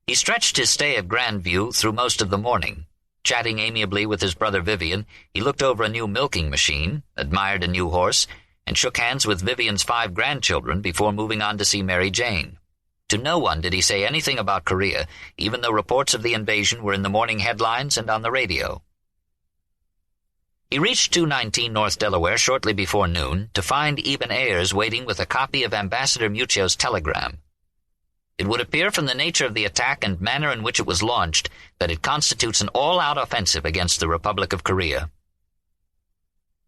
He stretched his stay at Grandview through most of the morning. Chatting amiably with his brother Vivian, he looked over a new milking machine, admired a new horse, and shook hands with Vivian's 5 grandchildren before moving on to see Mary Jane. To no one did he say anything about Korea, even though reports of the invasion were in the morning headlines and on the radio. He reached 219 North Delaware shortly before noon to find Eben Ayers waiting with a copy of Ambassador Muccio's telegram. It would appear from the nature of the attack and manner in which it was launched that it constitutes an all-out offensive against the Republic of Korea.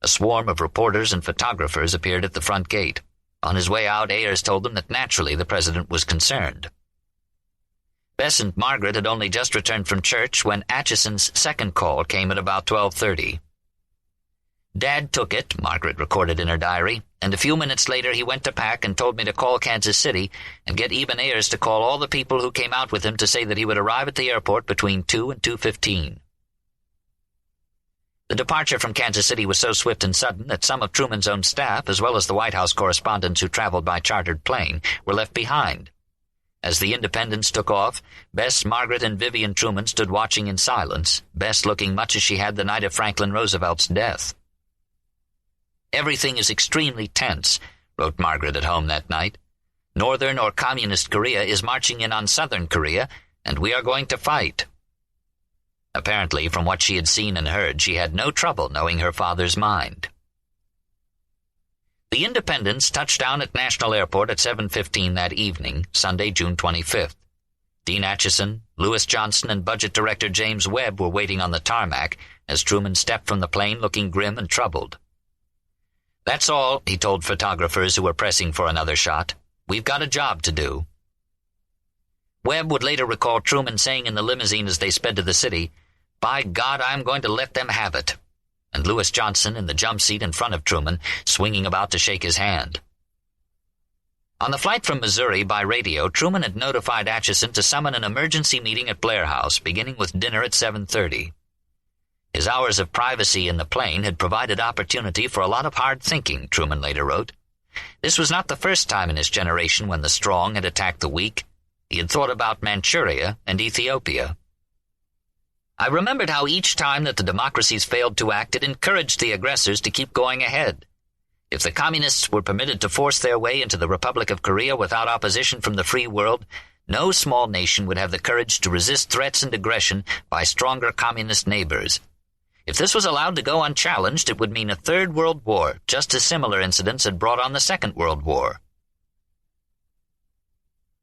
A swarm of reporters and photographers appeared at the front gate. On his way out, Ayers told them that naturally the president was concerned. Bess and Margaret had only just returned from church when Acheson's second call came at about 12:30. "Dad took it," Margaret recorded in her diary, "and a few minutes later he went to pack and told me to call Kansas City and get Eben Ayers to call all the people who came out with him to say that he would arrive at the airport between 2 and 2:15. The departure from Kansas City was so swift and sudden that some of Truman's own staff, as well as the White House correspondents who traveled by chartered plane, were left behind. As the Independence took off, Bess, Margaret, and Vivian Truman stood watching in silence, Bess looking much as she had the night of Franklin Roosevelt's death. "Everything is extremely tense," wrote Margaret at home that night. "Northern or Communist Korea is marching in on Southern Korea, and we are going to fight." Apparently, from what she had seen and heard, she had no trouble knowing her father's mind. The Independence touched down at National Airport at 7:15 that evening, Sunday, June 25th. Dean Acheson, Lewis Johnson, and Budget Director James Webb were waiting on the tarmac as Truman stepped from the plane looking grim and troubled. "That's all," he told photographers who were pressing for another shot. "We've got a job to do." Webb would later recall Truman saying in the limousine as they sped to the city, "By God, I'm going to let them have it," and Lewis Johnson in the jump seat in front of Truman, swinging about to shake his hand. On the flight from Missouri by radio, Truman had notified Acheson to summon an emergency meeting at Blair House, beginning with dinner at 7:30. His hours of privacy in the plane had provided opportunity for a lot of hard thinking, Truman later wrote. This was not the first time in his generation when the strong had attacked the weak. He had thought about Manchuria and Ethiopia. "I remembered how each time that the democracies failed to act, it encouraged the aggressors to keep going ahead. If the communists were permitted to force their way into the Republic of Korea without opposition from the free world, no small nation would have the courage to resist threats and aggression by stronger communist neighbors. If this was allowed to go unchallenged, it would mean a Third World War, just as similar incidents had brought on the Second World War."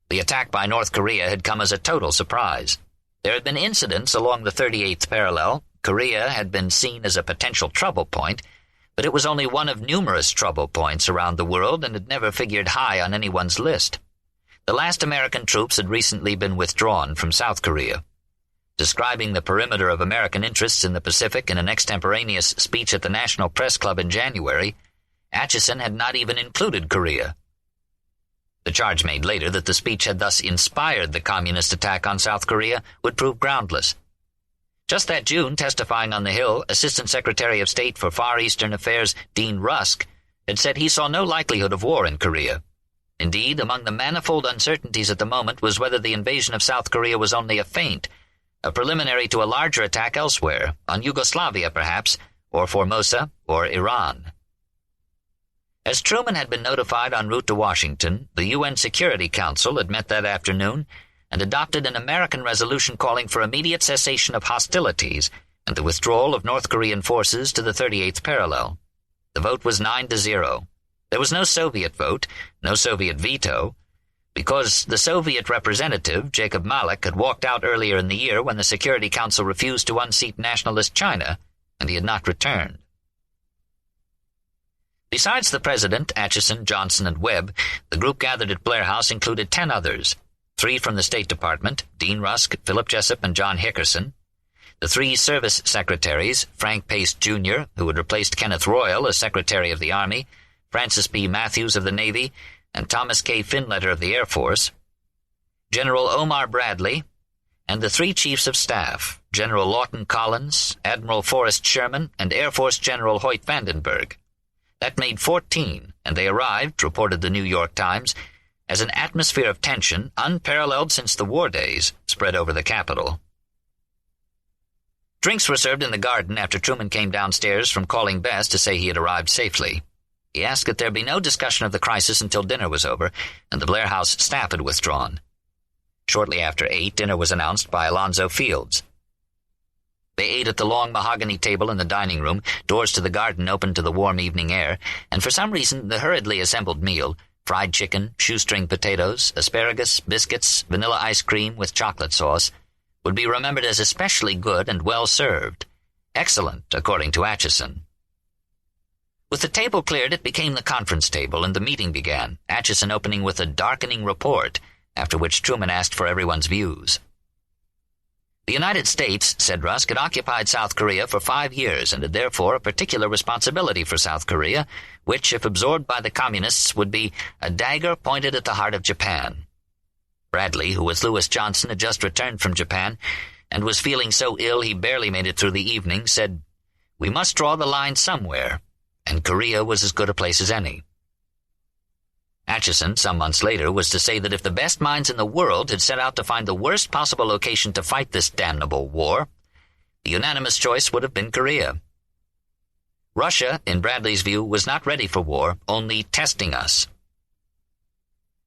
The attack by North Korea had come as a total surprise. There had been incidents along the 38th parallel. Korea had been seen as a potential trouble point, but it was only one of numerous trouble points around the world and had never figured high on anyone's list. The last American troops had recently been withdrawn from South Korea. Describing the perimeter of American interests in the Pacific in an extemporaneous speech at the National Press Club in January, Acheson had not even included Korea. The charge made later that the speech had thus inspired the communist attack on South Korea would prove groundless. Just that June, testifying on the Hill, Assistant Secretary of State for Far Eastern Affairs Dean Rusk had said he saw no likelihood of war in Korea. Indeed, among the manifold uncertainties at the moment was whether the invasion of South Korea was only a feint, a preliminary to a larger attack elsewhere, on Yugoslavia perhaps, or Formosa, or Iran. As Truman had been notified en route to Washington, the UN Security Council had met that afternoon and adopted an American resolution calling for immediate cessation of hostilities and the withdrawal of North Korean forces to the 38th parallel. The vote was 9-0. There was no Soviet vote, no Soviet veto, because the Soviet representative, Jacob Malik, had walked out earlier in the year when the Security Council refused to unseat nationalist China, and he had not returned. Besides the President, Acheson, Johnson, and Webb, the group gathered at Blair House included 10 others, 3 from the State Department, Dean Rusk, Philip Jessup, and John Hickerson, the 3 service secretaries, Frank Pace, Jr., who had replaced Kenneth Royal as Secretary of the Army, Francis B. Matthews of the Navy, and Thomas K. Finletter of the Air Force, General Omar Bradley, and the 3 Chiefs of Staff, General Lawton Collins, Admiral Forrest Sherman, and Air Force General Hoyt Vandenberg. That made 14, and they arrived, reported the New York Times, as an atmosphere of tension, unparalleled since the war days, spread over the Capitol. Drinks were served in the garden after Truman came downstairs from calling Bess to say he had arrived safely. He asked that there be no discussion of the crisis until dinner was over, and the Blair House staff had withdrawn. Shortly after 8, dinner was announced by Alonzo Fields. They ate at the long mahogany table in the dining room, doors to the garden open to the warm evening air, and for some reason the hurriedly assembled meal, fried chicken, shoestring potatoes, asparagus, biscuits, vanilla ice cream with chocolate sauce, would be remembered as especially good and well served. Excellent, according to Acheson. With the table cleared, it became the conference table, and the meeting began, Acheson opening with a darkening report, after which Truman asked for everyone's views. The United States, said Rusk, had occupied South Korea for 5 years and had therefore a particular responsibility for South Korea, which, if absorbed by the Communists, would be a dagger pointed at the heart of Japan. Bradley, who with Lewis Johnson had just returned from Japan and was feeling so ill he barely made it through the evening, said, We must draw the line somewhere, and Korea was as good a place as any. Acheson, some months later, was to say that if the best minds in the world had set out to find the worst possible location to fight this damnable war, the unanimous choice would have been Korea. Russia, in Bradley's view, was not ready for war, only testing us.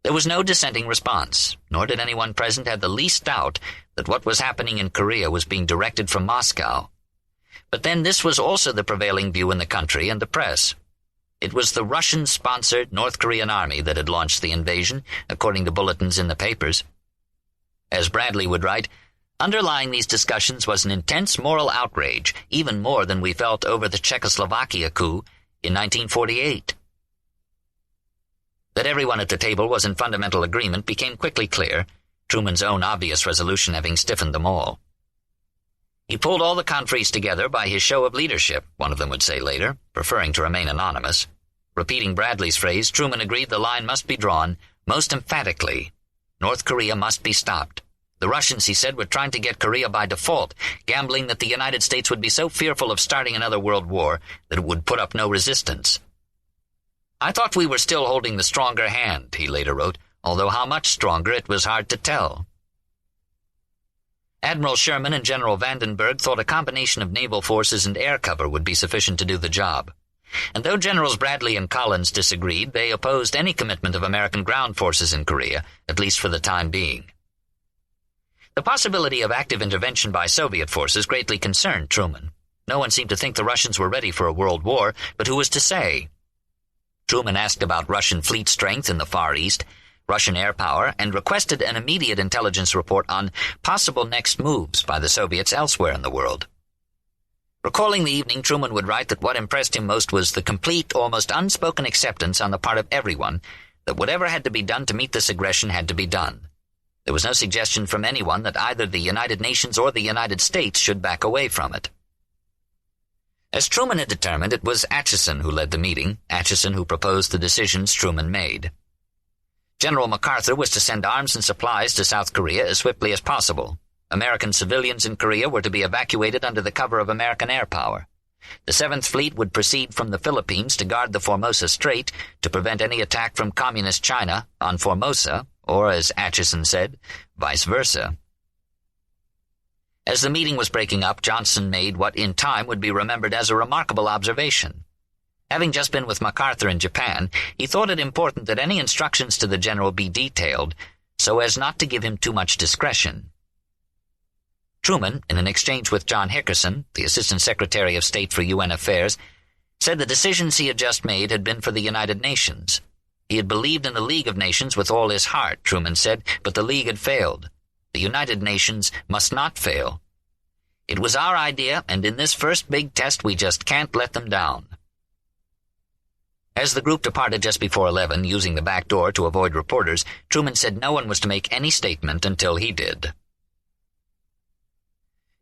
There was no dissenting response, nor did anyone present have the least doubt that what was happening in Korea was being directed from Moscow. But then this was also the prevailing view in the country and the press. It was the Russian-sponsored North Korean army that had launched the invasion, according to bulletins in the papers. As Bradley would write, underlying these discussions was an intense moral outrage, even more than we felt over the Czechoslovakia coup in 1948. That everyone at the table was in fundamental agreement became quickly clear, Truman's own obvious resolution having stiffened them all. He pulled all the conferees together by his show of leadership, one of them would say later, preferring to remain anonymous. Repeating Bradley's phrase, Truman agreed the line must be drawn, most emphatically. North Korea must be stopped. The Russians, he said, were trying to get Korea by default, gambling that the United States would be so fearful of starting another world war that it would put up no resistance. I thought we were still holding the stronger hand, he later wrote, although how much stronger it was hard to tell. Admiral Sherman and General Vandenberg thought a combination of naval forces and air cover would be sufficient to do the job. And though Generals Bradley and Collins disagreed, they opposed any commitment of American ground forces in Korea, at least for the time being. The possibility of active intervention by Soviet forces greatly concerned Truman. No one seemed to think the Russians were ready for a world war, but who was to say? Truman asked about Russian fleet strength in the Far East, Russian air power, and requested an immediate intelligence report on possible next moves by the Soviets elsewhere in the world. Recalling the evening, Truman would write that what impressed him most was the complete, almost unspoken acceptance on the part of everyone that whatever had to be done to meet this aggression had to be done. There was no suggestion from anyone that either the United Nations or the United States should back away from it. As Truman had determined, it was Acheson who led the meeting, Acheson who proposed the decisions Truman made. General MacArthur was to send arms and supplies to South Korea as swiftly as possible. American civilians in Korea were to be evacuated under the cover of American air power. The 7th Fleet would proceed from the Philippines to guard the Formosa Strait to prevent any attack from Communist China on Formosa, or, as Acheson said, vice versa. As the meeting was breaking up, Johnson made what in time would be remembered as a remarkable observation. Having just been with MacArthur in Japan, he thought it important that any instructions to the general be detailed, so as not to give him too much discretion. Truman, in an exchange with John Hickerson, the Assistant Secretary of State for UN Affairs, said the decisions he had just made had been for the United Nations. He had believed in the League of Nations with all his heart, Truman said, but the League had failed. The United Nations must not fail. It was our idea, and in this first big test we just can't let them down. As the group departed just before 11, using the back door to avoid reporters, Truman said no one was to make any statement until he did.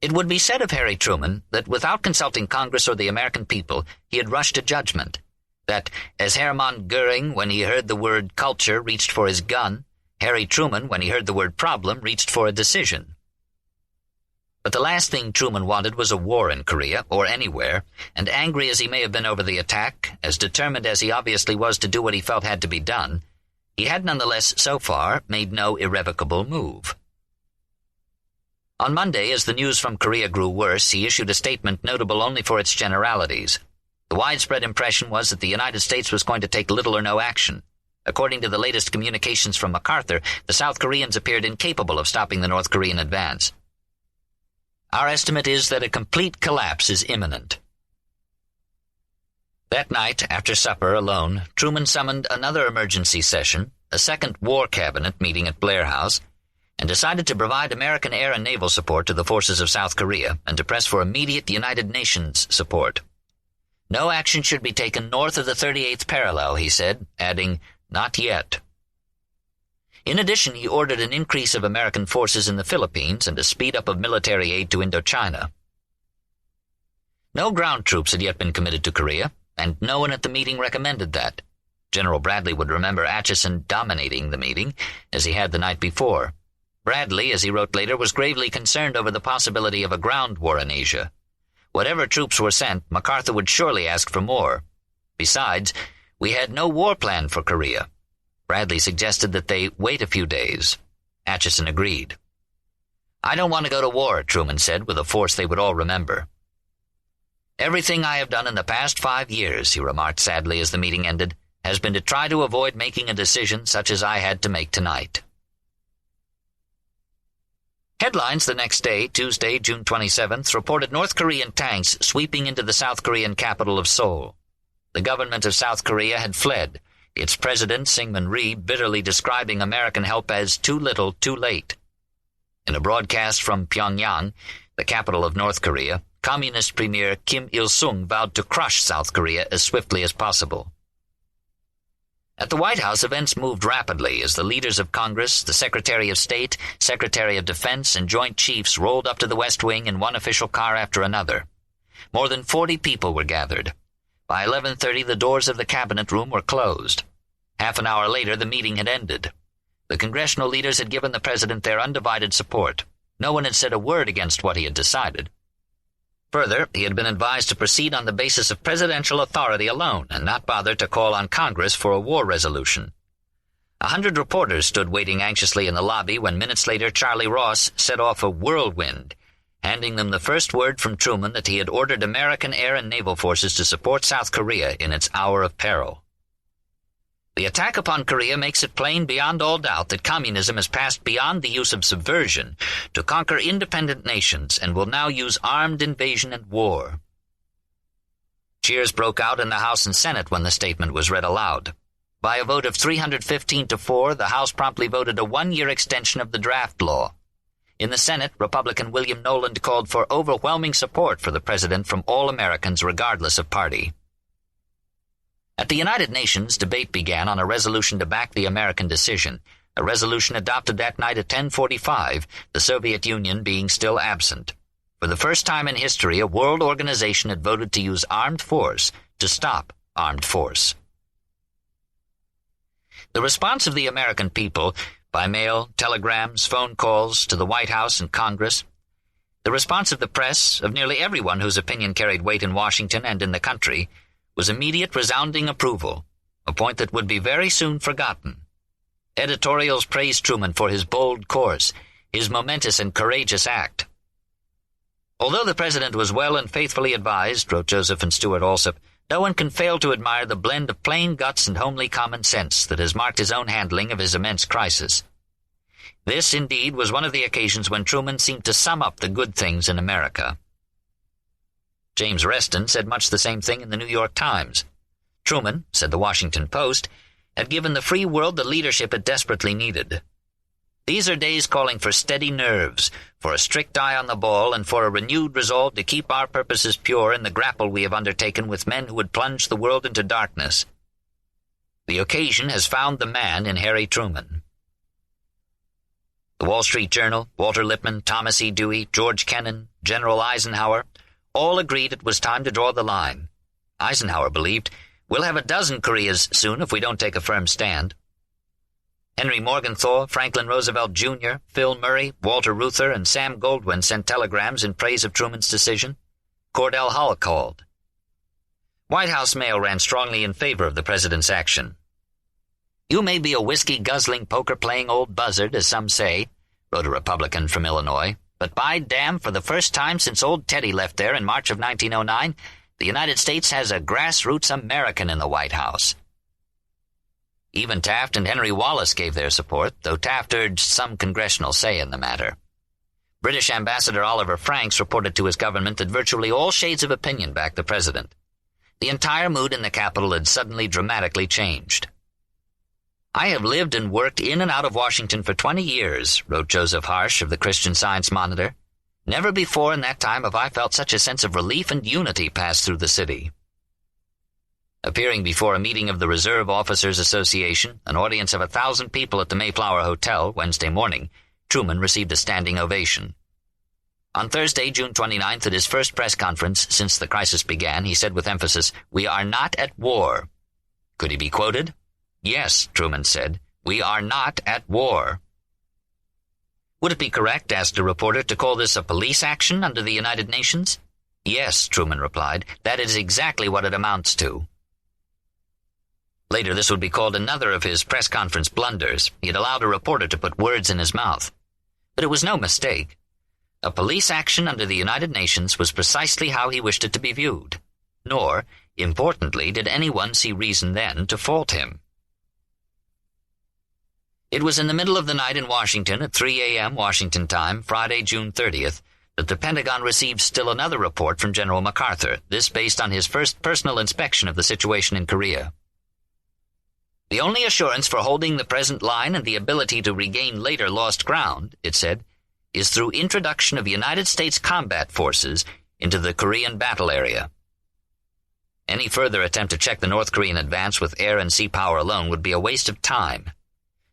It would be said of Harry Truman that without consulting Congress or the American people, he had rushed to judgment. That, as Hermann Goering, when he heard the word culture, reached for his gun, Harry Truman, when he heard the word problem, reached for a decision. But the last thing Truman wanted was a war in Korea, or anywhere, and angry as he may have been over the attack, as determined as he obviously was to do what he felt had to be done, he had nonetheless, so far, made no irrevocable move. On Monday, as the news from Korea grew worse, he issued a statement notable only for its generalities. The widespread impression was that the United States was going to take little or no action. According to the latest communications from MacArthur, the South Koreans appeared incapable of stopping the North Korean advance. Our estimate is that a complete collapse is imminent. That night, after supper alone, Truman summoned another emergency session, a second War Cabinet meeting at Blair House, and decided to provide American air and naval support to the forces of South Korea and to press for immediate United Nations support. No action should be taken north of the 38th parallel, he said, adding, "Not yet." In addition, he ordered an increase of American forces in the Philippines and a speed-up of military aid to Indochina. No ground troops had yet been committed to Korea, and no one at the meeting recommended that. General Bradley would remember Acheson dominating the meeting, as he had the night before. Bradley, as he wrote later, was gravely concerned over the possibility of a ground war in Asia. Whatever troops were sent, MacArthur would surely ask for more. Besides, we had no war plan for Korea. Bradley suggested that they wait a few days. Atchison agreed. "I don't want to go to war," Truman said, with a force they would all remember. "Everything I have done in the past 5 years," he remarked sadly as the meeting ended, "has been to try to avoid making a decision such as I had to make tonight." Headlines the next day, Tuesday, June 27th, reported North Korean tanks sweeping into the South Korean capital of Seoul. The government of South Korea had fled, its president, Syngman Rhee, bitterly describing American help as too little, too late. In a broadcast from Pyongyang, the capital of North Korea, Communist Premier Kim Il-sung vowed to crush South Korea as swiftly as possible. At the White House, events moved rapidly as the leaders of Congress, the Secretary of State, Secretary of Defense, and Joint Chiefs rolled up to the West Wing in one official car after another. More than 40 people were gathered. By 11:30, the doors of the cabinet room were closed. Half an hour later, the meeting had ended. The congressional leaders had given the president their undivided support. No one had said a word against what he had decided. Further, he had been advised to proceed on the basis of presidential authority alone and not bother to call on Congress for a war resolution. 100 reporters stood waiting anxiously in the lobby when minutes later Charlie Ross set off a whirlwind, handing them the first word from Truman that he had ordered American air and naval forces to support South Korea in its hour of peril. The attack upon Korea makes it plain beyond all doubt that communism has passed beyond the use of subversion to conquer independent nations and will now use armed invasion and war. Cheers broke out in the House and Senate when the statement was read aloud. By a vote of 315 to 4, the House promptly voted a 1-year extension of the draft law. In the Senate, Republican William Noland called for overwhelming support for the president from all Americans regardless of party. At the United Nations, debate began on a resolution to back the American decision, a resolution adopted that night at 10:45, the Soviet Union being still absent. For the first time in history, a world organization had voted to use armed force to stop armed force. The response of the American people, by mail, telegrams, phone calls, to the White House and Congress, the response of the press, of nearly everyone whose opinion carried weight in Washington and in the country, was immediate resounding approval, a point that would be very soon forgotten. Editorials praised Truman for his bold course, his momentous and courageous act. Although the president was well and faithfully advised, wrote Joseph and Stuart Alsop, no one can fail to admire the blend of plain guts and homely common sense that has marked his own handling of his immense crisis. This, indeed, was one of the occasions when Truman seemed to sum up the good things in America. James Reston said much the same thing in the New York Times. Truman, said the Washington Post, had given the free world the leadership it desperately needed. These are days calling for steady nerves, for a strict eye on the ball, and for a renewed resolve to keep our purposes pure in the grapple we have undertaken with men who would plunge the world into darkness. The occasion has found the man in Harry Truman. The Wall Street Journal, Walter Lippmann, Thomas E. Dewey, George Kennan, General Eisenhower, all agreed it was time to draw the line. Eisenhower believed, "We'll have a dozen Koreas soon if we don't take a firm stand." Henry Morgenthau, Franklin Roosevelt Jr., Phil Murray, Walter Reuther, and Sam Goldwyn sent telegrams in praise of Truman's decision. Cordell Hull called. White House mail ran strongly in favor of the president's action. "You may be a whiskey-guzzling, poker-playing old buzzard, as some say," wrote a Republican from Illinois, "but by damn, for the first time since old Teddy left there in March of 1909, the United States has a grassroots American in the White House." Even Taft and Henry Wallace gave their support, though Taft urged some congressional say in the matter. British Ambassador Oliver Franks reported to his government that virtually all shades of opinion backed the president. The entire mood in the capital had suddenly dramatically changed. "I have lived and worked in and out of Washington for 20 years, wrote Joseph Harsh of the Christian Science Monitor. "Never before in that time have I felt such a sense of relief and unity pass through the city." Appearing before a meeting of the Reserve Officers Association, an audience of 1,000 people at the Mayflower Hotel, Wednesday morning, Truman received a standing ovation. On Thursday, June 29th, at his first press conference since the crisis began, he said with emphasis, "We are not at war." Could he be quoted? "Yes," Truman said, "we are not at war." Would it be correct, asked a reporter, to call this a police action under the United Nations? "Yes," Truman replied, "that is exactly what it amounts to." Later, this would be called another of his press conference blunders. He had allowed a reporter to put words in his mouth. But it was no mistake. A police action under the United Nations was precisely how he wished it to be viewed. Nor, importantly, did anyone see reason then to fault him. It was in the middle of the night in Washington at 3 a.m. Washington time, Friday, June 30th, that the Pentagon received still another report from General MacArthur, this based on his first personal inspection of the situation in Korea. "The only assurance for holding the present line and the ability to regain later lost ground," it said, "is through introduction of United States combat forces into the Korean battle area. Any further attempt to check the North Korean advance with air and sea power alone would be a waste of time.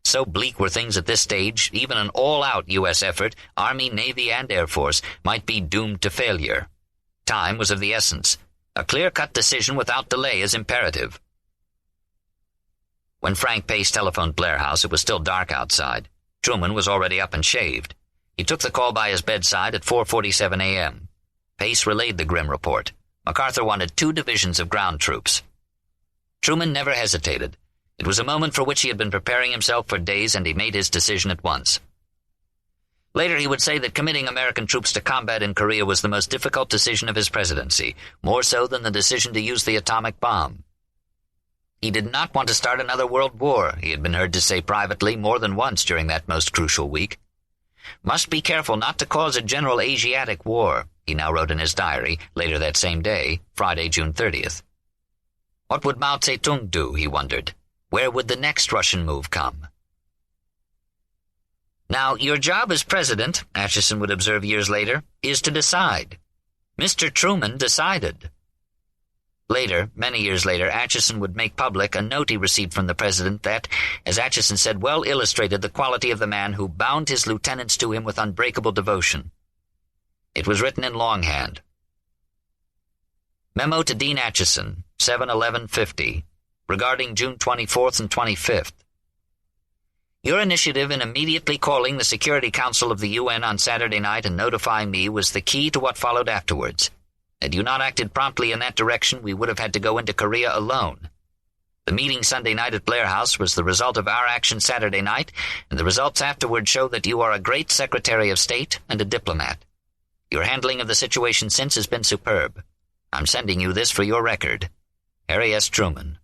So bleak were things at this stage, even an all-out U.S. effort, Army, Navy, and Air Force, might be doomed to failure. Time was of the essence. A clear-cut decision without delay is imperative." When Frank Pace telephoned Blair House, it was still dark outside. Truman was already up and shaved. He took the call by his bedside at 4:47 a.m. Pace relayed the grim report. MacArthur wanted 2 divisions of ground troops. Truman never hesitated. It was a moment for which he had been preparing himself for days, and he made his decision at once. Later he would say that committing American troops to combat in Korea was the most difficult decision of his presidency, more so than the decision to use the atomic bomb. He did not want to start another world war, he had been heard to say privately more than once during that most crucial week. "Must be careful not to cause a general Asiatic war," he now wrote in his diary, later that same day, Friday, June 30th. What would Mao Zedong do, he wondered? Where would the next Russian move come? "Now, your job as president," Acheson would observe years later, "is to decide. Mr. Truman decided." Later, many years later, Acheson would make public a note he received from the president that, as Acheson said, well illustrated the quality of the man who bound his lieutenants to him with unbreakable devotion. It was written in longhand. Memo to Dean Acheson, 7/11/50, regarding June 24th and 25th. Your initiative in immediately calling the Security Council of the UN on Saturday night and notifying me was the key to what followed afterwards. Had you not acted promptly in that direction, we would have had to go into Korea alone. The meeting Sunday night at Blair House was the result of our action Saturday night, and the results afterward show that you are a great Secretary of State and a diplomat. Your handling of the situation since has been superb. I'm sending you this for your record. Harry S. Truman.